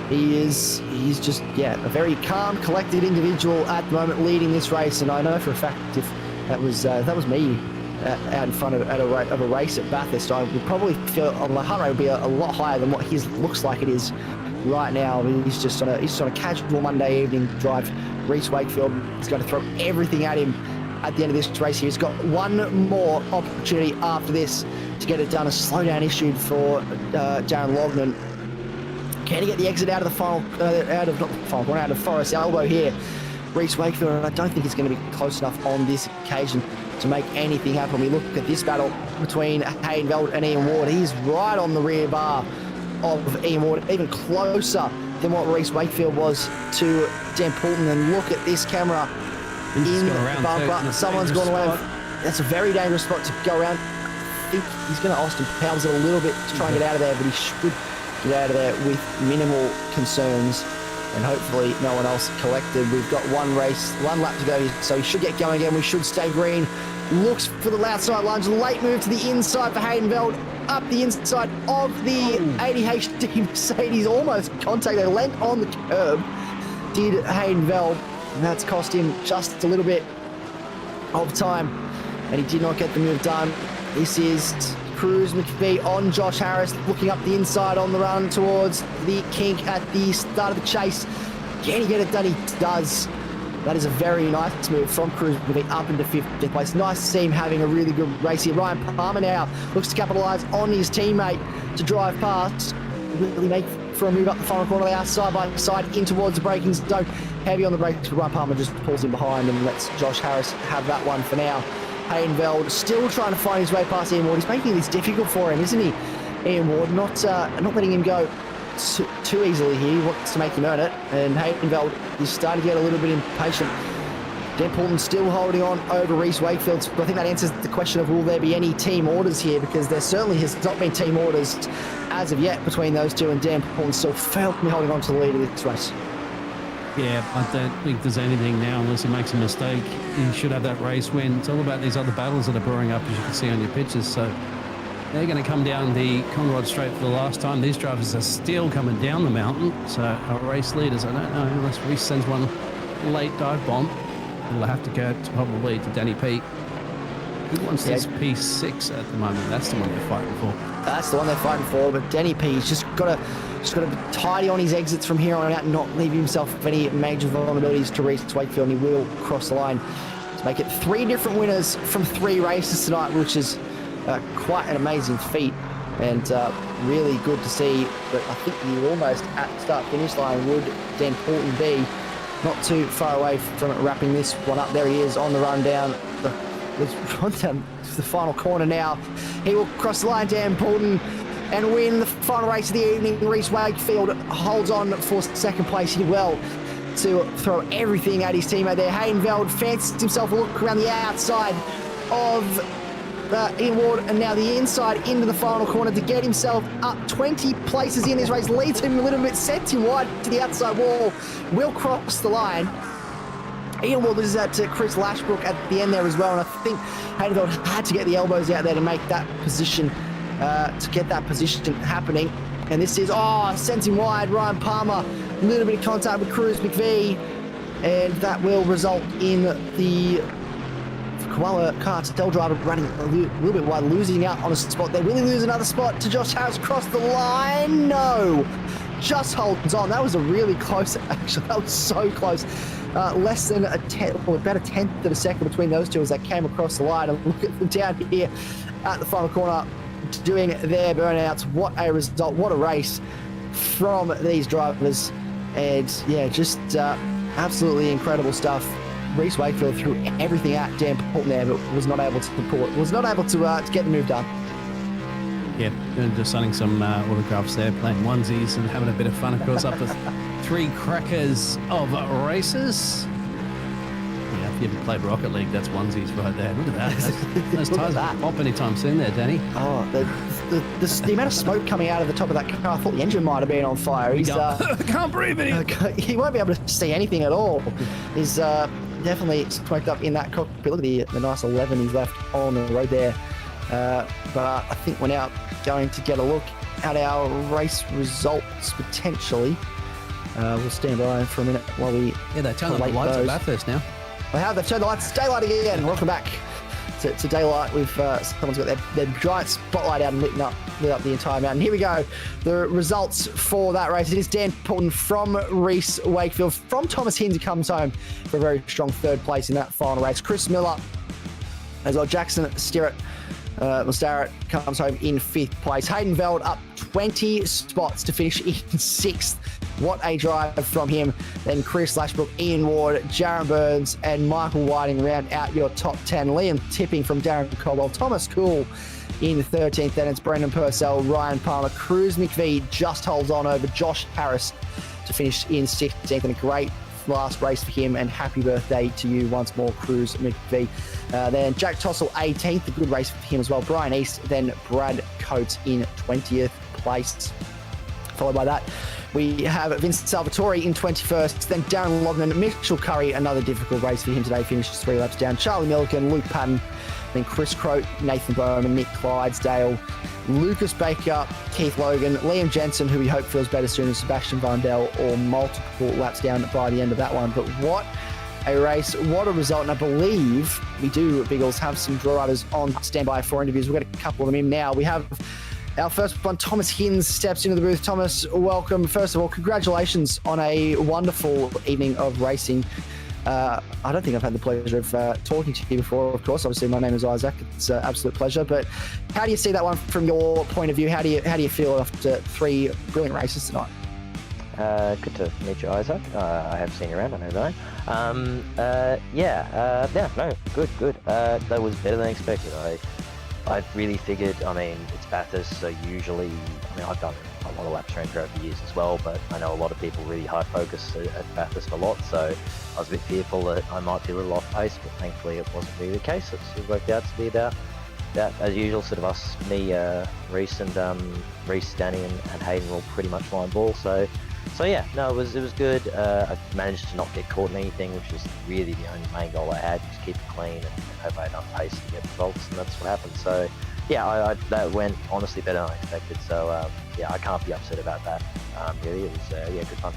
A: he's just a very calm, collected individual at the moment, leading this race. And I know for a fact if that was me out in front of a race at Bathurst, I would probably feel my heart rate would be a lot higher than what his looks like it is right now. I mean, he's just on a casual Monday evening drive. Reese Wakefield is going to throw everything at him at the end of this race here. He's got one more opportunity after this to get it done. A slow down issued for Darren Lognan. Can he get the exit out of the final, out of Forest Elbow here? Reese Wakefield, and I don't think he's going to be close enough on this occasion to make anything happen. We look at this battle between Hayden Veld and Ian Ward. He's right on the rear bar of Ian Ward, even closer than what Reese Wakefield was to Dan Poulton. And look at this camera in the bumper. Someone's gone around. That's a very dangerous spot to go around. I think he's going to Austin Powers it a little bit to try and get out of there, but he should get out of there with minimal concerns. And hopefully no one else collected. We've got one lap to go, so he should get going again. We should stay green. Looks for the outside lunge. Late move to the inside for Hayden Veld. Up the inside of the 80HD Mercedes. Almost contacted. Lent on the curb. Did Hayden Veld. And that's cost him just a little bit of time. And he did not get the move done. This is Cruz McPhee on Josh Harris, looking up the inside on the run towards the kink at the start of the chase. Can he get it done? He does. That is a very nice move from Cruz McPhee up into 5th place. Nice to see him having a really good race here. Ryan Palmer now looks to capitalise on his teammate to drive past. Really make for a move up the final corner. They are side by side in towards the braking zone. Heavy on the brakes, but Ryan Palmer just pulls him behind and lets Josh Harris have that one for now. Hayden Veld still trying to find his way past Ian Ward. He's making this difficult for him, isn't he? Ian Ward not letting him go too easily here. He wants to make him earn it. And Hayden Veld is starting to get a little bit impatient. Dan Poulton still holding on over Reese Wakefield. I think that answers the question of will there be any team orders here, because there certainly has not been team orders as of yet between those two, and Dan Poulton still firmly holding on to the lead of this race.
B: Yeah, I don't think there's anything now unless he makes a mistake. He should have that race win. It's all about these other battles that are brewing up, as you can see on your pictures. So they're going to come down the Conrod Straight for the last time. These drivers are still coming down the mountain. So our race leaders, I don't know, unless Reese sends one late dive bomb, it'll have to go probably to Danny P. Who wants this P6 at the moment? That's the one they're fighting for.
A: That's the one they're fighting for, but Danny P's just got to be tidy on his exits from here on out and not leave himself any major vulnerabilities to Reese Wakefield, and he will cross the line to make it 3 different winners from 3 races tonight, which is quite an amazing feat, and really good to see. But I think you're almost at the start-finish line. Would Dan Poulton be not too far away from wrapping this one up? There he is on the run down the final corner now. He will cross the line, Dan Poulton, and win the final race of the evening. Reese Wakefield holds on for 2nd place. He well to throw everything at his teammate there. Hayden Veld fancies himself a look around the outside of Ian Ward, and now the inside into the final corner to get himself up 20 places in this race. Leads him a little bit, sets him wide to the outside wall. Will cross the line. Ian Ward loses that to Chris Lashbrook at the end there as well, and I think Hayden Veld had to get the elbows out there to make that position, happening. And this is, sends him wide. Ryan Palmer, a little bit of contact with Cruz McVee, and that will result in the Koala Cartel driver running a little bit wide, losing out on a spot there. Will he lose another spot to Josh Harris across the line? No, just holds on. That was a really close, actually. That was so close. Less than a tenth, or about a 1/10 of a second between those two as they came across the line. And look at them down here at the final corner doing their burnouts. What a result, what a race from these drivers. And yeah, just absolutely incredible stuff. Reese Wakefield threw everything at Dan Poulton there, but was not able to get the move done.
B: Yeah, just signing some autographs there, playing onesies and having a bit of fun. Of course, up the 3 crackers of races. Yeah, if you ever played Rocket League, that's onesies right there. Look at that. Those tires won't pop anytime soon there, Danny.
A: Oh, the amount of smoke coming out of the top of that car, I thought the engine might have been on fire. He's
B: can't breathe anymore.
A: He won't be able to see anything at all. He's definitely smoked up in that cockpit. Look at the nice 11 he's left on the road there. But I think we're now going to get a look at our race results potentially. We'll stand by for a minute while we
B: they turn on the lights at Bathurst now.
A: They've turned the lights. Daylight again. Welcome back to daylight. We've someone's got their giant spotlight out and lit up the entire mountain. Here we go. The results for that race. It is Dan Poulton from Reese Wakefield. From Thomas Hinds, who comes home for a very strong 3rd place in that final race. Chris Miller as well. Jackson Stirrett Mostara comes home in 5th place. Hayden Veld up 20 spots to finish in 6th. What a drive from him. Then Chris Lashbrook, Ian Ward, Jaron Burns, and Michael Whiting round out your top 10. Liam Tipping from Darren Caldwell. Thomas Cool in 13th. Then it's Brendan Purcell, Ryan Palmer. Cruz McVie just holds on over Josh Harris to finish in 16th. And a great last race for him, and happy birthday to you once more, Cruz McVie. Then Jack Tossell 18th, a good race for him as well. Brian East, then Brad Coates in 20th place. Followed by that, we have Vince Salvatore in 21st, then Darren Lognan, Mitchell Curry, another difficult race for him today, finishes 3 laps down. Charlie Milliken, Luke Patton, then Chris Croat, Nathan Bowman, Nick Clydesdale, Lucas Baker, Keith Logan, Liam Jensen, who we hope feels better soon, and Sebastian Vandel, all multiple laps down by the end of that one. But what a race, what a result. And I believe we do, Biggles, have some drivers on standby for interviews. We've got a couple of them in now. We have our first one, Thomas Hinz, steps into the booth. Thomas, welcome. First of all, congratulations on a wonderful evening of racing. I don't think I've had the pleasure of talking to you before, of course. Obviously, my name is Isaac. It's an absolute pleasure. But how do you see that one from your point of view? How do you feel after 3 brilliant races tonight?
E: Good to meet you, Isaac. I have seen you around, I know that. No, good. That was better than expected. I really figured, I mean, it's Bathurst, so usually, I mean, I've done a lot of laps around throughout the years as well, but I know a lot of people really high focus at Bathurst a lot, so I was a bit fearful that I might be a little off pace, but thankfully it wasn't really the case. It worked out to be about that, as usual, sort of us, me, Reese, Danny, and Hayden were all pretty much line ball, so yeah, no, it was good. I managed to not get caught in anything, which was really the only main goal I had, just keep it clean and hope I had enough pace to get results, and that's what happened. So yeah, that went honestly better than I expected. So yeah, I can't be upset about that. Really, it was good fun.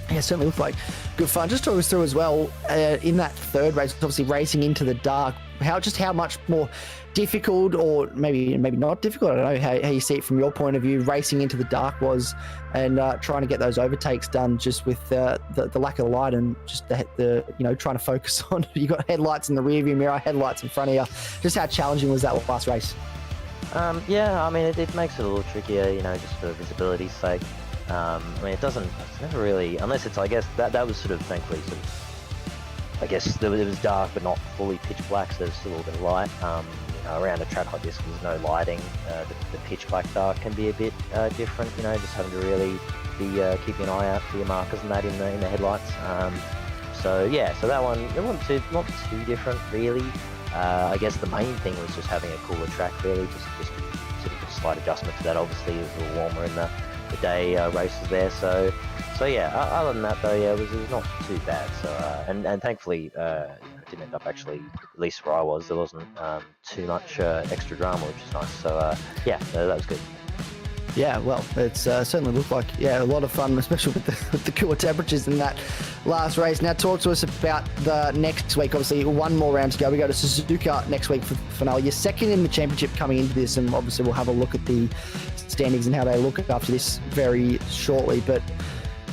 A: Yeah, certainly looked like good fun. Just talk us through as well, in that third race, obviously racing into the dark, how much more difficult, or maybe not difficult, I don't know how you see it from your point of view, racing into the dark was, and trying to get those overtakes done just with the lack of light, and just the trying to focus on, you got headlights in the rear view mirror, headlights in front of you. Just how challenging was that last race?
E: Yeah, I mean, it makes it a little trickier, just for visibility's sake. I mean, it's never really, unless it's, I guess, that was sort of, thankfully, I guess it was dark, but not fully pitch black, so there's still a little bit of light. Around a track like this, there's no lighting. The pitch black dark can be a bit different, just having to really be keeping an eye out for your markers and that in the headlights. So that one, it wasn't not too different, really. I guess the main thing was just having a cooler track, really, just sort of a slight adjustment to that. Obviously, it was a little warmer in the day races there, so yeah. Other than that, though, yeah, it was not too bad. So and thankfully, it didn't end up actually, at least where I was, there wasn't too much extra drama, which is nice. So yeah, that was good.
A: Yeah, well, it's certainly looked like, a lot of fun, especially with the cooler temperatures in that last race. Now, talk to us about the next week. Obviously, one more round to go. We go to Suzuka next week for the finale. You're second in the championship coming into this, and obviously we'll have a look at the standings and how they look after this very shortly. But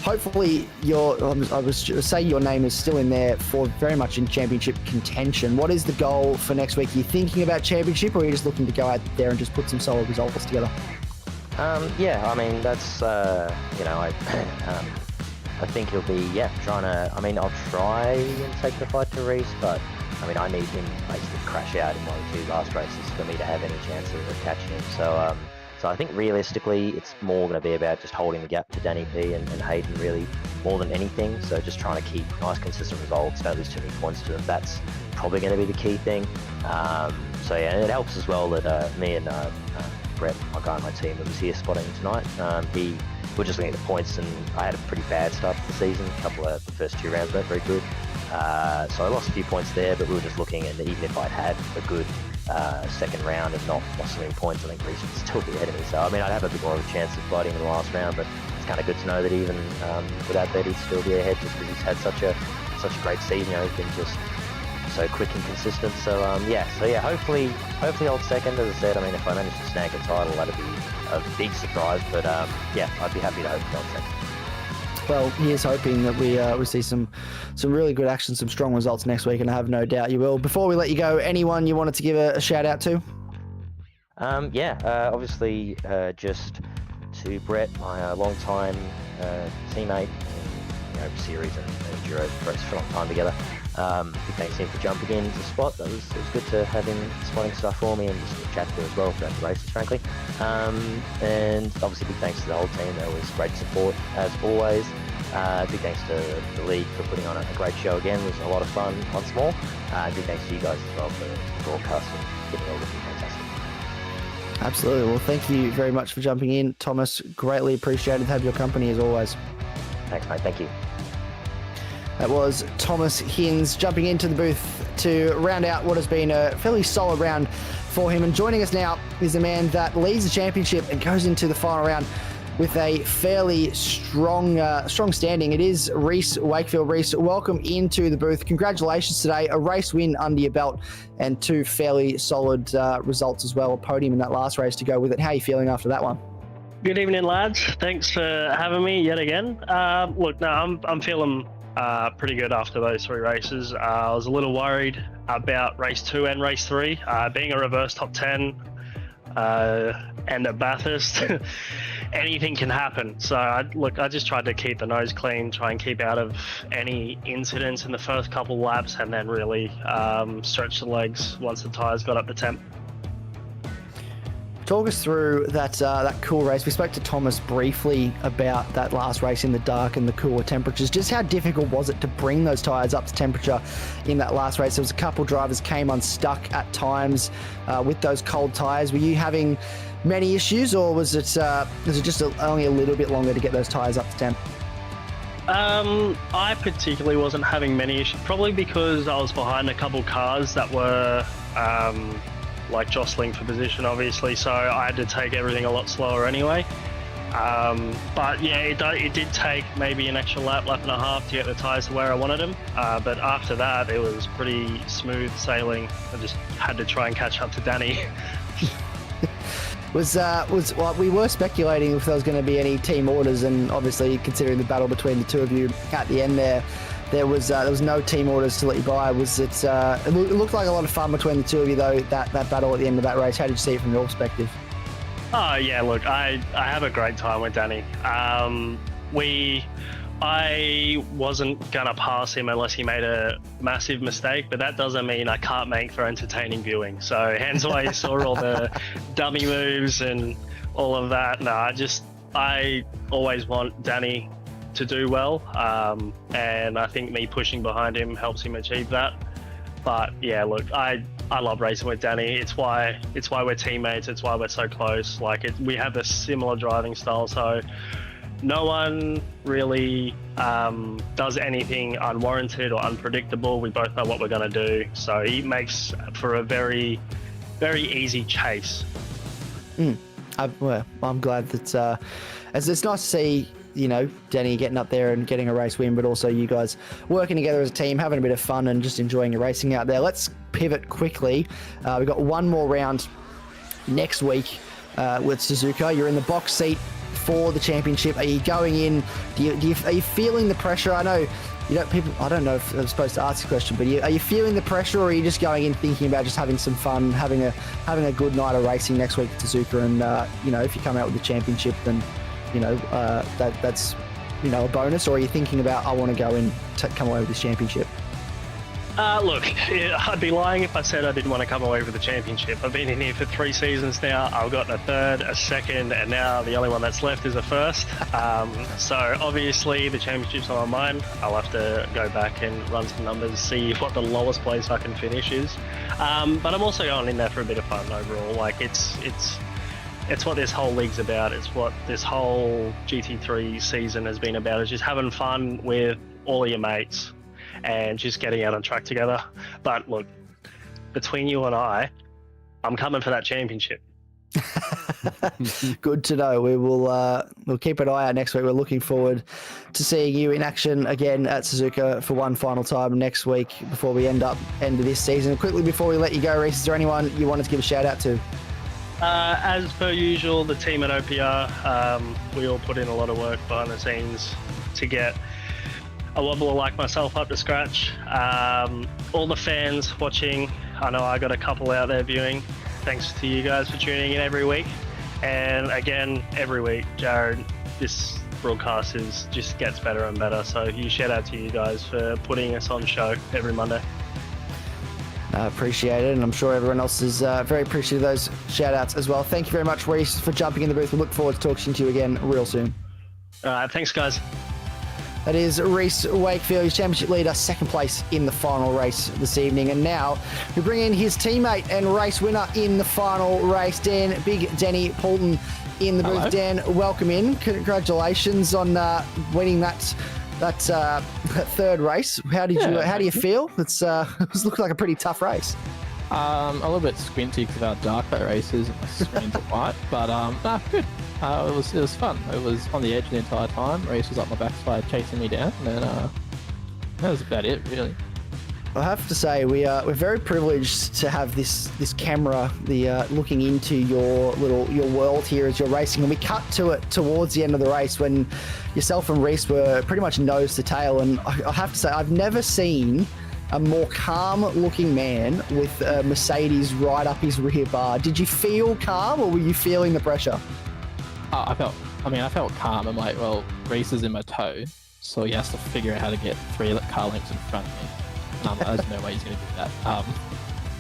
A: hopefully, your name is still in there for very much in championship contention. What is the goal for next week? Are you thinking about championship, or are you just looking to go out there and just put some solid results together?
E: Yeah, I mean, that's, I think he'll be, trying to, I mean, I'll try and take the fight to Reese, but, I mean, I need him basically to crash out in one or two last races for me to have any chance of catching him. So I think realistically, it's more going to be about just holding the gap to Danny P and Hayden, really, more than anything. So just trying to keep nice, consistent results, don't lose too many points to them. That's probably going to be the key thing. So yeah, and it helps as well that me and Brett, my guy on my team that was here spotting tonight, we're just looking at the points, and I had a pretty bad start to the season. A couple of the first 2 rounds weren't very good. So I lost a few points there, but we were just looking, and even if I'd had a good second round and not lost so many points, I think Reese would still be ahead of me. So I mean, I'd have a bit more of a chance of fighting in the last round, but it's kind of good to know that even without that, he'd still be ahead, just because he's had such a great season. He's been just so quick and consistent. So hopefully hold second. As I said, I mean, if I manage to snag a title, that'd be a big surprise. But I'd be happy to hold second.
A: Well, here's hoping that we see some really good action, some strong results next week, and I have no doubt you will. Before we let you go, anyone you wanted to give a shout out to?
E: Obviously, just to Brett, my long-time teammate in series and enduro raced for a long time together. Big thanks to him for jumping into the spot. It was good to have him spotting stuff for me and just chat to as well throughout the races, frankly. And obviously big thanks to the whole team. There was great support as always. Big thanks to the league for putting on a great show again. It was a lot of fun once more. Big thanks to you guys as well for the broadcast and getting all looking fantastic.
A: Absolutely. Well, thank you very much for jumping in, Thomas. Greatly appreciated to have your company as always.
E: Thanks, mate. Thank you.
A: That was Thomas Hinz jumping into the booth to round out what has been a fairly solid round for him. And joining us now is the man that leads the championship and goes into the final round with a fairly strong standing. It is Reese Wakefield. Reese, welcome into the booth. Congratulations today. A race win under your belt and two fairly solid results as well. A podium in that last race to go with it. How are you feeling after that one?
F: Good evening, lads. Thanks for having me yet again. I'm feeling pretty good after those three races. I was a little worried about race 2 and race 3. Being a reverse top 10 and at Bathurst, anything can happen. So I just tried to keep the nose clean, try and keep out of any incidents in the first couple laps, and then really stretch the legs once the tyres got up to temp.
A: Talk us through that cool race. We spoke to Thomas briefly about that last race in the dark and the cooler temperatures. Just how difficult was it to bring those tyres up to temperature in that last race? There was a couple drivers came unstuck at times with those cold tyres. Were you having many issues, or was it just only a little bit longer to get those tyres up to temp?
F: I particularly wasn't having many issues, probably because I was behind a couple cars that were jostling for position, obviously, so I had to take everything a lot slower anyway. But yeah, it did take maybe an extra lap and a half to get the tyres to where I wanted them. But after that, it was pretty smooth sailing. I just had to try and catch up to Danny.
A: Well, we were speculating if there was going to be any team orders, and obviously considering the battle between the two of you at the end there was no team orders to let you by. Was it? It looked like a lot of fun between the two of you, though. That battle at the end of that race. How did you see it from your perspective?
F: Oh yeah, look, I have a great time with Danny. I wasn't gonna pass him unless he made a massive mistake, but that doesn't mean I can't make for entertaining viewing. So hence why you saw all the dummy moves and all of that. No, I always want Danny to do well, and I think me pushing behind him helps him achieve that. But yeah, look, I love racing with Danny. It's why we're teammates. It's why we're so close. We have a similar driving style, so no one really does anything unwarranted or unpredictable. We both know what we're going to do, so it makes for a very, very easy chase.
A: I'm glad that it's nice to see, Danny getting up there and getting a race win, but also you guys working together as a team, having a bit of fun and just enjoying your racing out there. Let's pivot quickly. We've got one more round next week with Suzuka. You're in the box seat for the championship. Are you going in? Are you feeling the pressure? I know I don't know if I'm supposed to ask a question, but are you feeling the pressure, or are you just going in thinking about just having some fun, having a good night of racing next week at Suzuka? And if you come out with the championship, then that's a bonus. Or are you thinking about, I want to go and come away with this championship?
F: Look, I'd be lying if I said I didn't want to come away with the championship. I've been in here for 3 seasons now. I've got a third, a second, and now the only one that's left is a first. So obviously the championship's on my mind. I'll have to go back and run some numbers, see what the lowest place I can finish is. But I'm also going in there for a bit of fun overall. It's what this whole league's about. It's what this whole GT3 season has been about. It's just having fun with all of your mates and just getting out on track together. But look, between you and I'm coming for that championship.
A: Good to know. We'll keep an eye out next week. We're looking forward to seeing you in action again at Suzuka for one final time next week before we end of this season. Quickly before we let you go, Reese, is there anyone you wanted to give a shout out to?
F: As per usual, the team at OPR, we all put in a lot of work behind the scenes. to get a wobbler like myself up to scratch. All the fans watching, I know I got a couple out there viewing. Thanks to you guys for tuning in every week. And again, every week, Jared, this broadcast just gets better and better. So huge shout out to you guys for putting us on show every Monday.
A: I appreciate it, and I'm sure everyone else is very appreciative of those shout outs as well. Thank you very much, Reese, for jumping in the booth. We look forward to talking to you again real soon.
F: All right, thanks, guys.
A: That is Reese Wakefield, his championship leader, second place in the final race this evening. And now we bring in his teammate and race winner in the final race, Big Danny Poulton in the booth. Dan, welcome in. Congratulations on winning that third race. How do you feel? It looks like a pretty tough race.
G: A little bit squinty because of how dark that race is and my screen's white, but good. It was fun. It was on the edge the entire time. Reese was up my backside chasing me down, and that was about it, really.
A: I have to say we're very privileged to have this camera, looking into your world here as you're racing, and we cut to it towards the end of the race when yourself and Reese were pretty much nose to tail, and I have to say I've never seen a more calm-looking man with a Mercedes right up his rear bar. Did you feel calm, or were you feeling the pressure?
G: I felt calm. I'm like, well, Reese is in my toe, so he has to figure out how to get 3 car lengths in front of me. There's no way he's going to do that.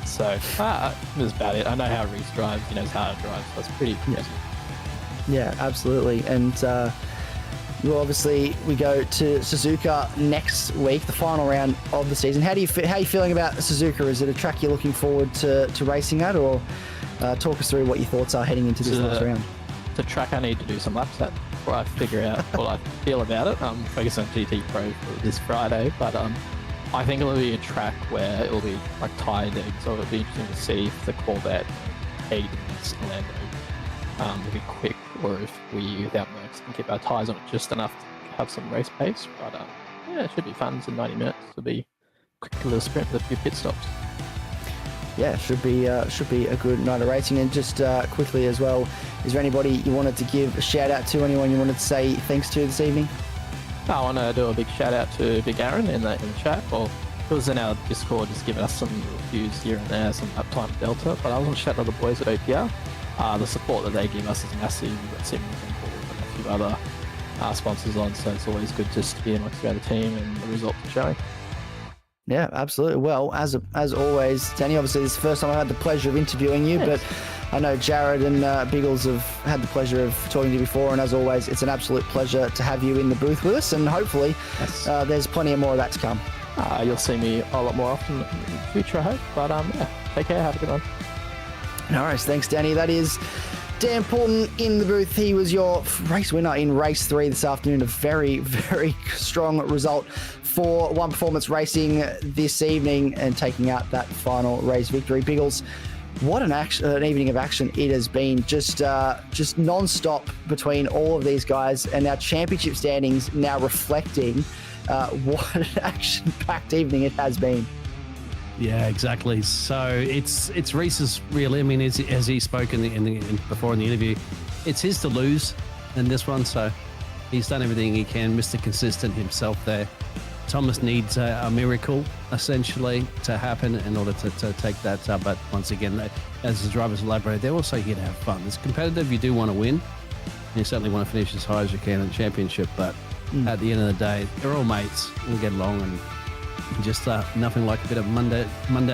G: So it was about it. I know how Reese drives. He knows how to drive, so it's pretty impressive.
A: Yeah, absolutely. And we go to Suzuka next week, the final round of the season. How are you feeling about Suzuka? Is it a track you're looking forward to racing at, or talk us through what your thoughts are heading into this last round?
G: It's a track I need to do some laps at before I figure out what I feel about it. I'm focused on GT Pro for this Friday, but I think it'll be a track where it'll be like tire dig, so it'll be interesting to see if the Corvette, Hayden's, Lando will be quick, or if we, without Mercs, can keep our tyres on it just enough to have some race pace. But it should be fun. It's in 90 minutes. It'll be a quick little sprint with a few pit stops.
A: Yeah, should be a good night of racing. And just quickly as well, is there anybody you wanted to give a shout out to? Anyone you wanted to say thanks to this evening?
G: I want to do a big shout out to Big Aaron in the chat. Well, it was in our Discord, just giving us some reviews here and there, some uptime delta. But I want to shout out the boys at OPR. The support that they give us is massive. We've got Simmons and Paul and a few other sponsors on, so it's always good just to be amongst the other team and the results are showing.
A: Yeah, absolutely. Well, as always, Danny, obviously this is the first time I've had the pleasure of interviewing you, but I know Jared and Biggles have had the pleasure of talking to you before, and as always, it's an absolute pleasure to have you in the booth with us, and hopefully there's plenty of more of that to come.
G: You'll see me a lot more often in the future, I hope. But take care, have a good one.
A: No worries. Thanks, Danny. That is Dan Poulton in the booth. He was your race winner in race 3 this afternoon. A very, very strong result for One Performance Racing this evening and taking out that final race victory. Biggles, what an evening of action it has been. Just non-stop between all of these guys, and our championship standings now reflecting what an action-packed evening it has been.
B: Yeah, exactly. So it's Reese's real. I mean, as he spoke before in the interview, it's his to lose in this one. So he's done everything he can. Mr. Consistent himself there. Thomas needs a miracle essentially to happen in order to take that. But once again, as the drivers elaborate, they're also here to have fun. It's competitive. You do want to win. You certainly want to finish as high as you can in the championship. But at the end of the day, they're all mates. We'll get along, and just nothing like a bit of Monday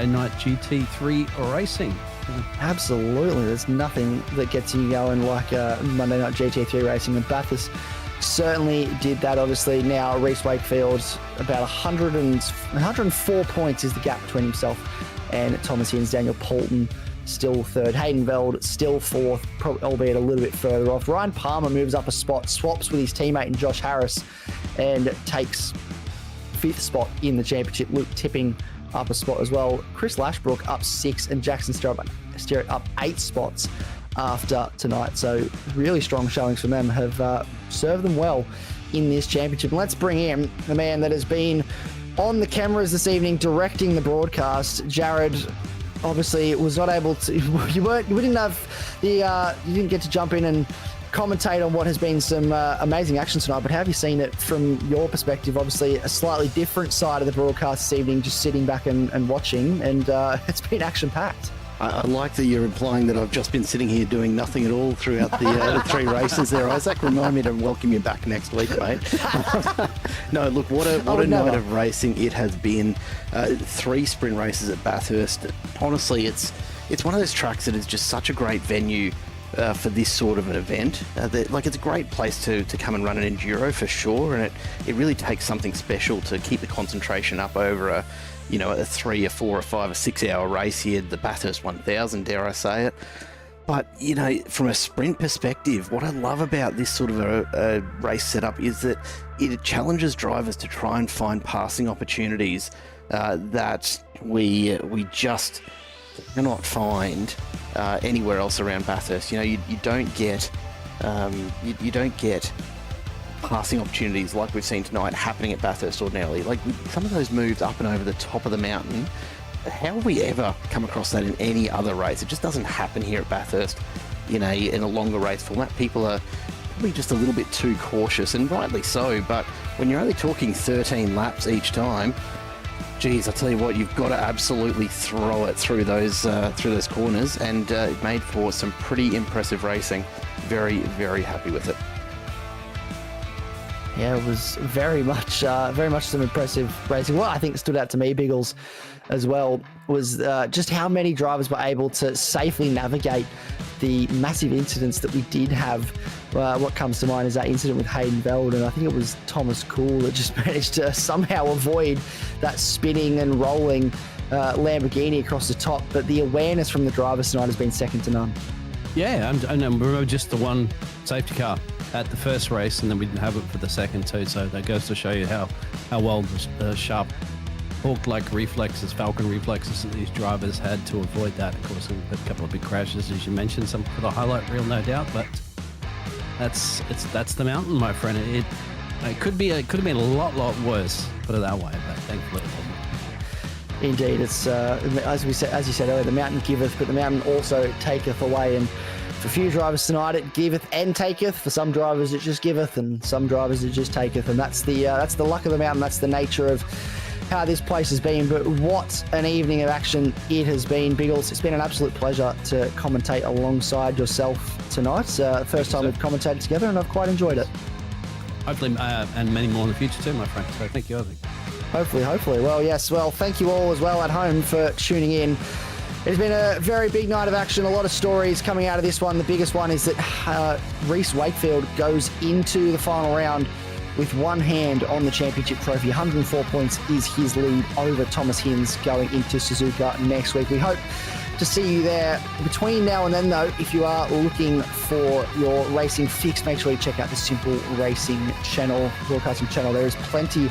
B: night GT3 racing.
A: Absolutely. There's nothing that gets you going like Monday night GT3 racing. And Bathurst certainly did that. Obviously now Reese Wakefield, about 104 points is the gap between himself and Thomas Hinz. Daniel Poulton still third. Hayden Veld still fourth, albeit a little bit further off. Ryan Palmer moves up a spot, swaps with his teammate and Josh Harris, and takes 5th spot in the championship. Luke Tipping up a spot as well. Chris Lashbrook up 6, and Jackson Sterrett up 8 spots after tonight. So really strong showings from them have served them well in this championship. And let's bring in the man that has been on the cameras this evening directing the broadcast. Jared obviously was not able to, you didn't get to jump in and commentate on what has been some amazing action tonight, but how have you seen it from your perspective? Obviously, a slightly different side of the broadcast this evening, just sitting back and watching, and it's been action-packed.
C: I like that you're implying that I've just been sitting here doing nothing at all throughout the 3 races there, Isaac. Remind me to welcome you back next week, mate. No, look, what a night of racing it has been. 3 sprint races at Bathurst. Honestly, it's one of those tracks that is just such a great venue for this sort of an event. It's a great place to come and run an enduro for sure, and it really takes something special to keep the concentration up over a 3 or 4 or 5 or 6 hour race here, the Bathurst 1000, dare I say it. But, from a sprint perspective, what I love about this sort of a race setup is that it challenges drivers to try and find passing opportunities that we just cannot find anywhere else around Bathurst. You don't get passing opportunities like we've seen tonight happening at Bathurst ordinarily. Like some of those moves up and over the top of the mountain, how have we ever come across that in any other race? It just doesn't happen here at Bathurst in a longer race format. People are probably just a little bit too cautious, and rightly so, but when you're only talking 13 laps each time, geez, I tell you what, you've got to absolutely throw it through those corners, and it made for some pretty impressive racing. Very, very happy with it.
A: Yeah, it was very much some impressive racing. What I think stood out to me, Biggles, as well, was just how many drivers were able to safely navigate the massive incidents that we did have. What comes to mind is that incident with Hayden Veld, and I think it was Thomas Kuhl that just managed to somehow avoid that spinning and rolling Lamborghini across the top. But the awareness from the drivers tonight has been second to none. Yeah,
B: and remember just the one safety car at the first race, and then we didn't have it for the second too. So that goes to show you how well the sharp hawk-like reflexes, falcon reflexes that these drivers had to avoid that. Of course, a couple of big crashes, as you mentioned, some for the highlight reel, no doubt. But that's the mountain, my friend. It could have been a lot worse, put it that way. But thankfully, it wasn't.
A: Indeed, it's as you said earlier, the mountain giveth, but the mountain also taketh away. And for a few drivers tonight, it giveth and taketh. For some drivers, it just giveth, and some drivers it just taketh. And that's the luck of the mountain. That's the nature of how this place has been. But what an evening of action it has been, Biggles. It's been an absolute pleasure to commentate alongside yourself tonight. First time we've commentated together, and I've quite enjoyed it.
B: Hopefully, and many more in the future too, my friend. So thank you, Isaac.
A: Hopefully. Well, yes. Well, thank you all as well at home for tuning in. It's been a very big night of action, a lot of stories coming out of this one. The biggest one is that Reese Wakefield goes into the final round with one hand on the championship trophy. 104 points is his lead over Thomas Hinz going into Suzuka next week. We hope to see you there. Between now and then, though, if you are looking for your racing fix, make sure you check out the Simple Racing channel, broadcasting channel. There is plenty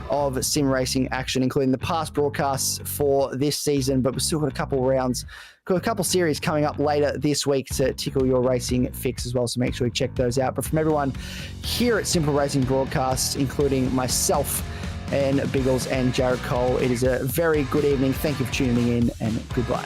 A: of sim racing action, including the past broadcasts for this season, but we've still got a couple series coming up later this week to tickle your racing fix as well, so make sure you check those out. But from everyone here at Simple Racing Broadcasts, including myself and Biggles and Jared Cole, it is a very good evening. Thank you for tuning in, and goodbye.